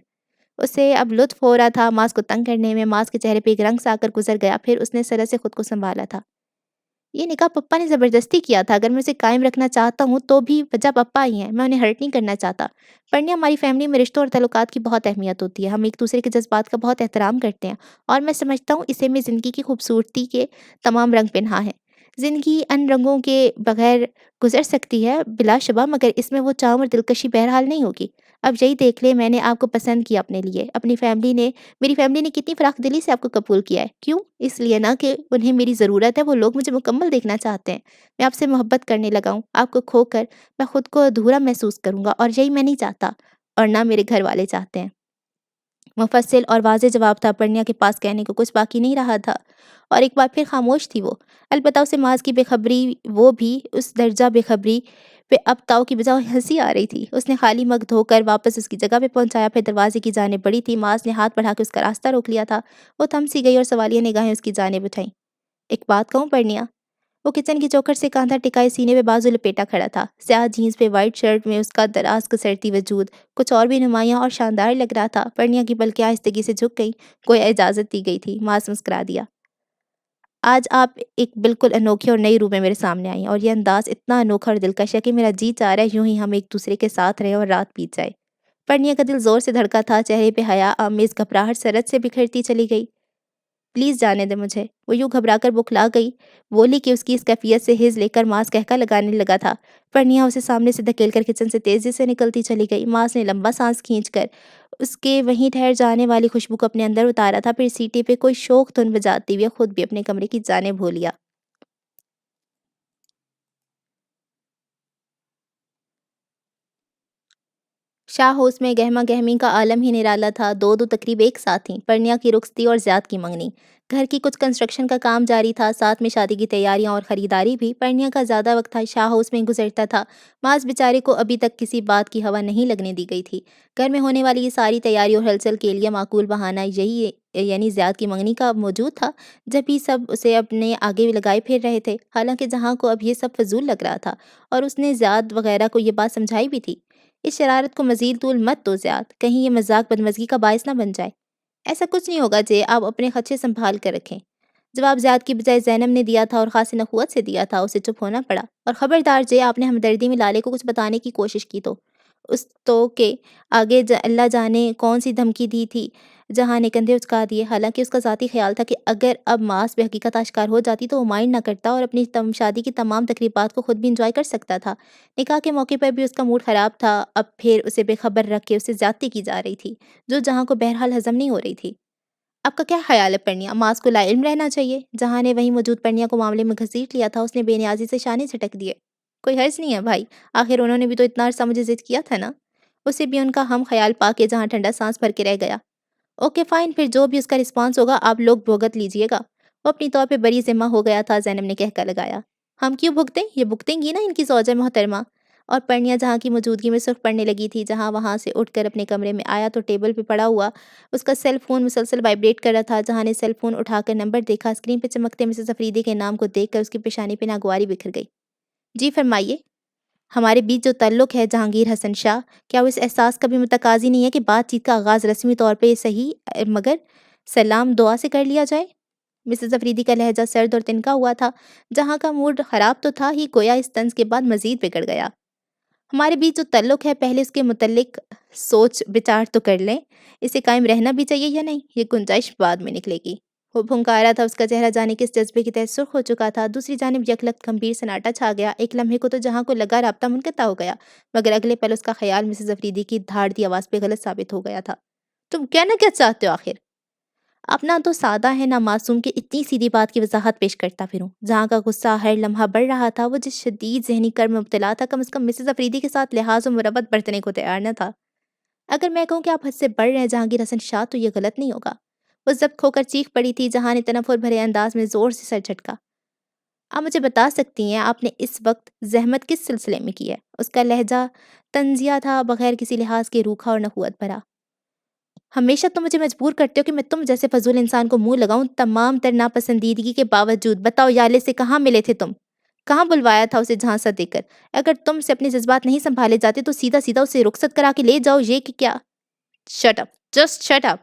اسے اب لطف ہو رہا تھا معاذ کو تنگ کرنے میں۔ معاذ کے چہرے پہ ایک رنگ سا آ کر گزر گیا، پھر اس نے سرے سے خود کو سنبھالا تھا۔ یہ نکاح پپا نے زبردستی کیا تھا، اگر میں اسے قائم رکھنا چاہتا ہوں تو بھی وجہ پپا ہی ہیں، میں انہیں ہرٹ نہیں کرنا چاہتا۔ پرنیا، ہماری فیملی میں رشتوں اور تعلقات کی بہت اہمیت ہوتی ہے، ہم ایک دوسرے کے جذبات کا بہت احترام کرتے ہیں، اور میں سمجھتا ہوں اسے میں زندگی کی خوبصورتی کے تمام رنگ پنہا ہیں۔ زندگی ان رنگوں کے بغیر گزر سکتی ہے بلا شبہ، مگر اس میں وہ چاؤ اور دلکشی بہرحال نہیں ہوگی۔ اب یہی دیکھ لے، میں نے آپ کو پسند کیا اپنے لیے، میری فیملی نے کتنی فراخ دلی سے آپ کو قبول کیا ہے۔ کیوں؟ اس لیے نا کہ انہیں میری ضرورت ہے، وہ لوگ مجھے مکمل دیکھنا چاہتے ہیں۔ میں آپ سے محبت کرنے لگا ہوں، آپ کو کھو کر میں خود کو ادھورا محسوس کروں گا، اور یہی میں نہیں چاہتا، اور نہ میرے گھر والے چاہتے ہیں۔ مفصل اور واضح جواب تھا، پرنیا کے پاس کہنے کو کچھ باقی نہیں رہا تھا، اور ایک بار پھر خاموش تھی وہ۔ البتہ اسے معاذ کی بے خبری، وہ بھی اس درجہ بے خبری پہ اب تاؤ کی بجائے ہنسی آ رہی تھی۔ اس نے خالی مگ دھو کر واپس اس کی جگہ پہ پہنچایا، پھر دروازے کی جانب بڑھی تھی۔ معاذ نے ہاتھ بڑھا کے اس کا راستہ روک لیا تھا۔ وہ تھم سی گئی اور سوالیہ نگاہیں اس کی جانب اٹھائیں۔ ایک بات کہوں پرنیا؟ وہ کچن کی چوکھٹ سے کاندھا ٹکائے سینے پہ بازو لپیٹا کھڑا تھا۔ سیاہ جینس پہ وائٹ شرٹ میں اس کا دراز کسرتی وجود کچھ اور بھی نمایاں اور شاندار لگ رہا تھا۔ پرنیا کی پلکیں آہستگی سے جھک گئیں، گویا اجازت دی گئی تھی۔ معاذ مسکرا دیا، آج آپ ایک بالکل انوکھی اور نئی روح میں میرے سامنے آئی ہیں، اور یہ انداز اتنا انوکھا اور دلکش ہے کہ میرا جی چاہ رہا ہے یوں ہی ہم ایک دوسرے کے ساتھ رہیں اور رات بیت جائے۔ پرنیا کا دل زور سے دھڑکا تھا، چہرے پہ حیا آمیز گھبراہٹ سرد سے بکھرتی چلی گئی۔ پلیز جانے دے مجھے، وہ یوں گھبرا کر بکھلا گئی بولی کہ اس کی اس کیفیت سے ہز لے کر معاذ کہکا لگانے لگا تھا۔ پرنیا اسے سامنے سے دھکیل کر کچن سے تیزی سے نکلتی چلی گئی۔ معاذ نے لمبا سانس کھینچ کر اس کے وہیں ٹھہر جانے والی خوشبو کو اپنے اندر اتارا تھا، پھر سیٹی پہ کوئی شوق دھن بجاتے ہوئے خود بھی اپنے کمرے کی جانب ہو لیا۔ شاہ ہوس میں گہما گہمی کا عالم ہی نرالا تھا۔ دو تقریب ایک ساتھ تھیں، پرنیا کی رخصتی اور زیاد کی منگنی۔ گھر کی کچھ کنسٹرکشن کا کام جاری تھا، ساتھ میں شادی کی تیاریاں اور خریداری بھی۔ پرنیا کا زیادہ وقت شاہ ہوس میں گزرتا تھا۔ معاذ بیچارے کو ابھی تک کسی بات کی ہوا نہیں لگنے دی گئی تھی۔ گھر میں ہونے والی یہ ساری تیاری اور ہلچل کے لیے معقول بہانہ یہی یعنی زیاد کی منگنی کا موجود تھا، جب ہی سب اسے اپنے آگے لگائے پھر رہے تھے۔ حالانکہ جہاں کو اب یہ سب فضول لگ رہا تھا، اور اس نے زیاد وغیرہ کو یہ بات سمجھائی بھی تھی، اس شرارت کو مزید طول مت دو زیاد، کہیں یہ مذاق بدمزگی کا باعث نہ بن جائے۔ ایسا کچھ نہیں ہوگا جی، آپ اپنے خدشے سنبھال کر رکھیں۔ جواب زیاد کی بجائے زینب نے دیا تھا، اور خاصی نخوت سے دیا تھا۔ اسے چپ ہونا پڑا۔ اور خبردار جی، آپ نے ہمدردی میں لالے کو کچھ بتانے کی کوشش کی تو اس تو کہ آگے اللہ جانے کون سی دھمکی دی تھی جہاں نے کندھے اچکا دیے۔ حالانکہ اس کا ذاتی خیال تھا کہ اگر اب معاذ بے حقیقت آشکار ہو جاتی تو وہ مائنڈ نہ کرتا، اور اپنی شادی کی تمام تقریبات کو خود بھی انجوائے کر سکتا تھا۔ نکاح کے موقع پر بھی اس کا موڈ خراب تھا، اب پھر اسے بے خبر رکھ کے اسے زیادتی کی جا رہی تھی، جو جہاں کو بہرحال ہضم نہیں ہو رہی تھی۔ آپ کا کیا خیال ہے پرنیا؟ معاذ کو لا علم رہنا چاہیے؟ جہاں نے وہیں موجود پرنیا کو معاملے میں گھسیٹ لیا تھا۔ اس نے بے نیازی سے شانے جھٹک دیے، کوئی حرض نہیں ہے بھائی، آخر انہوں نے بھی تو اتنا عرصہ مجھے ضد کیا تھا نا۔ اسے بھی ان کا ہم خیال پا کے جہاں ٹھنڈا سانس بھر کے رہ گیا۔ اوکے فائن، پھر جو بھی اس کا رسپانس ہوگا آپ لوگ بھگت لیجئے گا۔ وہ اپنی طور پہ بری ذمہ ہو گیا تھا۔ زینب نے کہکا لگایا، ہم کیوں بھگتیں؟ یہ بھگتیں گی نا ان کی زوجہ محترمہ۔ اور پرنیا جہاں کی موجودگی میں سرخ پڑنے لگی تھی، جہاں وہاں سے اٹھ کر اپنے کمرے میں آیا تو ٹیبل پہ پڑا ہوا اس کا سیل فون مسلسل وائبریٹ کر رہا تھا۔ جہاں نے سیل فون اٹھا کر نمبر دیکھا، اسکرین پہ چمکتے مسز افریدی کے نام کو دیکھ کر اس کی پیشانی پہ ناگواری بکھر گئی۔ جی فرمائیے، ہمارے بیچ جو تعلق ہے جہانگیر حسن شاہ، کیا وہ اس احساس کا بھی متقاضی نہیں ہے کہ بات چیت کا آغاز رسمی طور پہ صحیح مگر سلام دعا سے کر لیا جائے؟ مسز افریدی کا لہجہ سرد اور تنکا ہوا تھا۔ جہاں کا موڈ خراب تو تھا ہی، گویا اس طنز کے بعد مزید بگڑ گیا۔ ہمارے بیچ جو تعلق ہے، پہلے اس کے متعلق سوچ بچار تو کر لیں، اسے قائم رہنا بھی چاہیے یا نہیں، یہ گنجائش بعد میں نکلے گی۔ وہ پھنکارا تھا، اس کا چہرہ جانے کس جذبے کے تحت سرخ ہو چکا تھا۔ دوسری جانب یکلخت گمبھیر سناٹا چھا گیا۔ ایک لمحے کو تو جہاں کو لگا رابطہ منقطع ہو گیا، مگر اگلے پل اس کا خیال مسز افریدی کی دھاڑتی آواز پہ غلط ثابت ہو گیا تھا۔ تم کہنا کیا چاہتے ہو آخر؟ آپ نہ تو سادہ ہے نہ معصوم کہ اتنی سیدھی بات کی وضاحت پیش کرتا پھروں۔ جہاں کا غصہ ہر لمحہ بڑھ رہا تھا، وہ جس شدید ذہنی کرب میں مبتلا تھا، کم از کم مسز افریدی کے ساتھ لحاظ و مربت برتنے کو تیار نہ تھا۔ اگر میں کہوں کہ آپ حد سے بڑھ رہے ہیں جہانگیر حسن شاہ، تو یہ غلط نہیں ہوگا۔ وہ ضبط کھو کر چیخ پڑی تھی۔ جہاں نے تنفر بھرے انداز میں زور سے سر جھٹکا۔ آپ مجھے بتا سکتی ہیں آپ نے اس وقت زحمت کس سلسلے میں کی ہے؟ اس کا لہجہ طنزیہ تھا، بغیر کسی لحاظ کے روکھا اور نخوت بھرا۔ ہمیشہ تم مجھے مجبور کرتے ہو کہ میں تم جیسے فضول انسان کو منہ لگاؤں، تمام تر ناپسندیدگی کے باوجود۔ بتاؤ یالے سے کہاں ملے تھے تم؟ کہاں بلوایا تھا اسے جھانسا دے کر؟ اگر تم سے اپنے جذبات نہیں سنبھالے جاتے تو سیدھا سیدھا اسے رخصت کرا کے لے جاؤ، یہ کہ کیا؟ Shut up, just shut up!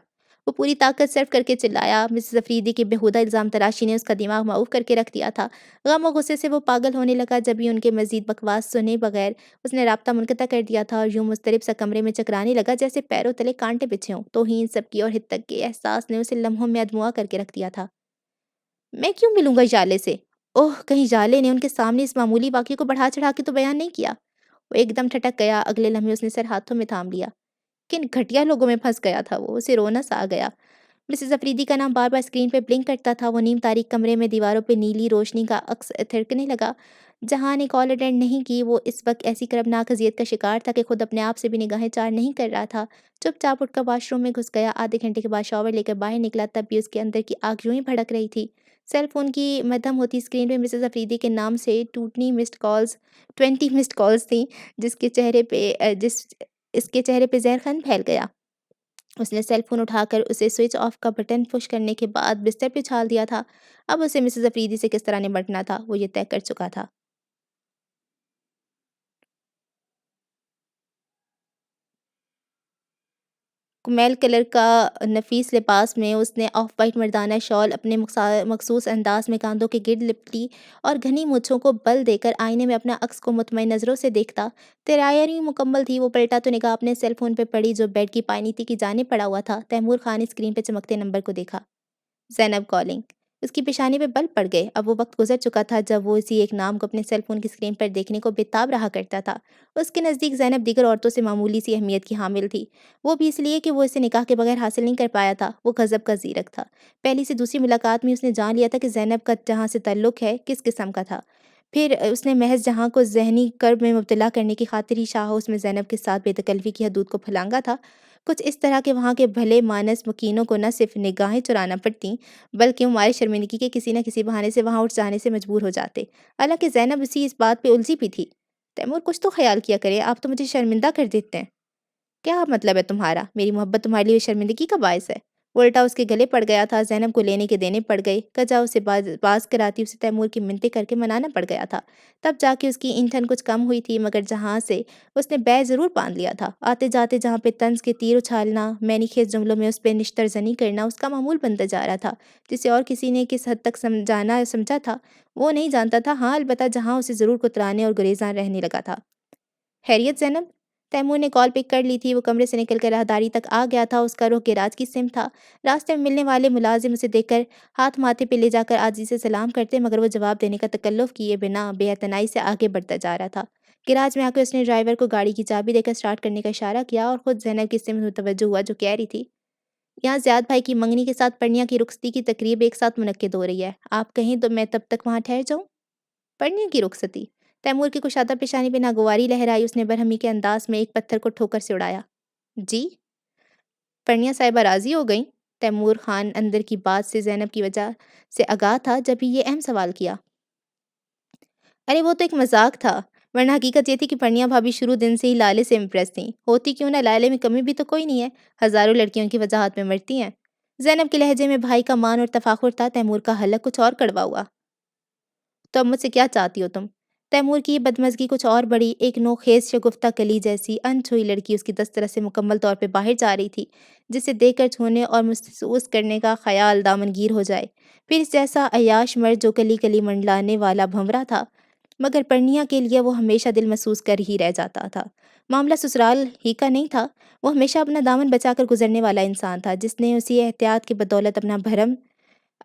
وہ پوری طاقت صرف کر کے چلایا۔ مسز افریدی کے بےہودہ الزام تراشی نے اس کا دماغ معوف کر کے رکھ دیا تھا۔ غم و غصے سے وہ پاگل ہونے لگا۔ جب ہی ان کے مزید بکواس سنے بغیر اس نے رابطہ منقطع کر دیا تھا اور یوں مضطرب سا کمرے میں چکرانے لگا جیسے پیروں تلے کانٹے بچھے ہوں۔ توہین، سبکی اور حدت کے احساس نے اسے لمحوں میں ادموا کر کے رکھ دیا تھا۔ میں کیوں ملوں گا ژالے سے؟ اوہ، کہیں ژالے نے ان کے سامنے اس معمولی واقعے کو بڑھا چڑھا کے تو بیان نہیں کیا؟ وہ ایک دم ٹھٹک گیا۔ اگلے لمحے اس نے سر ہاتھوں میں تھام لیا۔ کن گھٹیا لوگوں میں پھنس گیا تھا وہ، اسے رونا سا آ گیا۔ مسز افریدی کا نام بار بار اسکرین پہ بلنک کرتا تھا۔ وہ نیم تاریک کمرے میں دیواروں پہ نیلی روشنی کا عکس تھرکنے لگا۔ جہاں نے کال اٹینڈ نہیں کی، وہ اس وقت ایسی کربناک اذیت کا شکار تھا کہ خود اپنے آپ سے بھی نگاہیں چار نہیں کر رہا تھا۔ چپ چاپ اٹھ کر واش روم میں گھس گیا۔ آدھے گھنٹے کے بعد شاور لے کر باہر نکلا، تب بھی اس کے اندر کی آگ یوں ہی بھڑک رہی تھی۔ سیل فون کی مدھم ہوتی اسکرین پہ مسز افریدی کے نام سے 20 مسڈ کالز تھیں، جس کے چہرے پہ اس کے چہرے پہ زہر خند پھیل گیا۔ اس نے سیل فون اٹھا کر اسے سوئچ آف کا بٹن پش کرنے کے بعد بستر پہ چھال دیا تھا۔ اب اسے مسز افریدی سے کس طرح نمٹنا تھا، وہ یہ طے کر چکا تھا۔ میل کلر کا نفیس لباس میں اس نے آف وائٹ مردانہ شال اپنے مخصوص انداز میں کاندھوں کے گرد لپٹی اور گھنی مونچھوں کو بل دے کر آئینے میں اپنا عکس کو مطمئن نظروں سے دیکھتا۔ تیاری مکمل تھی۔ وہ پلٹا تو نگاہ اپنے سیل فون پہ پڑی جو بیڈ کی پائنیتی کی جانب پڑا ہوا تھا۔ تیمور خان نے اسکرین پہ چمکتے نمبر کو دیکھا۔ زینب کالنگ۔ اس کی پیشانی پہ بل پڑ گئے۔ اب وہ وقت گزر چکا تھا جب وہ اسی ایک نام کو اپنے سیل فون کی اسکرین پر دیکھنے کو بےتاب رہا کرتا تھا۔ اس کے نزدیک زینب دیگر عورتوں سے معمولی سی اہمیت کی حامل تھی، وہ بھی اس لیے کہ وہ اسے نکاح کے بغیر حاصل نہیں کر پایا تھا۔ وہ غضب کا زیرک تھا۔ پہلی سے دوسری ملاقات میں اس نے جان لیا تھا کہ زینب کا جہاں سے تعلق ہے کس قسم کا تھا۔ پھر اس نے محض جہاں کو ذہنی کرب میں مبتلا کرنے کی خاطر ہی شاہ ہاؤس میں زینب کے ساتھ بے تکلفی کی حدود کو پھلانگا تھا۔ کچھ اس طرح کہ وہاں کے بھلے مانس مکینوں کو نہ صرف نگاہیں چرانا پڑتیں، بلکہ وہ مارے شرمندگی کے کسی نہ کسی بہانے سے وہاں اٹھ جانے سے مجبور ہو جاتے۔ حالانکہ زینب اسی اس بات پہ الجھی بھی تھی۔ تیمور، کچھ تو خیال کیا کرے، آپ تو مجھے شرمندہ کر دیتے ہیں۔ کیا مطلب ہے تمہارا؟ میری محبت تمہارے لیے شرمندگی کا باعث ہے؟ وہ الٹا اس کے گلے پڑ گیا تھا۔ زینب کو لینے کے دینے پڑ گئے۔ کجا اسے باز کراتی اسے تیمور کی منتیں کر کے منانا پڑ گیا تھا۔ تب جا کے اس کی اینٹھن کچھ کم ہوئی تھی، مگر جہاں سے اس نے بیع ضرور باندھ لیا تھا۔ آتے جاتے جہاں پہ طنز کے تیر اچھالنا، معنی خیز جملوں میں اس پہ نشتر زنی کرنا اس کا معمول بنتا جا رہا تھا، جسے اور کسی نے کس حد تک سمجھا تھا وہ نہیں جانتا تھا۔ ہاں، البتہ جہاں اسے ضرور کترانے اور گریزاں رہنے لگا تھا۔ خیریت زینب؟ تیمور نے کال پک کر لی تھی۔ وہ کمرے سے نکل کر راہداری تک آ گیا تھا۔ اس کا رخ گیراج کی سمت تھا۔ راستے میں ملنے والے ملازم اسے دیکھ کر ہاتھ ماتھے پہ لے جا کر عاجزی سے سلام کرتے، مگر وہ جواب دینے کا تکلف کیے بنا بے اعتنائی سے آگے بڑھتا جا رہا تھا۔ گیراج میں آ کے اس نے ڈرائیور کو گاڑی کی چابی دے کر اسٹارٹ کرنے کا اشارہ کیا اور خود زینب کی سمت متوجہ ہوا جو کہہ رہی تھی، یہاں زیاد بھائی کی منگنی کے ساتھ پرنیا کی رخصتی کی تقریب ایک ساتھ منعقد ہو رہی ہے۔ آپ کہیں تو میں تب تک وہاں ٹھہر جاؤں؟ پرنیا کی رخصتی؟ تیمور کی کشادہ پیشانی پہ ناگواری لہرائی۔ اس نے برہمی کے انداز میں ایک پتھر کو ٹھوکر سے اڑایا۔ جی؟ پرنیا صاحبہ راضی ہو گئیں؟ تیمور خان اندر کی بات سے زینب کی وجہ سے آگاہ تھا، جب ہی یہ اہم سوال کیا۔ ارے وہ تو ایک مذاق تھا، ورنہ حقیقت یہ تھی کہ پرنیا بھابھی شروع دن سے ہی لالے سے امپریس تھیں۔ ہوتی کیوں نہ، لالے میں کمی بھی تو کوئی نہیں ہے، ہزاروں لڑکیوں کی وجاہت میں مرتی ہیں۔ زینب کے لہجے میں بھائی کا مان اور تفاخر تھا۔ تیمور کا حلق کچھ اور کڑوا ہوا۔ تو اب مجھ سے کیا چاہتی ہو تم؟ تیمور کی یہ بدمزگی کچھ اور بڑی، ایک نوخیز شگفتہ کلی جیسی انچھوئی لڑکی اس کی دسترس سے مکمل طور پہ باہر جا رہی تھی، جسے دیکھ کر چھونے اور محسوس کرنے کا خیال دامنگیر ہو جائے۔ پھر اس جیسا عیاش مرد جو کلی کلی منڈلانے والا بھنورا تھا، مگر پرنیا کے لیے وہ ہمیشہ دل محسوس کر ہی رہ جاتا تھا۔ معاملہ سسرال ہی کا نہیں تھا، وہ ہمیشہ اپنا دامن بچا کر گزرنے والا انسان تھا، جس نے اسی احتیاط کی بدولت اپنا بھرم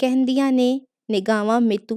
ਕਹਿੰਦੀਆਂ ਨੇ ਨਿਗਾਵਾਂ ਮਿਤੂ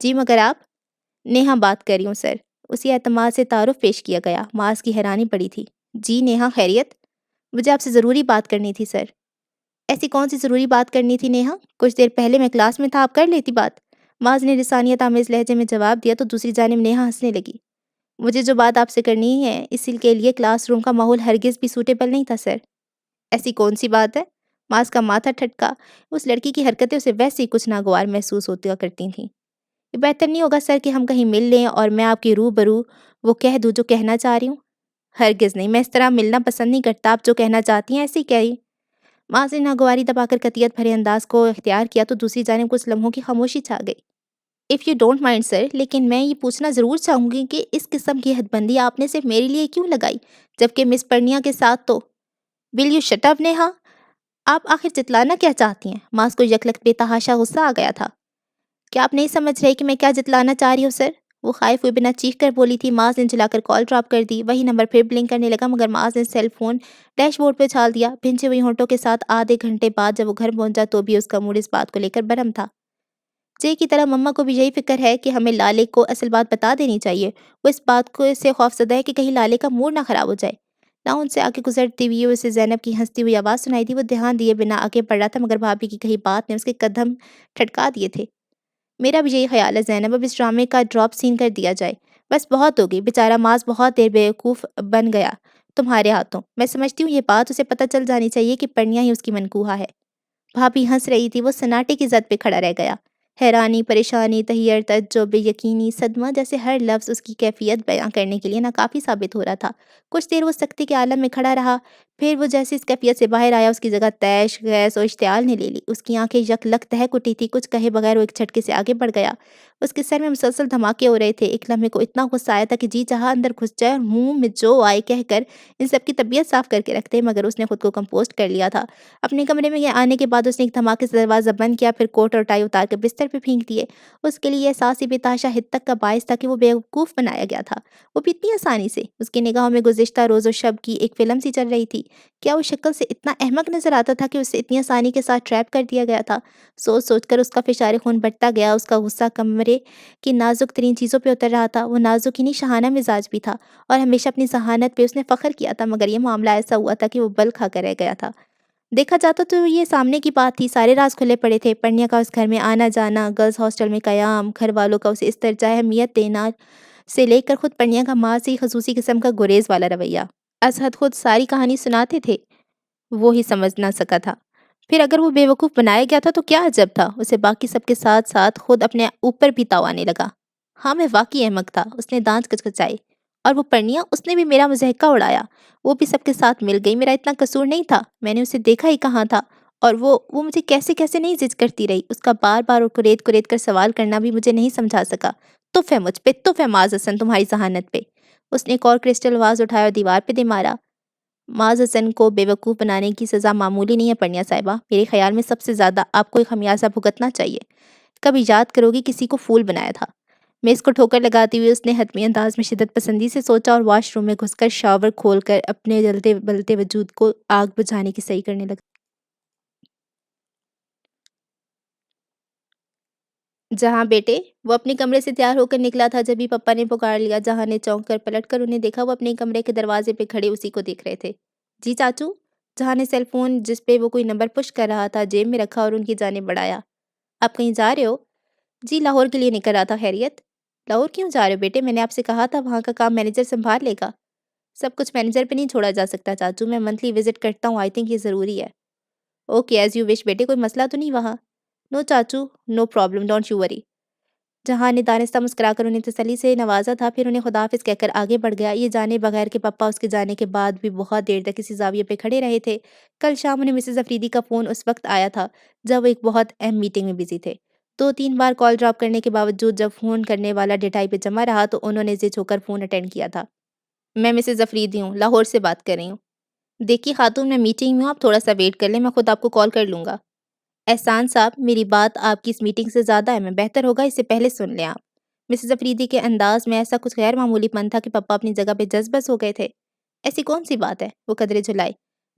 جی مگر آپ؟ نیہا بات کر رہی ہوں سر، اسی اعتماد سے تعارف پیش کیا گیا۔ معاذ کی حیرانی پڑی تھی۔ جی نیہا، خیریت؟ مجھے آپ سے ضروری بات کرنی تھی سر۔ ایسی کون سی ضروری بات کرنی تھی نیہا؟ کچھ دیر پہلے میں کلاس میں تھا، آپ کر لیتی بات۔ معاذ نے لسانیت آمیز لہجے میں جواب دیا تو دوسری جانب نیہا ہنسنے لگی۔ مجھے جو بات آپ سے کرنی ہے، اسی کے لیے کلاس روم کا ماحول ہرگز بھی سوٹیبل نہیں تھا سر۔ ایسی کون سی بات ہے؟ معاذ کا ماتھا ٹھٹکا۔ اس لڑکی کی حرکتیں اسے ویسے ہی کچھ ناگوار محسوس ہوتا کرتی تھیں۔ یہ بہتر نہیں ہوگا سر کہ ہم کہیں مل لیں اور میں آپ کے روبرو وہ کہہ دوں جو کہنا چاہ رہی ہوں؟ ہرگز نہیں، میں اس طرح ملنا پسند نہیں کرتا۔ آپ جو کہنا چاہتی ہیں ایسے ہی کہیے۔ معاذ نے ناگواری دبا کر قطعیت بھرے انداز کو اختیار کیا تو دوسری جانب کچھ لمحوں کی خاموشی چھا گئی۔ اف یو ڈونٹ مائنڈ سر، لیکن میں یہ پوچھنا ضرور چاہوں گی کہ اس قسم کی حد بندی آپ نے صرف میرے لیے کیوں لگائی، جبکہ مس پرنیا کے ساتھ تو… will you shut up Neha? آپ آخر جتلانا کیا چاہتی ہیں؟ معاذ کو یکلخت بے تحاشا غصہ آ گیا تھا۔ کیا آپ نہیں سمجھ رہے کہ میں کیا جتلانا چاہ رہی ہوں سر؟ وہ خائف ہوئے بنا چیخ کر بولی تھی۔ معاذ نے جلا کر کال ڈراپ کر دی۔ وہی نمبر پھر بلنک کرنے لگا مگر معاذ نے سیل فون ڈیش بورڈ پہ چھال دیا۔ بھنچے ہوئی ہونٹوں کے ساتھ آدھے گھنٹے بعد جب وہ گھر پہنچا تو بھی اس کا موڈ اس بات کو لے کر برہم تھا۔ جے کی طرح مما کو بھی یہی فکر ہے کہ ہمیں لالے کو اصل بات بتا دینی چاہیے۔ وہ اس بات کو سے خوفزدہ ہے کہ کہیں لالے کا موڈ نہ خراب ہو جائے۔ نہ ان سے آگے گزرتی ہوئی اسے زینب کی ہنستی ہوئی آواز سنائی دی۔ وہ دھیان دیے بنا آگے بڑھ رہا تھا مگر بھابھی کی کہی بات نے اس کے قدم ٹھٹکا دیے تھے۔ میرا بھی یہی خیال ہے زینب، اب اس ڈرامے کا ڈراپ سین کر دیا جائے۔ بس بہت ہو گئی، بیچارہ معاذ بہت دیر بیوقوف بن گیا تمہارے ہاتھوں۔ میں سمجھتی ہوں یہ بات اسے پتہ چل جانی چاہیے کہ پرنیا ہی اس کی منکوہا ہے۔ بھابھی ہنس رہی تھی۔ وہ سناٹے کی زد پہ کھڑا رہ گیا۔ حیرانی، پریشانی، تحیر، تعجب، یقینی، صدمہ جیسے ہر لفظ اس کی کیفیت بیان کرنے کے لیے ناکافی ثابت ہو رہا تھا۔ کچھ دیر وہ سکتے کے عالم میں کھڑا رہا، پھر وہ جیسے اس کیفیت سے باہر آیا، اس کی جگہ طیش، غیظ اور اشتعال نے لے لی۔ اس کی آنکھیں یک لک دہک اٹھی تھی۔ کچھ کہے بغیر وہ ایک جھٹکے سے آگے بڑھ گیا۔ اس کے سر میں مسلسل دھماکے ہو رہے تھے۔ ایک لمحے کو اتنا غصہ آیا تھا کہ جی چاہا اندر گھس جائے اور منہ میں جو آئے کہہ کر ان سب کی طبیعت صاف کر کے رکھتے، مگر اس نے خود کو کمپوزڈ کر لیا تھا۔ اپنے کمرے میں آنے کے بعد اس نے ایک دھماکے سے دروازہ بند کیا، پھر کوٹ اور ٹائی اتار کر بستر پہ پھینک دیے۔ اس کے لیے یہ احساس بے تحاشا حدت کا باعث تھا کہ وہ بیوقوف بنایا گیا تھا۔ وہ بھی اتنی آسانی سے۔ اس کی نگاہوں میں گزشتہ روز و شب کی ایک فلم سی چل رہی تھی۔ کیا وہ شکل سے اتنا احمق نظر آتا تھا کہ اسے اتنی آسانی کے ساتھ ٹریپ کر دیا گیا تھا؟ سوچ سوچ کر اس کا فشار خون بڑھتا گیا۔ اس کا غصہ کمرے کی نازک ترین چیزوں پہ اتر رہا تھا۔ وہ نازک ہی نہیں، شاہانہ مزاج بھی تھا اور ہمیشہ اپنی ذہانت پہ اس نے فخر کیا تھا، مگر یہ معاملہ ایسا ہوا تھا کہ وہ بل کھا کر رہ گیا تھا۔ دیکھا جاتا تو یہ سامنے کی بات تھی، سارے راز کھلے پڑے تھے۔ پرنیا کا اس گھر میں آنا جانا، گرلز ہاسٹل میں قیام، گھر والوں کا اسے اس درجہ اہمیت دینا سے لے کر خود پرنیا کا ماں سے ہی خصوصی قسم کا گریز والا رویہ۔ اسحد خود ساری کہانی سناتے تھے، وہ ہی سمجھ نہ سکا تھا۔ پھر اگر وہ بیوقوف بنایا گیا تھا تو کیا عجب تھا، اسے باقی سب کے ساتھ ساتھ خود اپنے اوپر بھی تاؤ آنے لگا۔ ہاں میں واقعی احمق تھا، اس نے دانت کچکچائے۔ اور وہ پرنیا، اس نے بھی میرا مضحکہ اڑایا، وہ بھی سب کے ساتھ مل گئی۔ میرا اتنا قصور نہیں تھا، میں نے اسے دیکھا ہی کہاں تھا، اور وہ مجھے کیسے کیسے نہیں زج کرتی رہی۔ اس کا بار بار کرید کرید کر سوال کرنا بھی مجھے نہیں سمجھا سکا۔ تف ہے مجھ پہ، تف ہے معاذ حسن تمہاری ذہانت پہ۔ اس نے ایک اور کرسٹل واز اٹھایا اور دیوار پہ دے مارا۔ معاذ حسن کو بیوقوف بنانے کی سزا معمولی نہیں ہے پرنیا صاحبہ، میرے خیال میں سب سے زیادہ آپ کو ایک خمیازہ بھگتنا چاہیے۔ کبھی یاد کرو گی کسی کو پھول بنایا تھا؟ میں اس کو ٹھوکر لگاتی ہوئی اس نے حتمی انداز میں شدت پسندی سے سوچا اور واش روم میں گھس کر شاور کھول کر اپنے جلتے بلتے وجود کو آگ بجھانے کی صحیح کرنے لگا۔ جہاں بیٹے، وہ اپنے کمرے سے تیار ہو کر نکلا تھا جب ہی پپا نے پکار لیا۔ جہاں نے چونک کر پلٹ کر انہیں دیکھا، وہ اپنے کمرے کے دروازے پہ کھڑے اسی کو دیکھ رہے تھے۔ جی چاچو؟ جہاں نے سیل فون جس پہ وہ کوئی نمبر پش کر رہا تھا جیب میں رکھا اور ان کی جانب بڑھایا۔ آپ کہیں جا رہے ہو؟ جی لاہور کے لیے نکل رہا تھا۔ خیریت؟ لاہور کیوں جا رہے ہو بیٹے؟ میں نے آپ سے کہا تھا وہاں کا کام مینیجر سنبھال لے گا۔ سب کچھ مینیجر پہ نہیں چھوڑا جا سکتا چاچو، میں منتھلی وزٹ کرتا ہوں، آئی تھنک یہ ضروری ہے۔ اوکے ایز یو وش بیٹے، کوئی مسئلہ تو نہیں وہاں؟ نو چاچو، نو پرابلم، ڈونٹ یو وری۔ جہاں نے دانستہ مسکرا کر انہیں تسلی سے نوازا تھا، پھر انہیں خداحافظ کہہ کر آگے بڑھ گیا، یہ جانے بغیر کہ پپا اس کے جانے کے بعد بھی بہت دیر تک اسی زاویے پہ کھڑے رہے تھے۔ کل شام انہیں مسز افریدی کا فون اس وقت آیا تھا جب وہ ایک بہت اہم میٹنگ میں بزی تھے۔ 2-3 بار کال ڈراپ کرنے کے باوجود جب فون کرنے والا ڈٹائی پہ جمع رہا تو انہوں نے زچ ہو کر فون اٹینڈ کیا تھا۔ میں مسز افریدی ہوں، لاہور سے بات کر رہی ہوں۔ دیکھیے خاتون، میں میٹنگ میں ہوں، آپ تھوڑا سا ویٹ کر لیں، میں خود آپ کو کال کر لوں گا۔ احسان صاحب، میری بات آپ کی اس میٹنگ سے زیادہ ہے، بہتر ہوگا اسے پہلے سن لیں آپ۔ مسز افریدی کے انداز میں ایسا کچھ غیر معمولی پن تھا کہ پپا اپنی جگہ پہ جذبس ہو گئے تھے۔ ایسی کون سی بات ہے؟ وہ قدرے جھلائی۔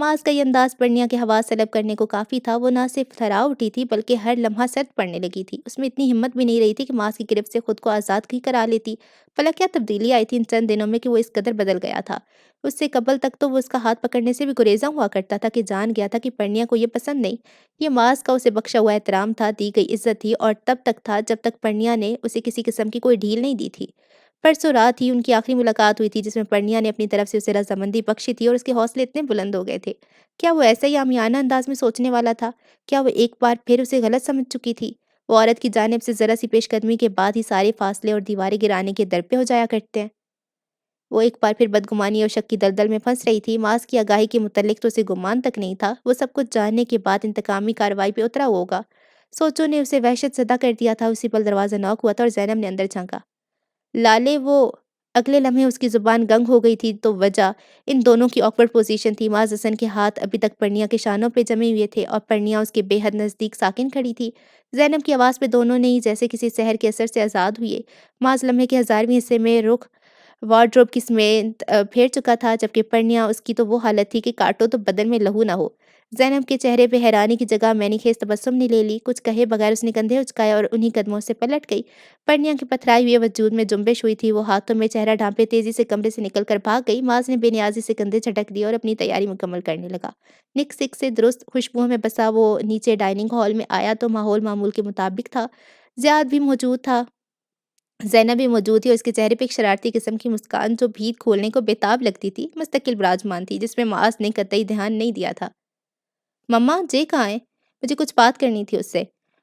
معاذ کا یہ انداز پرنیا کے حواس طلب کرنے کو کافی تھا۔ وہ نہ صرف تھرا اٹھی تھی بلکہ ہر لمحہ سرد پڑنے لگی تھی۔ اس میں اتنی ہمت بھی نہیں رہی تھی کہ معاذ کی گرفت سے خود کو آزاد ہی کرا لیتی۔ بھلا کیا تبدیلی آئی تھی ان چند دنوں میں کہ وہ اس قدر بدل گیا تھا؟ اس سے قبل تک تو وہ اس کا ہاتھ پکڑنے سے بھی گریزاں ہوا کرتا تھا کہ جان گیا تھا کہ پرنیا کو یہ پسند نہیں۔ یہ معاذ کا اسے بخشا ہوا احترام تھا، دی گئی عزت تھی، اور تب تک تھا جب تک پرنیا نے اسے کسی قسم کی کوئی ڈھیل نہیں دی تھی۔ پرسوں رات ہی ان کی آخری ملاقات ہوئی تھی جس میں پرنیا نے اپنی طرف سے اسے رضامندی بخشی تھی، اور اس کے حوصلے اتنے بلند ہو گئے تھے۔ کیا وہ ایسا ہی عامیانہ انداز میں سوچنے والا تھا؟ کیا وہ ایک بار پھر اسے غلط سمجھ چکی تھی؟ وہ عورت کی جانب سے ذرا سی پیش قدمی کے بعد ہی سارے فاصلے اور دیواریں گرانے کے در پہ ہو جایا کرتے ہیں۔ وہ ایک بار پھر بدگمانی اور شک کی دلدل میں پھنس رہی تھی۔ معاذ کی آگاہی کے متعلق تو اسے گمان تک نہیں تھا۔ وہ سب کچھ جاننے کے بعد انتقامی کارروائی پہ اترا ہوگا۔ سوچوں نے اسے وحشت زدہ کر دیا تھا۔ اسی پل دروازہ نوک ہوا تھا اور زینب نے اندر جھانکا۔ لالے وہ اگلے لمحے اس کی زبان گنگ ہو گئی تھی تو وجہ ان دونوں کی آکورڈ پوزیشن تھی۔ معاذ حسن کے ہاتھ ابھی تک پرنیا کے شانوں پہ جمے ہوئے تھے اور پرنیا اس کے بے حد نزدیک ساکن کھڑی تھی۔ زینب کی آواز پہ دونوں نے ہی جیسے کسی سحر کے اثر سے آزاد ہوئے۔ معاذ لمحے کے 1000ویں حصے میں رخ وارڈروب کی سمیت پھیر چکا تھا، جبکہ پرنیا اس کی تو وہ حالت تھی کہ کاٹو تو بدن میں لہو نہ ہو۔ زینب کے چہرے پہ حیرانی کی جگہ معنی خیز تبسم نے لے لی۔ کچھ کہے بغیر اس نے کندھے اچکائے اور انہی قدموں سے پلٹ گئی۔ پرنیا کے پتھرائے ہوئے وجود میں جنبش ہوئی تھی۔ وہ ہاتھوں میں چہرہ ڈھانپے تیزی سے کمرے سے نکل کر بھاگ گئی۔ معاذ نے بے نیازی سے کندھے جھٹک دیے اور اپنی تیاری مکمل کرنے لگا۔ نک سک سے درست خوشبوؤں میں بسا وہ نیچے ڈائننگ ہال میں آیا تو ماحول معمول کے مطابق تھا۔ زیاد بھی موجود تھا، زینب بھی موجود تھی، اور اس کے چہرے پہ ایک شرارتی قسم کی مسکان جو بھید کھولنے کو بےتاب لگتی تھی مستقل براجمان تھی، جس میں معاذ نے قطعی دھیان نہیں دیا تھا۔ مما جے کہاں ہے؟ مجھے کچھ بات کرنی تھی اس سے۔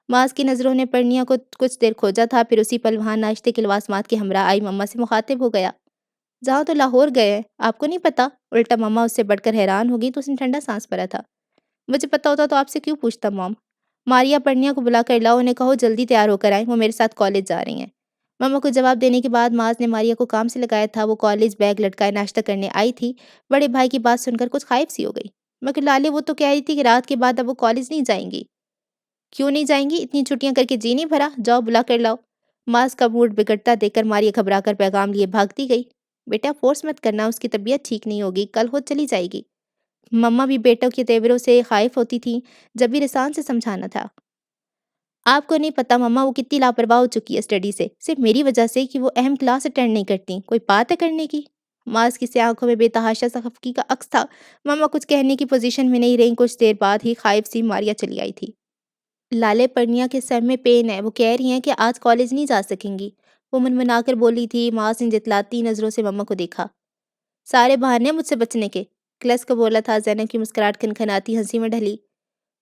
معاذ کی نظروں نے پرنیا کو کچھ دیر کھوجا تھا، پھر اسی پل وہاں ناشتے کے لوازمات کے ہمراہ آئی مما سے مخاطب ہو گیا۔ جہاں تو لاہور گئے ہیں، آپ کو نہیں پتا؟ الٹا مما اس سے بڑھ کر حیران ہو گئی تو اس نے ٹھنڈا سانس بھرا تھا۔ مجھے پتا ہوتا تو آپ سے کیوں پوچھتا مام؟ ماریا پرنیا کو بلا کر لاؤ، انہیں کہو جلدی تیار ہو کر آئیں، وہ میرے ساتھ کالج جا رہی ہیں۔ مما کو جواب دینے کے بعد معاذ نے ماریا کو کام سے لگایا تھا۔ وہ کالج بیگ لٹکائے ناشتہ کرنے آئی تھی۔ بڑے بھائی کی بات سن کر کچھ خائف سی ہو گئی۔ مگر لالے وہ تو کہہ رہی تھی کہ رات کے بعد اب وہ کالج نہیں جائیں گی۔ کیوں نہیں جائیں گی؟ اتنی چھٹیاں کر کے جی نہیں بھرا؟ جاؤ بلا کر لاؤ۔ معاذ کا موڈ بگڑتا دیکھ کر ماریا گھبرا کر پیغام لیے بھاگتی گئی۔ بیٹا فورس مت کرنا، اس کی طبیعت ٹھیک نہیں ہوگی، کل خود چلی جائے گی۔ مما بھی بیٹوں کے تیوروں سے خائف ہوتی تھیں، جب بھی رسان سے سمجھانا تھا۔ آپ کو نہیں پتا مما وہ کتنی لاپرواہ ہو چکی ہے اسٹڈی سے، صرف میری وجہ سے کہ وہ اہم کلاس اٹینڈ نہیں کرتی۔ کوئی بات ہے کرنے کی؟ معاذ کی سیاہ آنکھوں میں بے تحاشا سخفگی کا عکس تھا۔ مما کچھ کہنے کی پوزیشن میں نہیں رہیں۔ کچھ دیر بعد ہی خائف سی ماریا چلی آئی تھی۔ لالے پرنیا کے سر میں پین ہے، وہ کہہ رہی ہیں کہ آج کالج نہیں جا سکیں گی، وہ منمنا کر بولی تھی۔ معاذ نے جتلاتی نظروں سے مما کو دیکھا۔ سارے بہانے مجھ سے بچنے کے، کلس کو بولا تھا۔ زینب کی مسکراہٹ کھنکھناتی ہنسی میں ڈھلی۔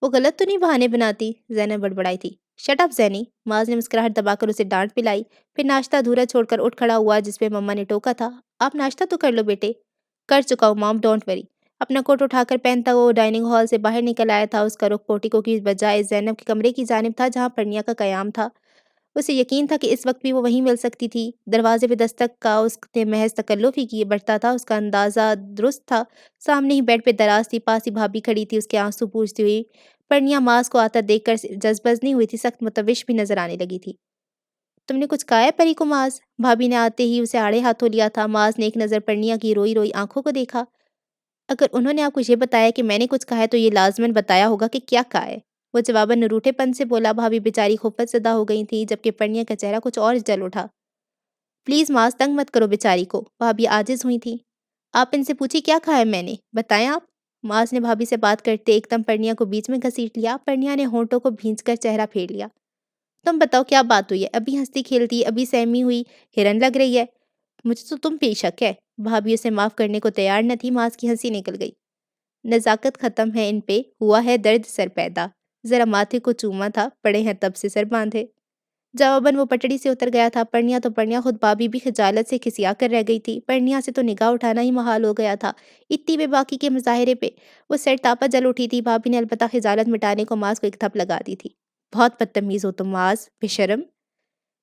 وہ غلط تو نہیں بہانے بناتی؟ زینب بڑبڑائی تھی۔ Shut up زینی! معاذ نے مسکراہٹ دبا کر اسے ڈانٹ پلائی، پھر ناشتہ ادھورا چھوڑ کر اٹھ کھڑا ہوا، جس پہ مما نے ٹوکا تھا۔ آپ ناشتہ تو کر لو بیٹے۔ کر چکا ہوں مام، ڈونٹ وری۔ اپنا کوٹ اٹھا کر پہنتا ہوا وہ ڈائننگ ہال سے باہر نکل آیا تھا۔ اس کا رخ پورٹیکو کی بجائے زینب کے کمرے کی جانب تھا جہاں پرنیا کا قیام تھا۔ اسے یقین تھا کہ اس وقت بھی وہ وہیں مل سکتی تھی۔ دروازے پہ دستک کا اس نے محض تکلف ہی کیے بڑھتا تھا۔ اس کا اندازہ درست تھا۔ سامنے ہی بیڈ پہ دراز تھی، پاس ہی بھابھی کھڑی تھی، اس کے آنسو پوچھتی ہوئی۔ پرنیا معاذ کو آتا دیکھ کر جذبز نہیں ہوئی تھی، سخت متوش بھی نظر آنے لگی تھی۔ تم نے کچھ کہا ہے پری کو معاذ؟ بھابھی نے آتے ہی اسے آڑے ہاتھوں لیا تھا۔ معاذ نے ایک نظر پرنیا کی روئی روئی آنکھوں کو دیکھا۔ اگر انہوں نے آپ کو یہ بتایا کہ میں نے کچھ کہا ہے تو یہ لازماً بتایا ہوگا کہ کیا کہا ہے، وہ جواباً نروٹھے پن سے بولا۔ بھابھی بیچاری خفت زدہ ہو گئی تھیں، جبکہ پرنیا کا چہرہ کچھ اور جل اٹھا۔ پلیز معاذ تنگ مت کرو بیچاری کو، بھابھی عاجز ہوئی تھیں۔ آپ ان سے پوچھی کیا کہا ہے میں نے، بتائیں آپ؟ معاذ نے بھابھی سے بات کرتے ایک دم پرنیا کو بیچ میں گھسیٹ لیا۔ پرنیا نے ہونٹوں کو بھینچ کر چہرہ پھیر لیا۔ تم بتاؤ کیا بات ہوئی ہے؟ ابھی ہنستی کھیلتی، ابھی سہمی ہوئی ہرن لگ رہی ہے۔ مجھے تو تم پہ ہی شک ہے۔ بھابھی اسے معاف کرنے کو تیار نہ تھی۔ معاذ کی ہنسی نکل گئی۔ نزاکت ختم ہے ان پہ، ہوا ہے درد سر پیدا، ذرا ماتھے کو چوما تھا، پڑے ہیں تب سے سر باندھے۔ جواباً وہ پٹڑی سے اتر گیا تھا۔ پرنیا خود بھابھی بھی خجالت سے کھسیا کر رہ گئی تھی۔ پرنیا سے تو نگاہ اٹھانا ہی محال ہو گیا تھا، اتنی بے باکی کے مظاہرے پہ وہ سر تاپا جل اٹھی تھی۔ بھابھی نے البتہ خجالت مٹانے کو معاذ کو ایک تھپ لگا دی تھی۔ بہت بدتمیز ہو تم معاذ، بے شرم!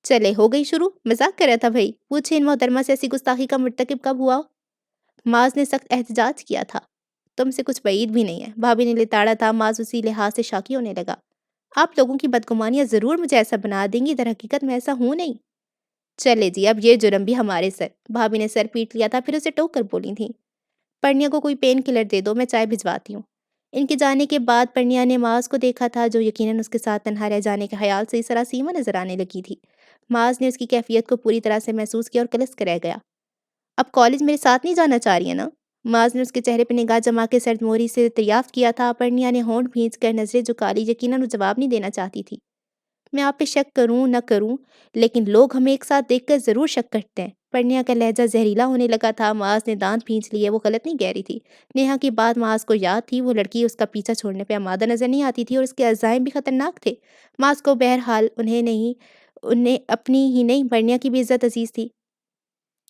چلے ہو گئی شروع، مذاق کر رہا تھا بھائی، پوچھے ان محترمہ سے ایسی گستاخی کا مرتکب کب ہوا؟ معاذ نے سخت احتجاج کیا تھا۔ تم سے کچھ بعید بھی نہیں ہے، بھابھی نے لتاڑا تھا۔ معاذ اسی لحاظ سے شاکی ہونے لگا۔ آپ لوگوں کی بدگمانیاں ضرور مجھے ایسا بنا دیں گی، در حقیقت میں ایسا ہوں نہیں۔ چلے جی، اب یہ جرم بھی ہمارے سر، بھابھی نے سر پیٹ لیا تھا، پھر اسے ٹوک کر بولی تھیں۔ پرنیا کو کوئی پین کلر دے دو، میں چائے بھجواتی ہوں۔ ان کے جانے کے بعد پرنیا نے معاذ کو دیکھا تھا، جو یقیناً اس کے ساتھ تنہا رہ جانے کے خیال سے سراسیمہ نظر آنے لگی تھی۔ معاذ نے اس کی کیفیت کو پوری طرح سے محسوس کیا اور کلس رہ گیا۔ اب کالج میرے ساتھ نہیں جانا چاہ رہی ہے نا؟ معاذ نے اس کے چہرے پہ نگاہ جما کے سرد موری سے دریافت کیا تھا۔ پرنیا نے ہونٹ بھینچ کر نظریں جھکا لی، یقیناً وہ جواب نہیں دینا چاہتی تھی۔ میں آپ پہ شک کروں نہ کروں، لیکن لوگ ہمیں ایک ساتھ دیکھ کر ضرور شک کرتے ہیں۔ پرنیا کا لہجہ زہریلا ہونے لگا تھا۔ معاذ نے دانت بھینچ لیے، وہ غلط نہیں کہہ رہی تھی۔ نیہا کی بات معاذ کو یاد تھی، وہ لڑکی اس کا پیچھا چھوڑنے پہ آمادہ نظر نہیں آتی تھی اور اس کے عزائم بھی خطرناک تھے۔ معاذ کو بہرحال انہیں اپنی ہی نہیں پرنیا کی بھی عزت عزیز تھی۔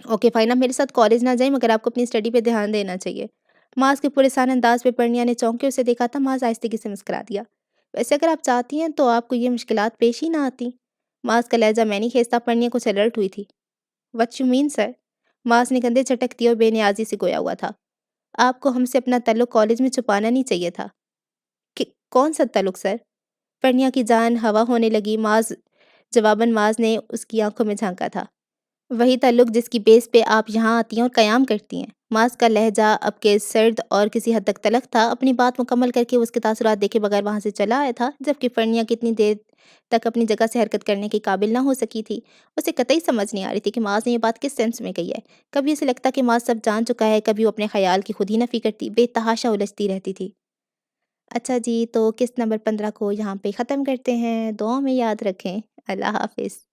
اوکے فائن، آپ میرے ساتھ کالج نہ جائیں، مگر آپ کو اپنی اسٹڈی پہ دھیان دینا چاہیے۔ معاذ کے پریشان انداز پہ پرنیا نے چونک کے اسے دیکھا تھا۔ معاذ آہستگی سے مسکرا دیا۔ ویسے اگر آپ چاہتی ہیں تو آپ کو یہ مشکلات پیش ہی نہ آتی۔ معاذ کا لہجہ میں نہیں کھینچتا۔ پرنیا کچھ الرٹ ہوئی تھی۔ وٹ یو مین سر؟ معاذ نے کندھے جھٹک دیے اور بے نیازی سے گویا ہوا تھا۔ آپ کو ہم سے اپنا تعلق کالج میں چھپانا نہیں چاہیے تھا۔ کون سا تعلق سر؟ پرنیا کی جان ہوا ہونے لگی۔ جواباً معاذ نے اس کی آنکھوں میں جھانکا تھا۔ وہی تعلق جس کی بیس پہ آپ یہاں آتی ہیں اور قیام کرتی ہیں۔ معاذ کا لہجہ اب کے سرد اور کسی حد تک تلخ تھا۔ اپنی بات مکمل کر کے اس کے تاثرات دیکھے بغیر وہاں سے چلا آیا تھا، جبکہ پرنیا کتنی دیر تک اپنی جگہ سے حرکت کرنے کے قابل نہ ہو سکی تھی۔ اسے قطعی سمجھ نہیں آ رہی تھی کہ معاذ نے یہ بات کس سینس میں کہی ہے۔ کبھی اسے لگتا کہ معاذ سب جان چکا ہے، کبھی وہ اپنے خیال کی خود ہی نفی کرتی، بے تحاشا الجھتی رہتی تھی۔ اچھا جی، تو قسط نمبر 15 کو یہاں پہ ختم کرتے ہیں۔ دعاؤں میں یاد رکھیں۔ اللہ حافظ۔